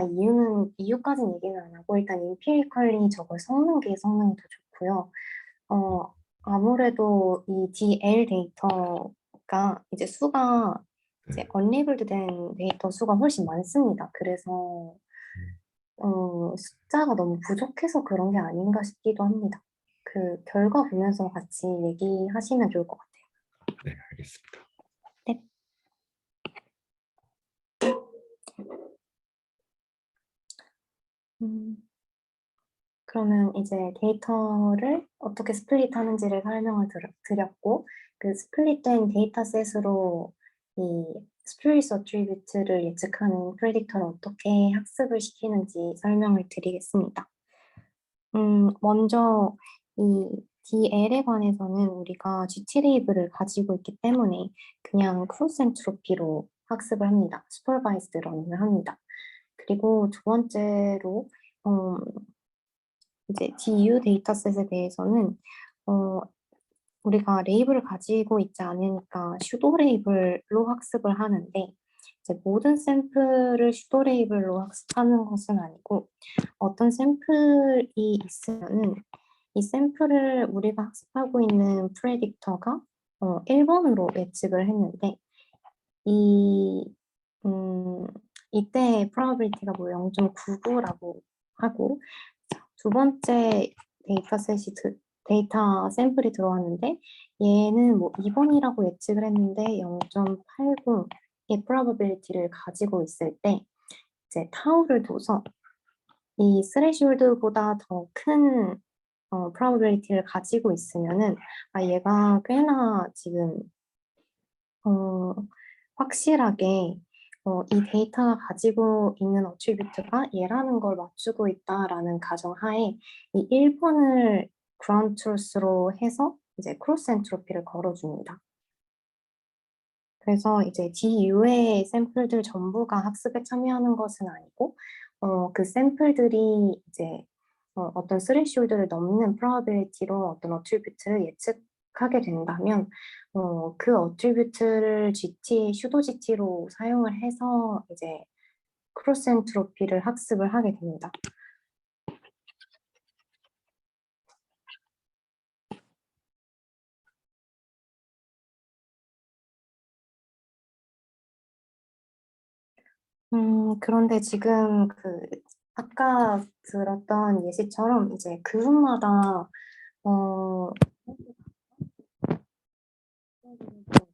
[SPEAKER 4] 이유까지는 얘기는 안 하고, 일단 인피리컬리 저걸 섞는 게 성능이 더 좋고요. 아무래도 이 DL 데이터가 이제 수가 이제
[SPEAKER 5] 네.
[SPEAKER 4] 언레이블드 된 데이터 수가 훨씬 많습니다. 그래서 숫자가 너무 부족해서 그런 게 아닌가 싶기도 합니다. 그 결과 보면서 같이 얘기하시면 좋을 것 같아요.
[SPEAKER 5] 네, 알겠습니다.
[SPEAKER 4] 네. 음, 그러면 이제 데이터를 어떻게 스플릿 하는지를 설명을 드렸고, 그 스플릿된 데이터셋으로 이 스플릿 어트리뷰트를 예측하는 프레딕터를 어떻게 학습을 시키는지 설명을 드리겠습니다. 먼저 이 DL에 관해서는 우리가 GT 레이블을 가지고 있기 때문에 그냥 크로스 엔트로피로 학습을 합니다. 슈퍼바이스드 러닝을 합니다. 그리고 두 번째로 이제 DU 데이터셋에 대해서는 우리가 레이블을 가지고 있지 않으니까 슈도 레이블로 학습을 하는데 이제 모든 샘플을 슈도 레이블로 학습하는 것은 아니고 어떤 샘플이 있으면은 이 샘플을 우리가 학습하고 있는 프레딕터가 1번으로 예측을 했는데 이때 probability가 뭐 0.99라고 하고 두 번째 데이터 샘플이 들어왔는데 얘는 뭐 2번이라고 예측을 했는데 0.89의 probability를 가지고 있을 때 이제 타우를 둬서 이 스레시홀드보다 더 큰 probability를 가지고 있으면은 얘가 꽤나 지금 확실하게 이 데이터가 가지고 있는 어트리뷰트가 얘라는 걸 맞추고 있다라는 가정하에 이 1번을 그라운드 트루스로 해서 이제 크로스 엔트로피를 걸어줍니다. 그래서 이제 DU의 샘플들 전부가 학습에 참여하는 것은 아니고 그 샘플들이 이제 어떤 스레시홀드를 넘는 프로바빌리티로 어떤 어트리뷰트를 예측하게 된다면 그 어트리뷰트를 슈도 GT로 사용을 해서 이제 크로스 엔트로피를 학습을 하게 됩니다. 그런데 지금 아까 들었던 예시처럼 이제 그룹마다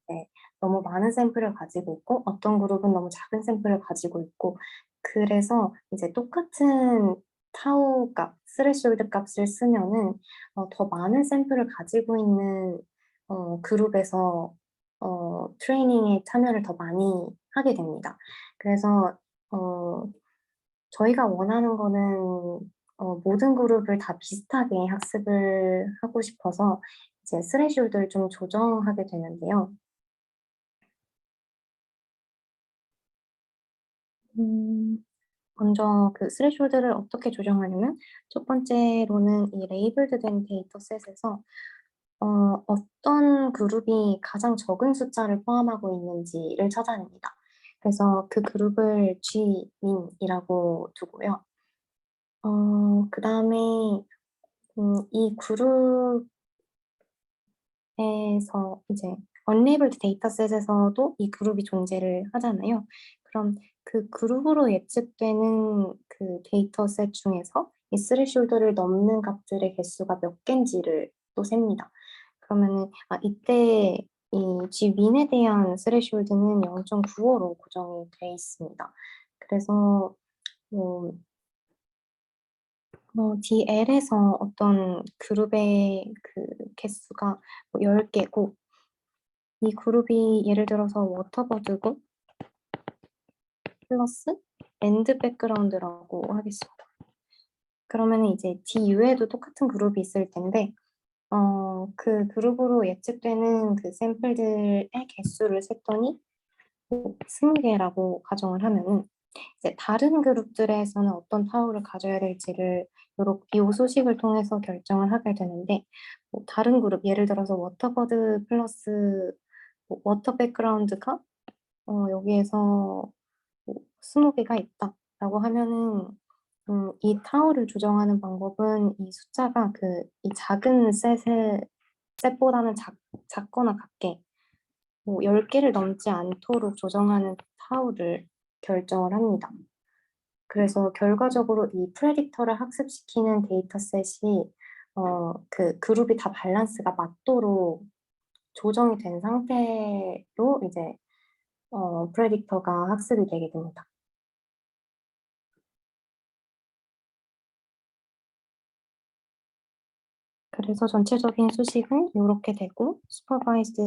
[SPEAKER 4] 이제 너무 많은 샘플을 가지고 있고 어떤 그룹은 너무 작은 샘플을 가지고 있고 그래서 이제 똑같은 타우 값, 스레시홀드 값을 쓰면은 더 많은 샘플을 가지고 있는 그룹에서 트레이닝에 참여를 더 많이 하게 됩니다. 그래서 저희가 원하는 거는 모든 그룹을 다 비슷하게 학습을 하고 싶어서 이제 스레시홀드를 좀 조정하게 되는데요. 먼저 그 스레시홀드를 어떻게 조정하냐면 첫 번째로는 이 레이블드된 데이터셋에서 어떤 그룹이 가장 적은 숫자를 포함하고 있는지를 찾아냅니다. 그래서 그 그룹을 G민이라고 두고요. 그 다음에 이 그룹에서 이제 unlabeled 데이터셋에서도 이 그룹이 존재를 하잖아요. 그럼 그 그룹으로 예측되는 그 데이터셋 중에서 이 스레시홀드를 넘는 값들의 개수가 몇 개인지를 또 셉니다. 그러면은 이때 이 G민에 대한 스레시홀드는 0.95로 고정이 돼 있습니다. 그래서 DL에서 어떤 그룹의 그 개수가 10개고 이 그룹이 예를 들어서 워터버드고 플러스 랜드 백그라운드라고 하겠습니다. 그러면 이제 DU에도 똑같은 그룹이 있을 텐데 그 그룹으로 예측되는 그 샘플들의 개수를 셌더니 20개라고 가정을 하면은 이제 다른 그룹들에서는 어떤 타워를 가져야 될지를 이 소식을 통해서 결정을 하게 되는데 다른 그룹 예를 들어서 워터버드 플러스 워터 백그라운드가 여기에서 20개가 있다라고 하면은 이 타워를 조정하는 방법은 이 숫자가 이 작은 셋보다는 작거나 같게 10개를 넘지 않도록 조정하는 타워를 결정을 합니다. 그래서 결과적으로 이 프레딕터를 학습시키는 데이터셋이 그 그룹이 다 밸런스가 맞도록 조정이 된 상태로 이제 프레딕터가 학습이 되게 됩니다. 그래서 전체적인 수식은 이렇게 되고 슈퍼바이즈드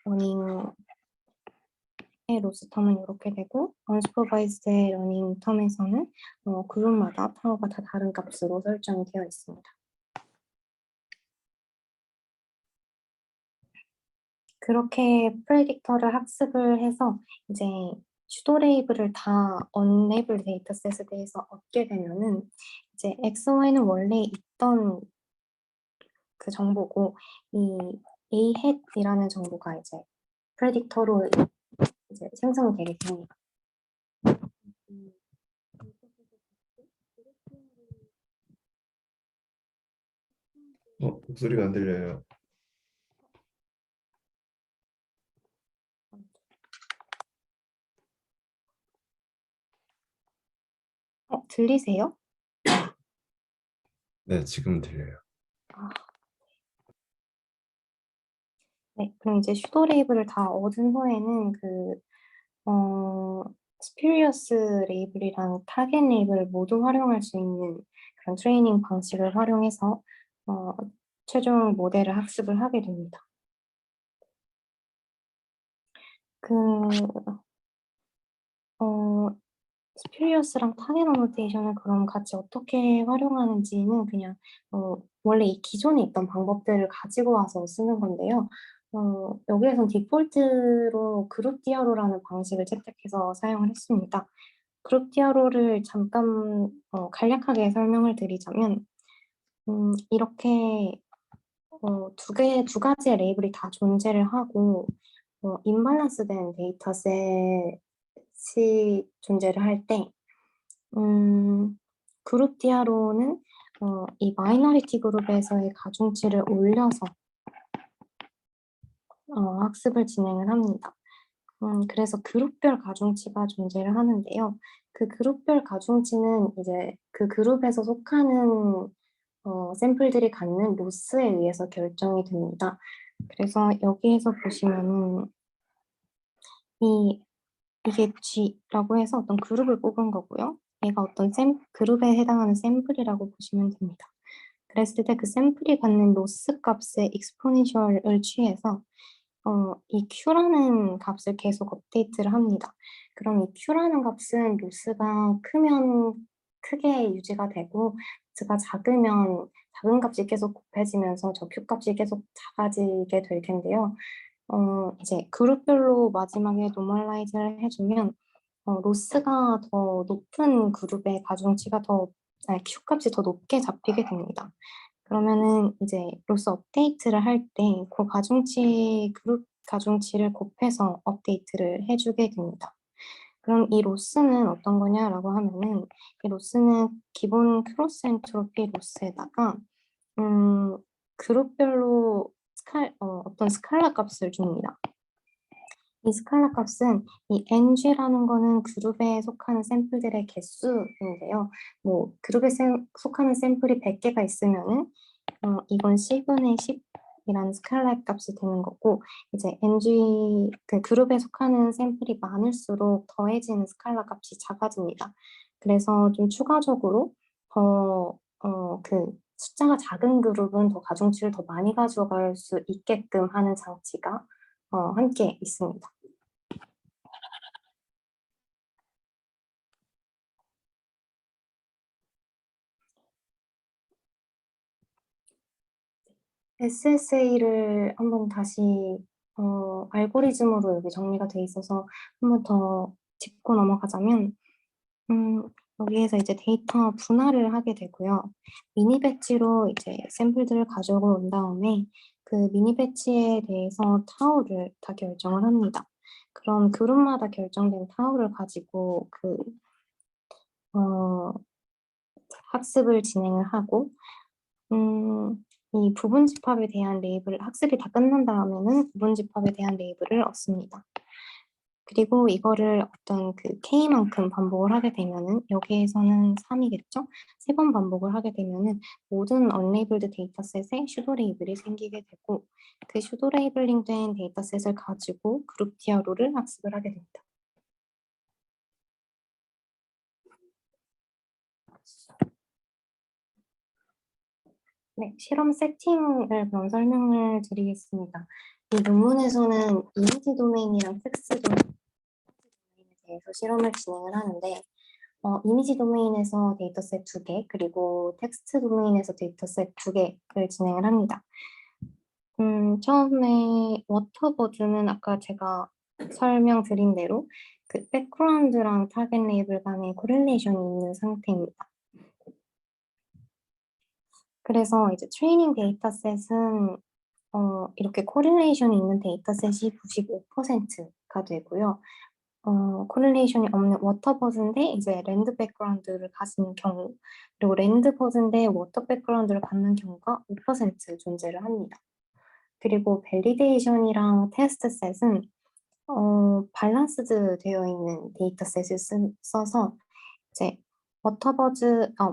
[SPEAKER 4] 러닝의 로스 텀은 이렇게 되고 언슈퍼바이즈드 러닝 텀에서는 그룹마다 타워가 다 다른 값으로 설정이 되어 있습니다. 그렇게 프레딕터를 학습을 해서 이제 슈도 레이블을 다 unlabeled 데이터셋에 대해서 얻게 되면은 이제 XY는 원래 있던 그 정보고 이 A hat이라는 정보가 이제 프레딕터로 이제 생성이 되게 됩니다.
[SPEAKER 5] 목소리가 안 들려요.
[SPEAKER 4] 들리세요?
[SPEAKER 5] 네, 지금 들려요.
[SPEAKER 4] 네, 그럼 이제 슈도 레이블을 다 얻은 후에는 스퓨리어스 레이블이랑 타겟 레이블을 모두 활용할 수 있는 그런 트레이닝 방식을 활용해서 최종 모델을 학습을 하게 됩니다. 스퓨리어스랑 타겟 어노테이션을 그럼 같이 어떻게 활용하는지는 그냥 원래 이 기존에 있던 방법들을 가지고 와서 쓰는 건데요. 여기에선 디폴트로 그룹 디아로라는 방식을 채택해서 사용을 했습니다. 그룹 디아로를 잠깐 간략하게 설명을 드리자면 이렇게 두 가지의 레이블이 다 존재를 하고 임밸런스된 데이터셋이 존재를 할 때 그룹 디아로는 이 마이너리티 그룹에서의 가중치를 올려서 학습을 진행을 합니다. 그래서 그룹별 가중치가 존재를 하는데요. 그 그룹별 가중치는 이제 그 그룹에서 속하는 샘플들이 갖는 로스에 의해서 결정이 됩니다. 그래서 여기에서 보시면은 이게 G라고 해서 어떤 그룹을 뽑은 거고요. 얘가 어떤 그룹에 해당하는 샘플이라고 보시면 됩니다. 그랬을 때 그 샘플이 갖는 로스 값의 익스포넨셜을 취해서 이 Q라는 값을 계속 업데이트를 합니다. 그럼 이 Q라는 값은 로스가 크면 크게 유지가 되고 로스가 작으면 작은 값이 계속 곱해지면서 저 Q 값이 계속 작아지게 될 텐데요. 이제 그룹별로 마지막에 노멀라이즈를 해주면 로스가 더 높은 그룹의 가중치가 Q 값이 더 높게 잡히게 됩니다. 그러면은 이제 로스 업데이트를 할 때 그 그룹 가중치를 곱해서 업데이트를 해주게 됩니다. 그럼 이 로스는 어떤 거냐라고 하면은 이 로스는 기본 크로스 엔트로피 로스에다가 그룹별로 어떤 스칼라 값을 줍니다. 이 스칼라 값은 이 NG라는 거는 그룹에 속하는 샘플들의 개수인데요. 뭐 그룹에 속하는 샘플이 100개가 있으면은 이건 10분의 10이라는 스칼라 값이 되는 거고 이제 NG 그 그룹에 속하는 샘플이 많을수록 더해지는 스칼라 값이 작아집니다. 그래서 좀 추가적으로 그 숫자가 작은 그룹은 더 가중치를 더 많이 가져갈 수 있게끔 하는 장치가 함께 있습니다. SSA를 한번 다시 알고리즘으로 여기 정리가 돼 있어서 한번 더 짚고 넘어가자면 여기에서 이제 데이터 분할을 하게 되고요. 미니 배치로 이제 샘플들을 가지고 온 다음에 그 미니 배치에 대해서 타우를 다 결정을 합니다. 그럼 그룹마다 결정된 타우를 가지고 학습을 진행을 하고 이 부분 집합에 대한 레이블 학습이 다 끝난 다음에는 부분 집합에 대한 레이블을 얻습니다. 그리고 이거를 어떤 그 K만큼 반복을 하게 되면은 여기에서는 3이겠죠? 3번 반복을 하게 되면은 모든 언레이블드 데이터셋에 슈도 레이블이 생기게 되고 그 슈도 레이블링 된 데이터셋을 가지고 그룹 디아로를 학습을 하게 됩니다. 네, 실험 세팅을 그럼 설명을 드리겠습니다. 이 논문에서는 이미지 도메인이랑 텍스트 도메인에 대해서 실험을 진행을 하는데 이미지 도메인에서 데이터셋 2개 그리고 텍스트 도메인에서 데이터셋 2개를 진행을 합니다. 처음에 워터버드는 아까 제가 설명드린 대로 그 백그라운드랑 타겟 레이블 간의 코렐레이션이 있는 상태입니다. 그래서 이제 트레이닝 데이터셋은 이렇게 코릴레이션이 있는 데이터셋이 95%가 되고요. 코릴레이션이 없는 워터버즈인데 이제 랜드 백그라운드를 가진 경우, 그리고 랜드버즈인데 워터 백그라운드를 갖는 경우가 5% 존재를 합니다. 그리고 밸리데이션이랑 테스트셋은 밸런스드 되어 있는 데이터셋을 써서 이제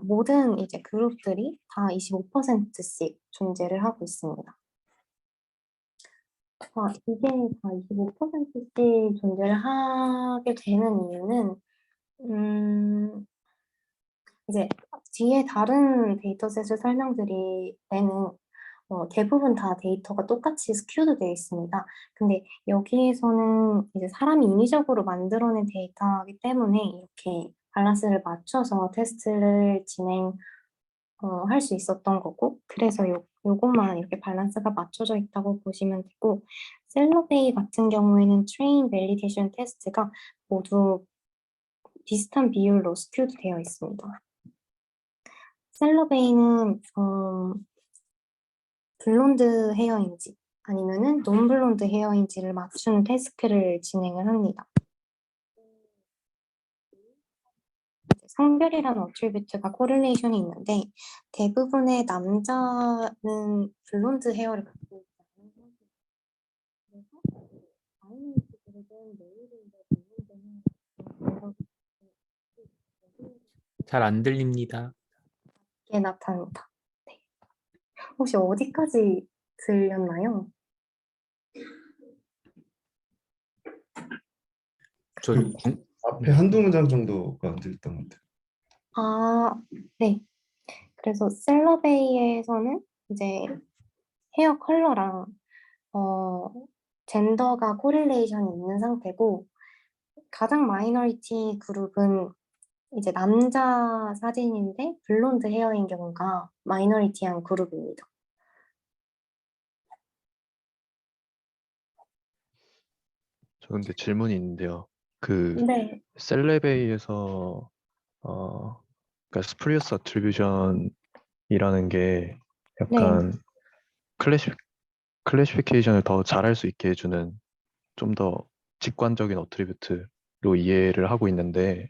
[SPEAKER 4] 모든 이제 그룹들이 다 25%씩 존재를 하고 있습니다. 이게 다 25%씩 존재를 하게 되는 이유는 이제 뒤에 다른 데이터셋을 설명드릴 때는 대부분 다 데이터가 똑같이 스큐드 되어 있습니다. 근데 여기에서는 이제 사람이 인위적으로 만들어낸 데이터이기 때문에 이렇게 밸런스를 맞춰서 테스트를 할 수 있었던 거고, 그래서 요것만 이렇게 밸런스가 맞춰져 있다고 보시면 되고, 셀러베이 같은 경우에는 트레인 밸리데이션 테스트가 모두 비슷한 비율로 스큐드 되어 있습니다. 셀러베이는 블론드 헤어인지 아니면은 논 블론드 헤어인지를 맞추는 태스크를 진행을 합니다. 성별이라는 어트리뷰트가 코릴레이션이 있는데 대부분의 남자는 블론드 헤어를 갖고 있지 않은 상태에서 마이너리티 그룹은 메일인데 블론드 헤어가
[SPEAKER 7] 잘 안 들립니다.
[SPEAKER 4] 게 나타납니다. 네. 혹시 어디까지 들렸나요?
[SPEAKER 7] 저
[SPEAKER 5] 앞에 한두 문장 정도가 안 들렸던 것 같아요.
[SPEAKER 4] 네. 그래서 셀러베이에서는 이제 헤어 컬러랑 젠더가 코릴레이션이 있는 상태고 가장 마이너리티 그룹은 이제 남자 사진인데 블론드 헤어인 경우가 마이너리티한 그룹입니다.
[SPEAKER 8] 저 근데 질문이 있는데요. 그
[SPEAKER 4] 네,
[SPEAKER 8] 셀레베이에서 그러니까 스프리어스 어트리뷰션이라는 게 약간 클래시피케이션을 더 잘할 수 있게 해주는 좀 더 직관적인 어트리뷰트로 이해를 하고 있는데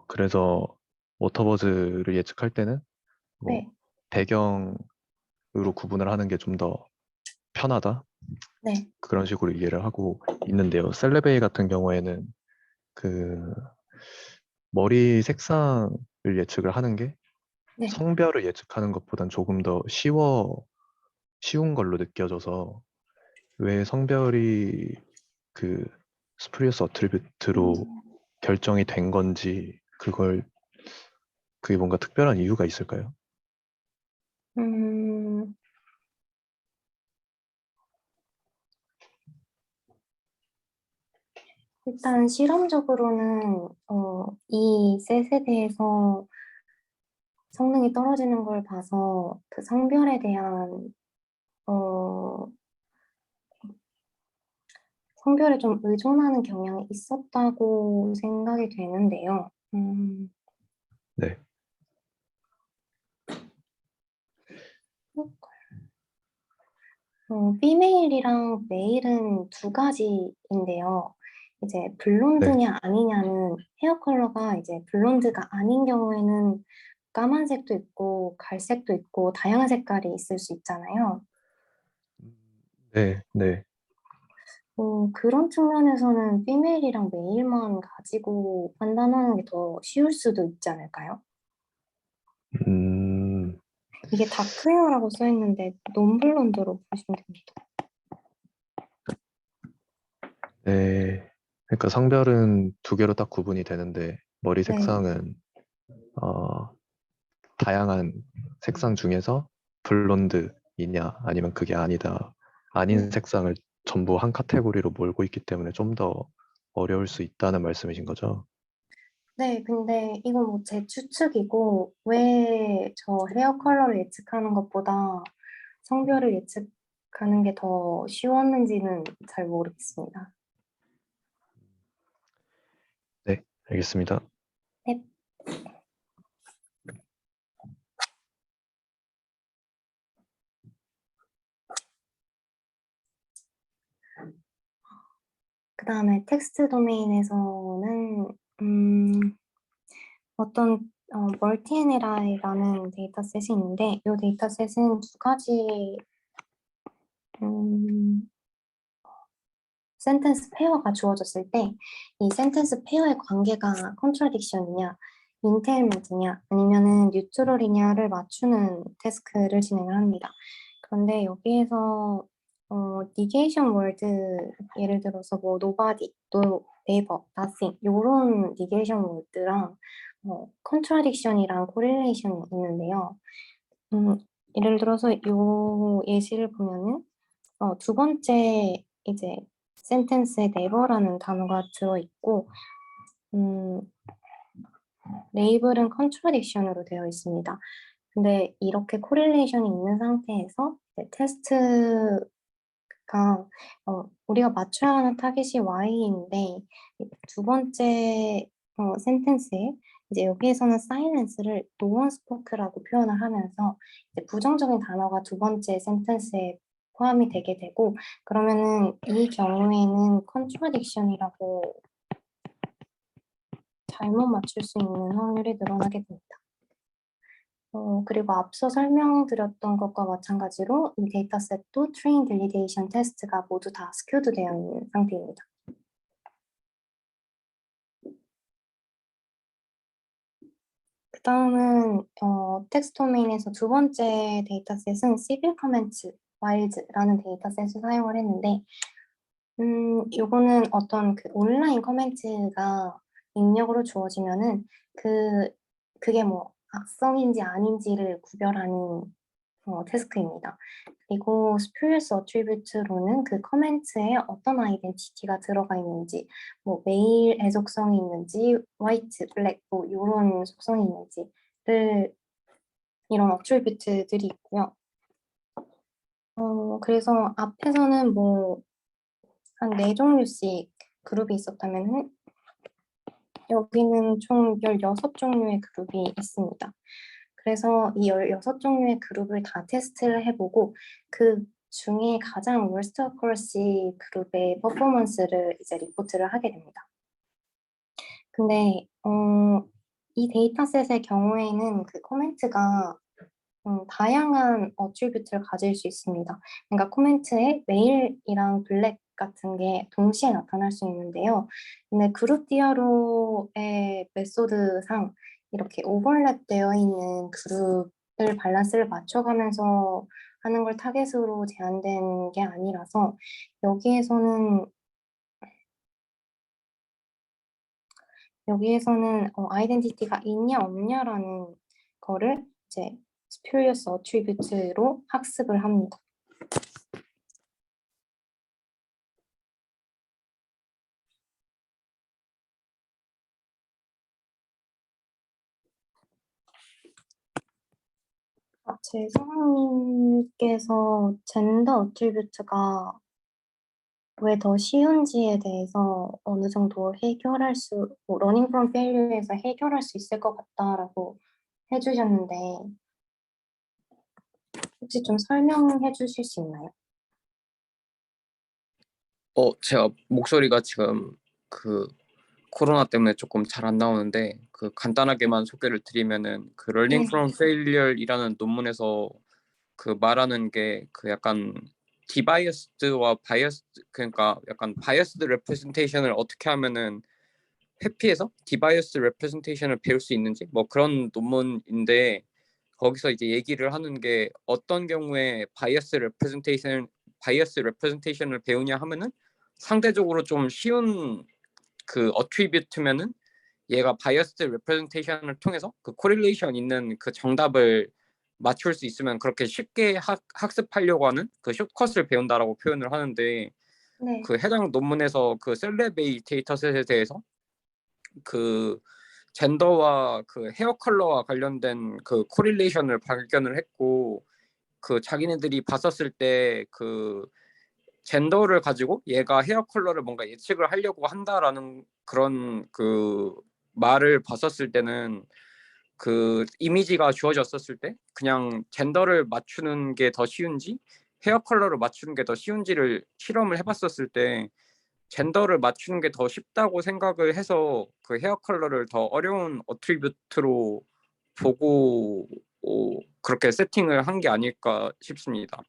[SPEAKER 8] 그래서 워터버즈를 예측할 때는 뭐
[SPEAKER 4] 네,
[SPEAKER 8] 배경으로 구분을 하는 게 좀 더 편하다
[SPEAKER 4] 네,
[SPEAKER 8] 그런 식으로 이해를 하고 있는데요. 셀레베이 같은 경우에는 그 머리 색상을 예측을 하는 게
[SPEAKER 4] 네.
[SPEAKER 8] 성별을 예측하는 것보단 조금 더 쉬운 걸로 느껴져서 왜 성별이 그 스프리어스 어트리뷰트로 결정이 된 건지 그게 뭔가 특별한 이유가 있을까요?
[SPEAKER 4] 음, 일단 실험적으로는 이 셋에 대해서 성능이 떨어지는 걸 봐서 그 성별에 대한 어, 성별에 좀 의존하는 경향이 있었다고 생각이 되는데요.
[SPEAKER 8] 네.
[SPEAKER 4] 피메일이랑 메일은 두 가지인데요. 이제 블론드냐 아니냐는 헤어 컬러가 이제 블론드가 아닌 경우에는 까만색도 있고 갈색도 있고 다양한 색깔이 있을 수 있잖아요.
[SPEAKER 8] 네, 네.
[SPEAKER 4] 그런 측면에서는 피메일이랑 메일만 가지고 판단하는 게 더 쉬울 수도 있지 않을까요?
[SPEAKER 8] 음,
[SPEAKER 4] 이게 다크헤어라고 써 있는데 논블론드로 보시면 됩니다.
[SPEAKER 8] 네. 그러니까 성별은 두 개로 딱 구분이 되는데 머리
[SPEAKER 4] 네,
[SPEAKER 8] 색상은 어, 다양한 색상 중에서 블론드이냐 아니면 그게 아닌 색상을 전부 한 카테고리로 몰고 있기 때문에 좀 더 어려울 수 있다는 말씀이신 거죠?
[SPEAKER 4] 네, 근데 이건 뭐 제 추측이고 왜 저 헤어 컬러를 예측하는 것보다 성별을 예측하는 게 더 쉬웠는지는 잘 모르겠습니다.
[SPEAKER 8] 네, 알겠습니다.
[SPEAKER 4] 네. 그다음에 텍스트 도메인에서는 어떤 멀티-NLI라는 데이터셋이 있는데 이 데이터셋은 두 가지 센텐스 페어가 주어졌을 때 이 센텐스 페어의 관계가 컨트라딕션이냐, 인테일먼트냐, 아니면은 뉴트럴이냐를 맞추는 태스크를 진행을 합니다. 그런데 여기에서 negation word 예를 들어서 뭐 nobody, no, never, nothing 이런 negation word랑 contradiction이랑 correlation이 있는데요. 예를 들어서 이 예시를 보면은 두 번째 이제 센텐스에 never라는 단어가 들어있고 레이블은 contradiction으로 되어 있습니다. 근데 이렇게 코릴레이션이 있는 상태에서 테스트가 우리가 맞춰야 하는 타겟이 Y인데 두 번째 센텐스에 이제 여기에서는 silence를 no one spoke라고 표현을 하면서 이제 부정적인 단어가 두 번째 센텐스에 포함이 되게 되고 그러면은 이 경우에는 contradiction이라고 잘못 맞출 수 있는 확률이 늘어나게 됩니다. 그리고 앞서 설명드렸던 것과 마찬가지로 이 데이터셋도 train validation 테스트가 모두 다 스큐드 되어 있는 상태입니다. 그 다음은 텍스트 도메인에서 두 번째 데이터셋은 civil comments wild라는 데이터셋을 사용을 했는데 요거는 어떤 그 온라인 커멘트가 입력으로 주어지면은 그게 뭐 악성인지 아닌지를 구별하는 태스크입니다. 그리고 spurious attribute로는 그 커멘트에 어떤 아이덴티티가 들어가 있는지, 뭐 메일 애속성이 있는지, 화이트, 블랙 뭐 이런 속성이 있는지를 이런 attribute들이 있고요. 그래서 앞에서는 뭐 한 4종류씩 그룹이 있었다면 여기는 총 16종류의 그룹이 있습니다. 그래서 이 16종류의 그룹을 다 테스트를 해보고 그 중에 가장 worst accuracy 그룹의 퍼포먼스를 이제 리포트를 하게 됩니다. 근데 이 데이터셋의 경우에는 그 코멘트가 다양한 어트리뷰트를 가질 수 있습니다. 그러니까 코멘트에 메일이랑 블랙 같은 게 동시에 나타날 수 있는데요. 근데 그룹 디아로의 메소드상 이렇게 오버랩 되어 있는 그룹을 밸런스를 맞춰가면서 하는 걸 타겟으로 제한된 게 아니라서 여기에서는 아이덴티티가 있냐 없냐라는 거를 이제 spurious attribute로 학습을 합니다. 재성님께서 젠더 어트리뷰트가 왜 더 쉬운지에 대해서 어느 정도 러닝 프롬 페일리어에서 해결할 수 있을 것 같다라고 해주셨는데 혹시 좀 설명해 주실 수 있나요?
[SPEAKER 9] 제가 목소리가 지금 그 코로나 때문에 조금 잘 안 나오는데 그 간단하게만 소개를 드리면은 그 Learning
[SPEAKER 4] 네.
[SPEAKER 9] from Failure이라는 논문에서 그 말하는 게 그 약간 디바이어스드와 바이어스 그러니까 약간 바이어스드 레프레젠테이션을 어떻게 하면은 회피해서 디바이어스 레프레젠테이션을 배울 수 있는지 뭐 그런 논문인데 거기서 이제 얘기를 하는 게 어떤 경우에 바이어스 레프레젠테이션을 배우냐 하면은 상대적으로 좀 쉬운 그 어트리뷰트면은 얘가 바이어스 레프레젠테이션을 통해서 그 코릴레이션 있는 그 정답을 맞출 수 있으면 그렇게 쉽게 학습하려고 하는 그 숏컷을 배운다라고 표현을 하는데
[SPEAKER 4] 네.
[SPEAKER 9] 그 해당 논문에서 그 셀레베이 데이터셋에 대해서 그 젠더와 그 헤어 컬러와 관련된 그 코릴레이션을 발견을 했고 그 자기네들이 봤었을 때 그 젠더를 가지고 얘가 헤어 컬러를 뭔가 예측을 하려고 한다라는 그런 그 말을 봤었을 때는 그 이미지가 주어졌었을 때 그냥 젠더를 맞추는 게 더 쉬운지 헤어 컬러를 맞추는 게 더 쉬운지를 실험을 해봤었을 때 젠더를 맞추는 게 더 쉽다고 생각을 해서 그 헤어 컬러를 더 어려운 어트리뷰트로 보고 그렇게 세팅을 한 게 아닐까 싶습니다.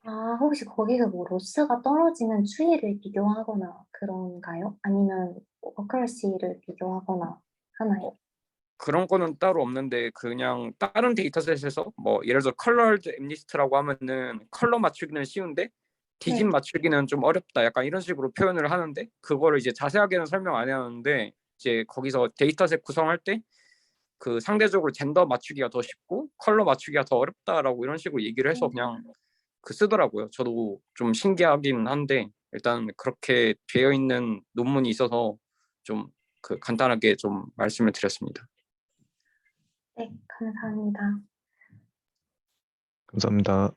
[SPEAKER 4] 아, 혹시 거기서 뭐 로스가 떨어지는 추이를 비교하거나 그런가요? 아니면 어크러시를 비교하거나 하나요?
[SPEAKER 9] 그런 거는 따로 없는데 그냥 다른 데이터셋에서 뭐 예를 들어 컬러드 엠니스트라고 하면은 컬러 맞추기는 쉬운데 디짓
[SPEAKER 4] 네.
[SPEAKER 9] 맞추기는 좀 어렵다 약간 이런 식으로 표현을 하는데 그거를 이제 자세하게는 설명 안 해놨는데 이제 거기서 데이터셋 구성할 때 그 상대적으로 젠더 맞추기가 더 쉽고 컬러 맞추기가 더 어렵다라고 이런 식으로 얘기를 해서 그냥 그 쓰더라고요. 저도 좀 신기하긴 한데 일단 그렇게 되어 있는 논문이 있어서 좀 그 간단하게 좀 말씀을 드렸습니다.
[SPEAKER 4] 네, 감사합니다.
[SPEAKER 8] 감사합니다.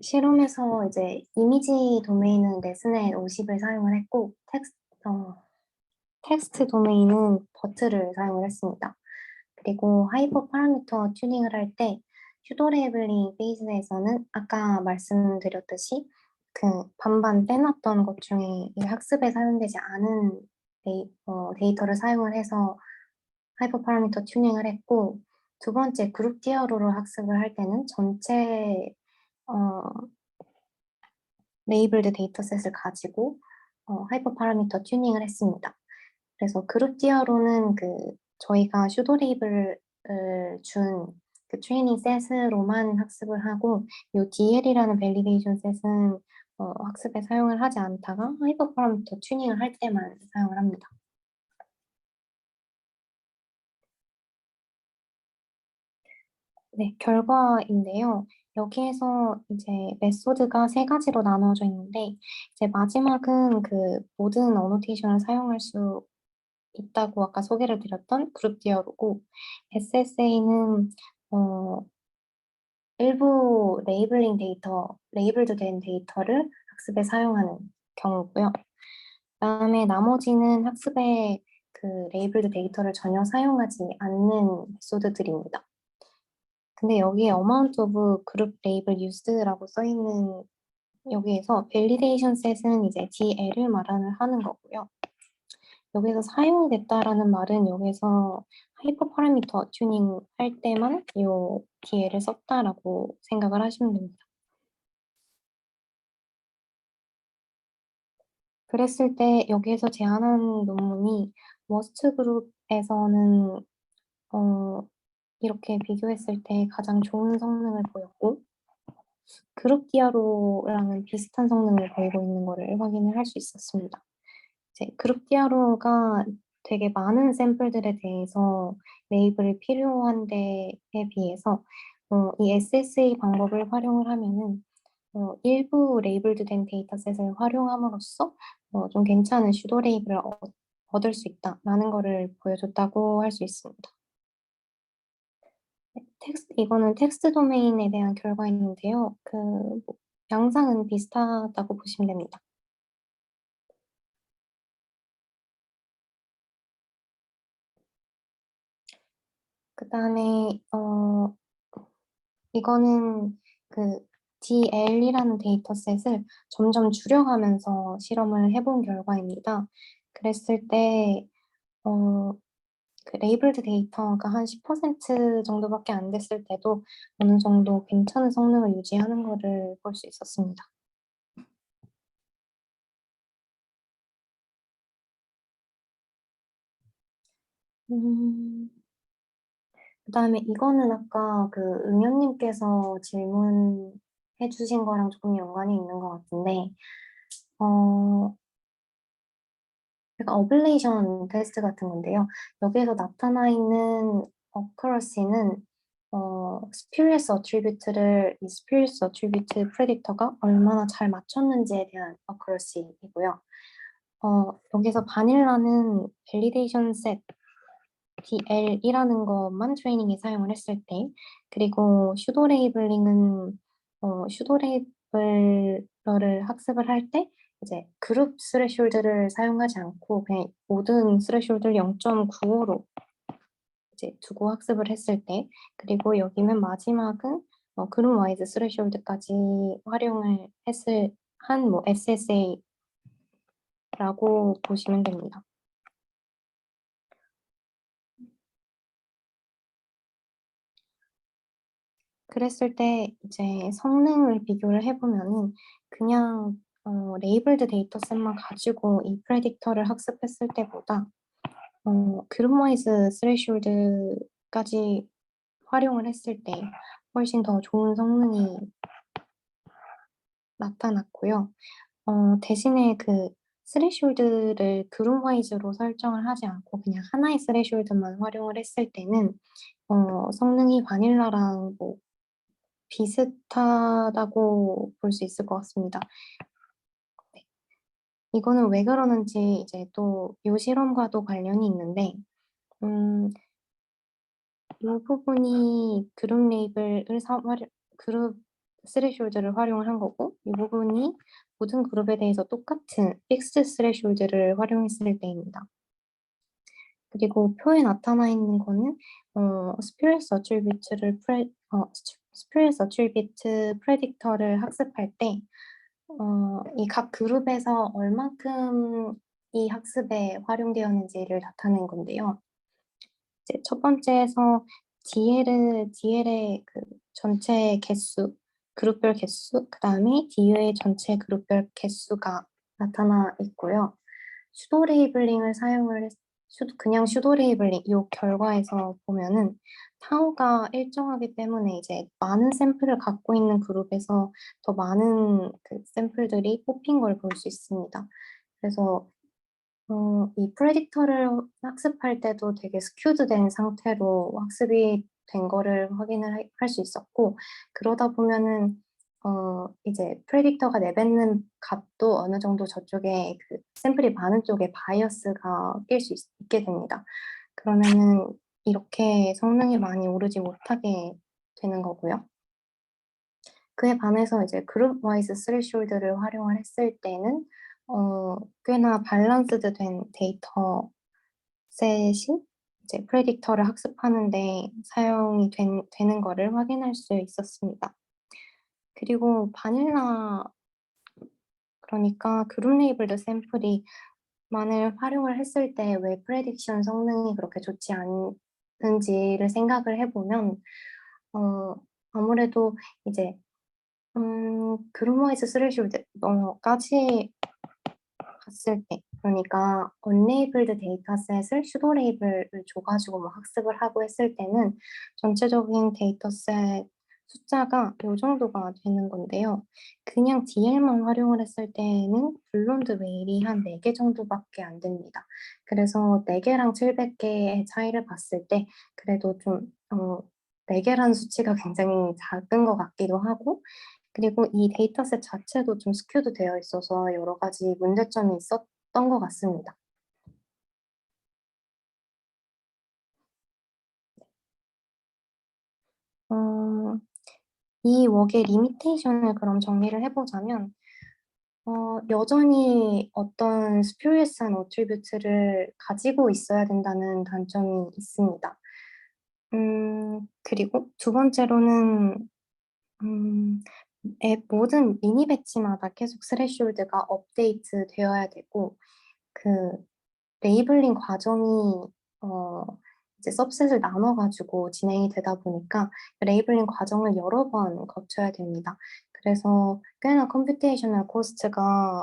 [SPEAKER 4] 실험에서 이제 이미지 도메인은 레스넷 50을 사용을 했고 텍스트 도메인은 버트를 사용을 했습니다. 그리고 하이퍼 파라미터 튜닝을 할 때 슈도 레이블링 페이즈에서는 아까 말씀드렸듯이 그 반반 빼놨던 것 중에 이 학습에 사용되지 않은 데이터를 사용을 해서 하이퍼 파라미터 튜닝을 했고 두 번째 그룹 디어로로 학습을 할 때는 전체 레이블드 데이터셋을 가지고 하이퍼 파라미터 튜닝을 했습니다. 그래서 그룹 디어로는 그 저희가 슈도 레이블을 준 그 트레이닝 셋으로만 학습을 하고 이 DL이라는 밸리데이션 셋은 학습에 사용을 하지 않다가 하이퍼 파라미터 튜닝을 할 때만 사용을 합니다. 네, 결과인데요. 여기에서 이제 메소드가 세 가지로 나누어져 있는데 이제 마지막은 그 모든 어노테이션을 사용할 수 있다고 아까 소개를 드렸던 그룹 디어로고 SSA는 일부 레이블링 데이터, 레이블드 된 데이터를 학습에 사용하는 경우고요. 그다음에 나머지는 학습에 그 레이블드 데이터를 전혀 사용하지 않는 메소드들입니다. 근데 여기에 amount of group label used라고 써 있는 여기에서 validation set은 이제 DL을 하는 거고요. 여기서 사용됐다라는 말은 여기서 하이퍼 파라미터 튜닝 할 때만 이 DL을 썼다라고 생각을 하시면 됩니다. 그랬을 때 여기에서 제안한 논문이 워스트 그룹에서는 이렇게 비교했을 때 가장 좋은 성능을 보였고 그룹 디아로랑은 비슷한 성능을 보이고 있는 것을 확인을 할 수 있었습니다. 이제 그룹 디아로가 되게 많은 샘플들에 대해서 레이블이 필요한 데에 비해서 이 SSA 방법을 활용을 하면은 일부 레이블드 된 데이터셋을 활용함으로써 좀 괜찮은 슈도 레이블을 얻을 수 있다라는 것을 보여줬다고 할 수 있습니다. 이거는 텍스트 도메인에 대한 결과인데요. 양상은 비슷하다고 보시면 됩니다. 그 다음에 이거는 그 DL이라는 데이터셋을 점점 줄여가면서 실험을 해본 결과입니다. 그랬을 때 그 레이블드 데이터가 한 10% 정도밖에 안 됐을 때도 어느 정도 괜찮은 성능을 유지하는 것을 볼 수 있었습니다. 그다음에 이거는 아까 그 은영님께서 질문해 주신 거랑 조금 연관이 있는 것 같은데, 약간 어블레이션 테스트 같은 건데요. 여기에서 나타나 있는 어커러시는 spurious attribute를 이 spurious attribute predictor가 얼마나 잘 맞췄는지에 대한 어커러시이고요. 여기서 바닐라는 validation set DL이라는 것만 트레이닝에 사용을 했을 때, 그리고 슈도 레이블링은 슈도 레이블러를 학습을 할 때 이제 그룹 스레숄드를 사용하지 않고 그냥 모든 스레숄드를 0.95로 이제 두고 학습을 했을 때, 그리고 여기 맨 마지막은 그룹 와이즈 스레시홀드까지 활용을 했을 한 뭐 SSA라고 보시면 됩니다. 그랬을 때 이제 성능을 비교를 해보면은 그냥 레이블드 데이터셋만 가지고 이 프레딕터를 학습했을 때보다 그룹와이즈 스레시홀드까지 활용을 했을 때 훨씬 더 좋은 성능이 나타났고요. 대신에 그 스레시홀드를 그룹와이즈로 설정을 하지 않고 그냥 하나의 스레시홀드만 활용을 했을 때는 성능이 바닐라랑 뭐 비슷하다고 볼 수 있을 것 같습니다. 네. 이거는 왜 그러는지 이제 또 이 실험과도 관련이 있는데 이 부분이 그룹 레이블을 그룹 스레시홀드를 활용을 한 거고 이 부분이 모든 그룹에 대해서 똑같은 픽스드 스레시홀드를 활용했을 때입니다. 그리고 표에 나타나 있는 거는 스퓨리어스 어트리뷰트 프레딕터를 학습할 때 이 각 그룹에서 얼만큼 이 학습에 활용되었는지를 나타낸 건데요. 이제 첫 번째에서 DL의 그 전체 개수, 그룹별 개수, 그 다음에 DU의 전체 그룹별 개수가 나타나 있고요. 슈도 레이블링을 그냥 슈도 레이블링 이 결과에서 보면은 타우가 일정하기 때문에 이제 많은 샘플을 갖고 있는 그룹에서 더 많은 그 샘플들이 뽑힌 걸 볼 수 있습니다. 그래서 이 프레딕터를 학습할 때도 되게 스큐드 된 상태로 학습이 된 거를 확인을 할 수 있었고, 그러다 보면은 이제 프레딕터가 내뱉는 값도 어느 정도 저쪽에 그 샘플이 많은 쪽에 바이어스가 낄 수 있게 됩니다. 그러면은 이렇게 성능이 많이 오르지 못하게 되는 거고요. 그에 반해서 이제 그룹 와이즈 스레시홀드를 활용을 했을 때는 꽤나 밸런스드 된 데이터 셋이 이제 프레딕터를 학습하는데 사용이 되는 거를 확인할 수 있었습니다. 그리고 바닐라 그러니까 그룹 레이블드 샘플이 만을 활용을 했을 때 왜 프레딕션 성능이 그렇게 좋지 않은지를 생각을 해보면 아무래도 이제 그룹와이즈 스레시홀드까지 갔을 때, 그러니까 언레이블드 데이터셋을 슈도 레이블을 줘가지고 뭐 학습을 하고 했을 때는 전체적인 데이터셋 숫자가 이 정도가 되는 건데요. 그냥 DL만 활용을 했을 때는 블론드 웨일이 한 4개 정도밖에 안 됩니다. 그래서 4개랑 700개의 차이를 봤을 때 그래도 좀 4개라는 수치가 굉장히 작은 것 같기도 하고, 그리고 이 데이터셋 자체도 좀 스큐드 되어 있어서 여러 가지 문제점이 있었던 것 같습니다. 이 웍의 리미테이션을 그럼 정리를 해보자면 여전히 어떤 스퓨리어스한 어트리뷰트를 가지고 있어야 된다는 단점이 있습니다. 그리고 두 번째로는 앱 모든 미니 배치마다 계속 스레시홀드가 업데이트 되어야 되고 그 레이블링 과정이 이제 서브셋을 나눠가지고 진행이 되다 보니까 레이블링 과정을 여러 번 거쳐야 됩니다. 그래서 꽤나 컴퓨테이셔널 코스트가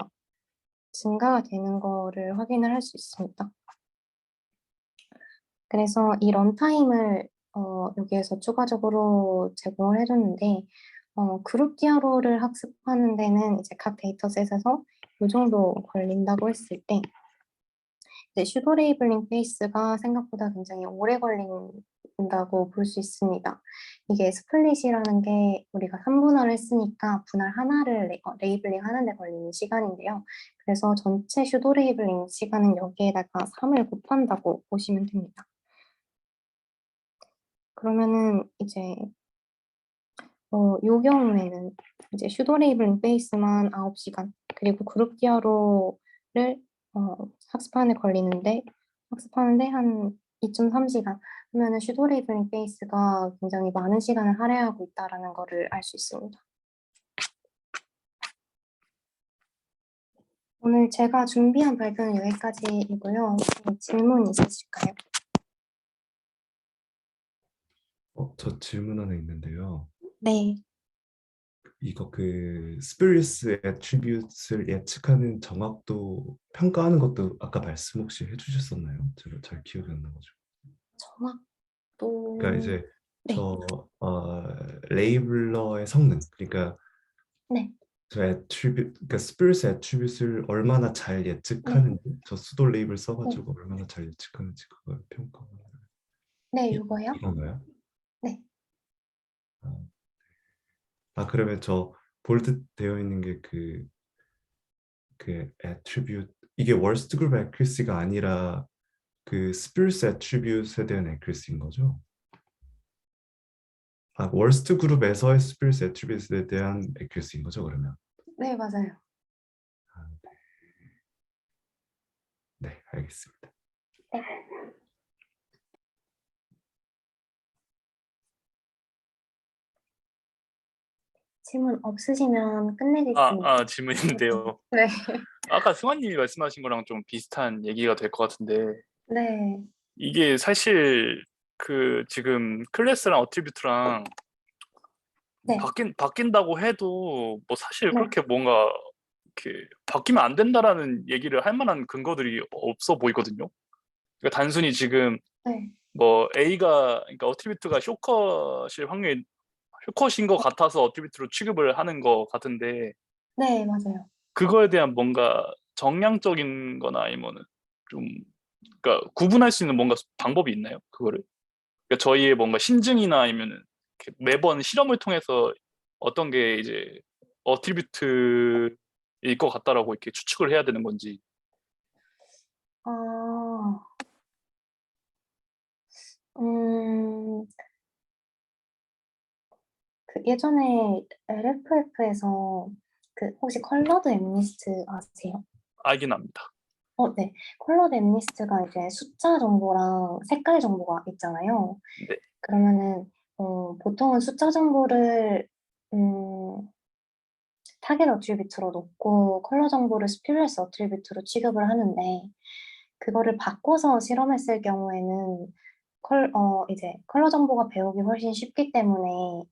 [SPEAKER 4] 증가가 되는 거를 확인을 할 수 있습니다. 그래서 이 런타임을 여기에서 추가적으로 제공을 해줬는데 그룹 디아로를 학습하는 데는 이제 각 데이터셋에서 이 정도 걸린다고 했을 때 이제 슈도 레이블링 페이스가 생각보다 굉장히 오래 걸린다고 볼 수 있습니다. 이게 스플릿이라는 게 우리가 3분할을 했으니까 분할 하나를 레이블링 하는데 걸리는 시간인데요. 그래서 전체 슈도 레이블링 시간은 여기에다가 3을 곱한다고 보시면 됩니다. 그러면은 이제 요 경우에는 이제 슈도 레이블링 베이스만 9시간 그리고 그룹 디아로를 학습하는데 한 2.3시간 그러면은 슈도 레이블링 베이스가 굉장히 많은 시간을 할애하고 있다라는 거를 알 수 있습니다. 오늘 제가 준비한 발표는 여기까지이고요. 혹시 질문 있으실까요?
[SPEAKER 5] 저 질문 하나 있는데요.
[SPEAKER 4] 네.
[SPEAKER 5] 이거 그 spurious attribute을 예측하는 정확도 평가하는 것도 아까 말씀 혹시 해주셨었나요? 제가 잘 기억이 안 나가지고.
[SPEAKER 4] 정확도.
[SPEAKER 5] 그러니까 이제
[SPEAKER 4] 네.
[SPEAKER 5] 레이블러의 성능, 그러니까
[SPEAKER 4] 네.
[SPEAKER 5] 저 attribute, 그러니까 spurious attribute을 얼마나 잘 예측하는지, 저 수도 레이블 써가지고 얼마나 잘 예측하는지 그걸 평가하는.
[SPEAKER 4] 네, 이거요?
[SPEAKER 5] 이건가요?
[SPEAKER 4] 네.
[SPEAKER 5] 그러면 저 볼드 되어 있는 게 그 attribute, 이게 worst group accuracy가 아니라 그 spurious attribute에 대한 accuracy인 거죠? worst group에서의 spurious attribute에 대한 accuracy인 거죠, 그러면?
[SPEAKER 4] 네, 맞아요.
[SPEAKER 5] 네, 알겠습니다.
[SPEAKER 4] 네. 질문 없으시면 끝내겠습니다.
[SPEAKER 6] 질문인데요.
[SPEAKER 4] 네.
[SPEAKER 6] 아까 승환님이 말씀하신 거랑 좀 비슷한 얘기가 될 것 같은데
[SPEAKER 4] 네.
[SPEAKER 6] 이게 사실 그 지금 클래스랑 어트리뷰트랑
[SPEAKER 4] 네.
[SPEAKER 6] 바뀐다고 해도 뭐 사실
[SPEAKER 4] 네.
[SPEAKER 6] 그렇게 뭔가 이렇게 바뀌면 안 된다라는 얘기를 할 만한 근거들이 없어 보이거든요. 그러니까 단순히 지금
[SPEAKER 4] 네.
[SPEAKER 6] 뭐 A가 그러니까 어트리뷰트가 쇼컷일 확률이 쇼컷인 것 같아서 어트리뷰트로 취급을 하는 것 같은데
[SPEAKER 4] 네, 맞아요.
[SPEAKER 6] 그거에 대한 뭔가 정량적인 거나 아니면은 좀 그러니까 구분할 수 있는 뭔가 방법이 있나요? 그거를? 그러니까 저희의 뭔가 신증이나 아니면은 이렇게 매번 실험을 통해서 어떤 게 이제 어트리뷰트일 것 같다라고 이렇게 추측을 해야 되는 건지.
[SPEAKER 4] 아, 그 예전에 LFF에서 그 혹시 컬러드 엠니스트 아세요?
[SPEAKER 6] 알긴 합니다.
[SPEAKER 4] 네. 컬러드 엠니스트가 이제 숫자 정보랑 색깔 정보가 있잖아요.
[SPEAKER 6] 네.
[SPEAKER 4] 그러면은 보통은 숫자 정보를 타겟 어트리뷰트로 놓고 컬러 정보를 스퓨리어스 어트리뷰트로 취급을 하는데 그거를 바꿔서 실험했을 경우에는 이제 컬러 정보가 배우기 훨씬 쉽기 때문에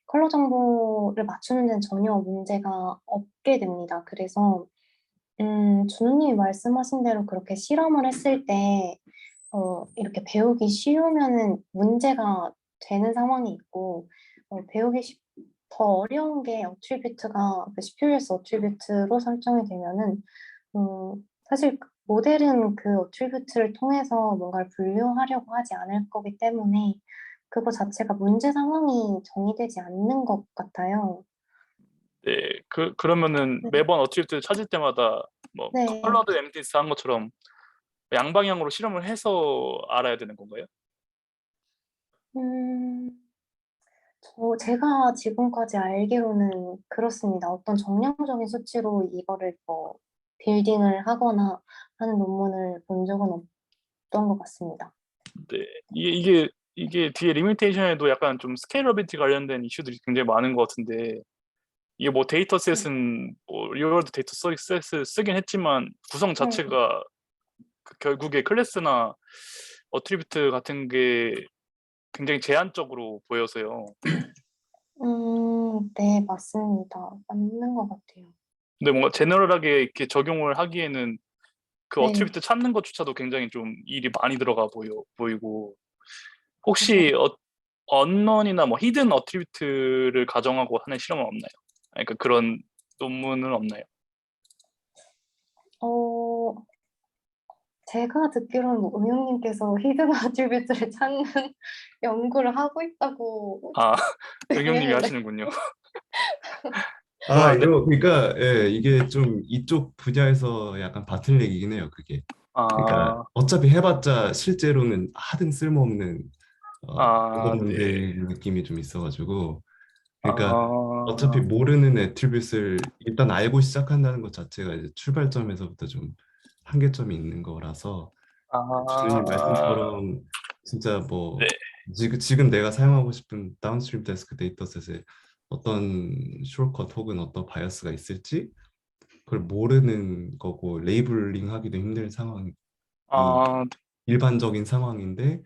[SPEAKER 4] 컬러 정보를 맞추는 데는 전혀 문제가 없게 됩니다. 그래서 준우님이 말씀하신 대로 그렇게 실험을 했을 때 이렇게 배우기 쉬우면은 문제가 되는 상황이 있고 더 어려운 게 어트리뷰트가 그 스퓨리어스 어트리뷰트로 설정이 되면은 사실 모델은 그 어트리뷰트를 통해서 뭔가를 분류하려고 하지 않을 거기 때문에 그거 자체가 문제 상황이 정의되지 않는 것 같아요.
[SPEAKER 6] 네. 그러면은
[SPEAKER 4] 네.
[SPEAKER 6] 매번 어트리뷰트를 찾을 때마다 뭐
[SPEAKER 4] 네.
[SPEAKER 6] 컬러드 엠니스트 한 것처럼 양방향으로 실험을 해서 알아야 되는 건가요?
[SPEAKER 4] 음, 제가 지금까지 알기로는 그렇습니다. 어떤 정량적인 수치로 이거를 뭐 빌딩을 하거나 하는 논문을 본 적은 없던 것 같습니다.
[SPEAKER 6] 네. 이게 뒤에 리미테이션에도 약간 좀 스케일러비티 관련된 이슈들이 굉장히 많은 것 같은데 이게 뭐 데이터셋은 뭐 리얼월드 데이터셋을 쓰긴 했지만 구성 자체가 결국에 클래스나 어트리뷰트 같은 게 굉장히 제한적으로 보여서요.
[SPEAKER 4] 네, 맞습니다. 맞는 것 같아요.
[SPEAKER 6] 근데 뭔가 제너럴하게 이렇게 적용을 하기에는 그
[SPEAKER 4] 네.
[SPEAKER 6] 어트리뷰트 찾는 것조차도 굉장히 좀 일이 많이 들어가 보이고 혹시 언넌이나 뭐 히든 어트리뷰트를 가정하고 하는 실험은 없나요? 그러니까 그런 논문은 없나요?
[SPEAKER 4] 제가 듣기로는 뭐 응용님께서 히든 어트리뷰트를 찾는 연구를 하고 있다고
[SPEAKER 6] 응용님이
[SPEAKER 4] 네.
[SPEAKER 6] 하시는군요.
[SPEAKER 5] 이거 그러니까 이게 좀 이쪽 분야에서 약간 바틀넥이긴 해요, 그게. 그러니까 어차피 해봤자 실제로는 하등 쓸모없는
[SPEAKER 6] 네.
[SPEAKER 5] 된 느낌이 좀 있어가지고, 그러니까 어차피 모르는 애트리뷰트를 일단 알고 시작한다는 것 자체가 이제 출발점에서부터 좀 한계점이 있는 거라서, 주님 말씀처럼 진짜 뭐
[SPEAKER 6] 네.
[SPEAKER 5] 지금 내가 사용하고 싶은 다운스트림 데스크 데이터셋에 어떤 숏컷 혹은 어떤 바이어스가 있을지 그걸 모르는 거고 레이블링하기도 힘든 상황이
[SPEAKER 6] 아,
[SPEAKER 5] 일반적인 상황인데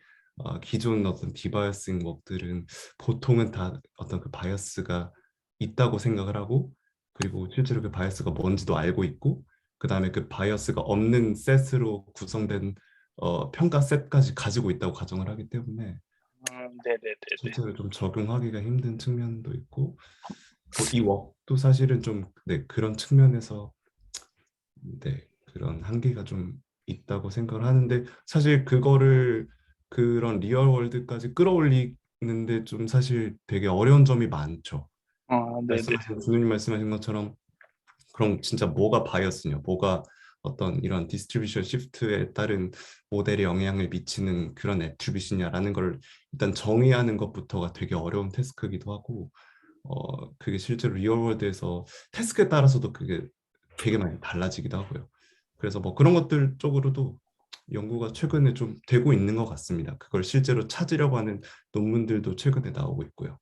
[SPEAKER 5] 기존 어떤 디바이어스인 것들은 보통은 다 어떤 그 바이어스가 있다고 생각을 하고 그리고 실제로 그 바이어스가 뭔지도 알고 있고 그 다음에 그 바이어스가 없는 셋으로 구성된 평가 셋까지 가지고 있다고 가정을 하기 때문에
[SPEAKER 6] 네네네네.
[SPEAKER 5] 실제로 좀 적용하기가 힘든 측면도 있고 이 웍도 사실은 좀 네, 그런 측면에서 네, 그런 한계가 좀 있다고 생각을 하는데 사실 그거를 그런 리얼 월드까지 끌어올리는데 좀 사실 되게 어려운 점이 많죠.
[SPEAKER 6] 네네.
[SPEAKER 5] 준우님 말씀하신 것처럼 그럼 진짜 뭐가 바이어스냐, 뭐가 어떤 이런 디스트리뷰션 시프트에 따른 모델에 영향을 미치는 그런 애트리뷰션이냐라는 걸 일단 정의하는 것부터가 되게 어려운 태스크이기도 하고 그게 실제로 리얼월드에서 태스크에 따라서도 그게 되게 많이 달라지기도 하고요. 그래서 뭐 그런 것들 쪽으로도 연구가 최근에 좀 되고 있는 것 같습니다. 그걸 실제로 찾으려고 하는 논문들도 최근에 나오고 있고요.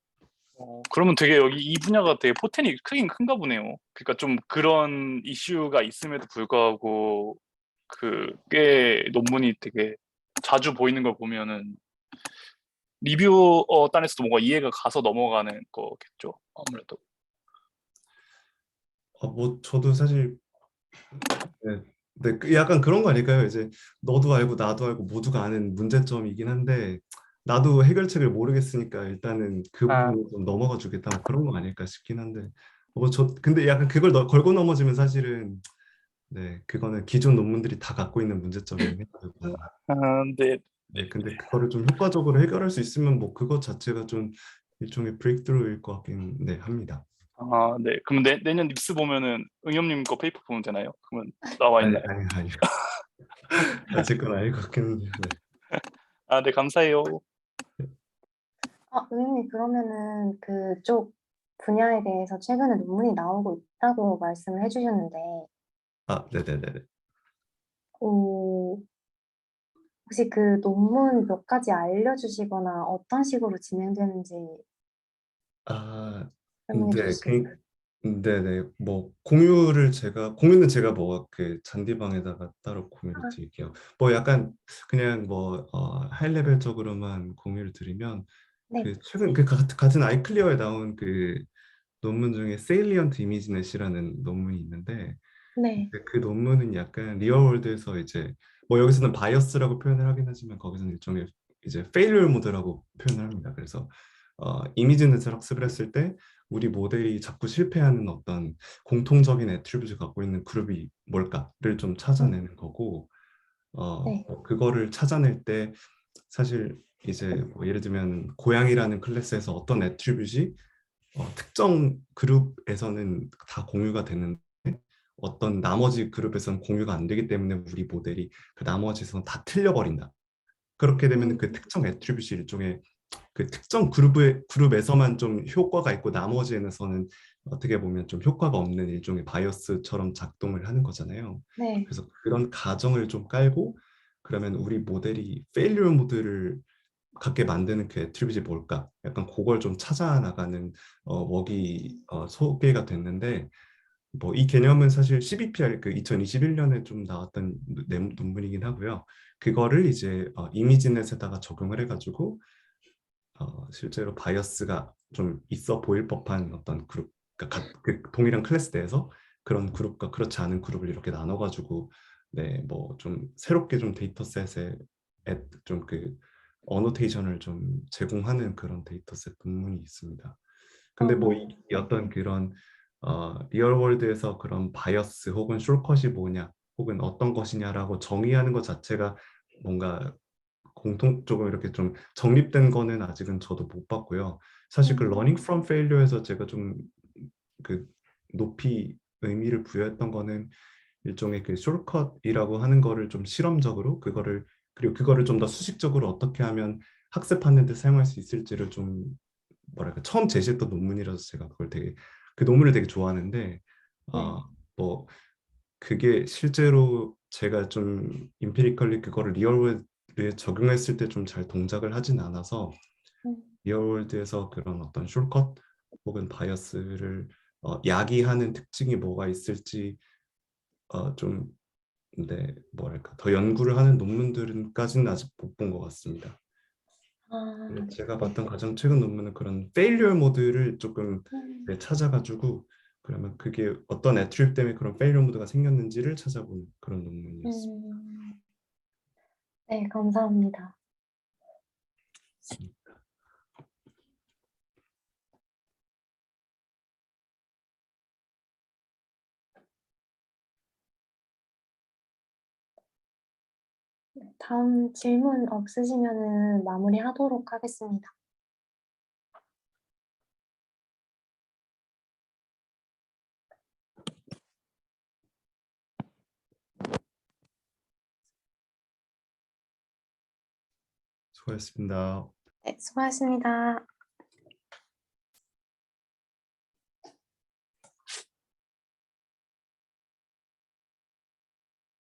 [SPEAKER 6] 그러면 되게 여기 이 분야가 되게 포텐이 크긴 큰가 보네요. 그러니까 좀 그런 이슈가 있음에도 불구하고 그 꽤 논문이 되게 자주 보이는 걸 보면은 리뷰어 단에서도 뭔가 이해가 가서 넘어가는 거겠죠. 아무래도.
[SPEAKER 5] 뭐 저도 사실 네, 네, 약간 그런 거 아닐까요? 이제 너도 알고 나도 알고 모두가 아는 문제점이긴 한데 나도 해결책을 모르겠으니까 일단은 그 부분을 좀 넘어가 주겠다 뭐 그런 거 아닐까 싶긴 한데 근데 약간 그걸 걸고 넘어지면 사실은 네 그거는 기존 논문들이 다 갖고 있는 문제점이긴 해가지고
[SPEAKER 6] 네.
[SPEAKER 5] 네 근데 그거를 좀 효과적으로 해결할 수 있으면 뭐 그것 자체가 좀 일종의 브레이크스루일 것 같긴 네 합니다.
[SPEAKER 6] 네. 그럼 내년 립스 보면은 응염님 거 페이퍼 보면 되나요? 그러면 나와 있나요?
[SPEAKER 5] 아니 아직은 아닐 것 같긴 한데 네.
[SPEAKER 6] 네, 감사해요.
[SPEAKER 4] 의원님 그러면은 그쪽 분야에 대해서 최근에 논문이 나오고 있다고 말씀을 해주셨는데,
[SPEAKER 5] 네네네.
[SPEAKER 4] 혹시 그 논문 몇 가지 알려주시거나 어떤 식으로 진행되는지 설명해 주실 수 있나요?
[SPEAKER 5] 네네. 뭐 공유는 제가 뭐 그 잔디방에다가 따로 공유를 드릴게요. 뭐 약간 그냥 뭐 하이 레벨적으로만 공유를 드리면
[SPEAKER 4] 네.
[SPEAKER 5] 그 최근 그 같은 아이클리어에 나온 그 논문 중에 Salient ImageNet이라는 논문이 있는데
[SPEAKER 4] 네.
[SPEAKER 5] 그 논문은 약간 리얼월드에서 이제 뭐 여기서는 바이어스라고 표현을 하긴 하지만 거기서는 일종의 이제 페일리어 모드라고 표현을 합니다. 그래서 이미지넷을 학습을 했을 때 우리 모델이 자꾸 실패하는 어떤 공통적인 애트리뷰트를 갖고 있는 그룹이 뭘까를 좀 찾아내는 거고
[SPEAKER 4] 네.
[SPEAKER 5] 그거를 찾아낼 때 사실 이제 뭐 예를 들면 고양이라는 클래스에서 어떤 애트리뷰트이 특정 그룹에서는 다 공유가 되는데 어떤 나머지 그룹에서는 공유가 안 되기 때문에 우리 모델이 그 나머지에서는 다 틀려버린다. 그렇게 되면 그 특정 애트리뷰트 일종의 그 특정 그룹에서만 좀 효과가 있고 나머지에서는 어떻게 보면 좀 효과가 없는 일종의 바이어스처럼 작동을 하는 거잖아요.
[SPEAKER 4] 네.
[SPEAKER 5] 그래서 그런 가정을 좀 깔고 그러면 우리 모델이 페일리어 모드를 갖게 만드는 그 애트리뷰트이 뭘까? 약간 그걸 좀 찾아 나가는 웍이 소개가 됐는데 뭐 이 개념은 사실 CBPR 그 2021년에 좀 나왔던 논문이긴 하고요. 그거를 이제 이미지넷에다가 적용을 해가지고 실제로 바이어스가 좀 있어 보일 법한 어떤 그룹, 그러니까 그 동일한 클래스 내에서 그런 그룹과 그렇지 않은 그룹을 이렇게 나눠가지고 네, 뭐 좀 새롭게 좀 데이터셋에 좀 그 어노테이션을 좀 제공하는 그런 데이터셋 논문이 있습니다. 근데 뭐 이 어떤 그런 리얼월드에서 그런 바이어스 혹은 숏컷이 뭐냐 혹은 어떤 것이냐라고 정의하는 것 자체가 뭔가 공통적으로 이렇게 좀 정립된 거는 아직은 저도 못 봤고요. 사실 그 learning from failure에서 제가 좀 그 높이 의미를 부여했던 거는 일종의 그 숏컷이라고 하는 거를 좀 실험적으로 그리고 그거를 좀 더 수식적으로 어떻게 하면 학습하는 데 사용할 수 있을지를 좀 뭐랄까 처음 제시했던 논문이라서 제가 그 논문을 되게 좋아하는데 뭐 그게 실제로 제가 좀 임피리컬리 그거를 리얼 적용했을 때 좀 잘 동작을 하진 않아서 리얼월드에서 그런 어떤 숏컷 혹은 바이어스를 야기하는 특징이 뭐가 있을지 좀 네, 뭐랄까 더 연구를 하는 논문들은까지는 아직 못 본 것 같습니다. 근데 제가 봤던 가장 최근 논문은 그런 페일리어 모드를 조금 네, 찾아가지고 그러면 그게 어떤 애트리뷰 때문에 그런 페일리어 모드가 생겼는지를 찾아본 그런 논문이었습니다.
[SPEAKER 4] 네, 감사합니다. 다음 질문 없으시면은 마무리하도록 하겠습니다.
[SPEAKER 5] 수고하셨습니다.
[SPEAKER 4] 네, 수고하셨습니다.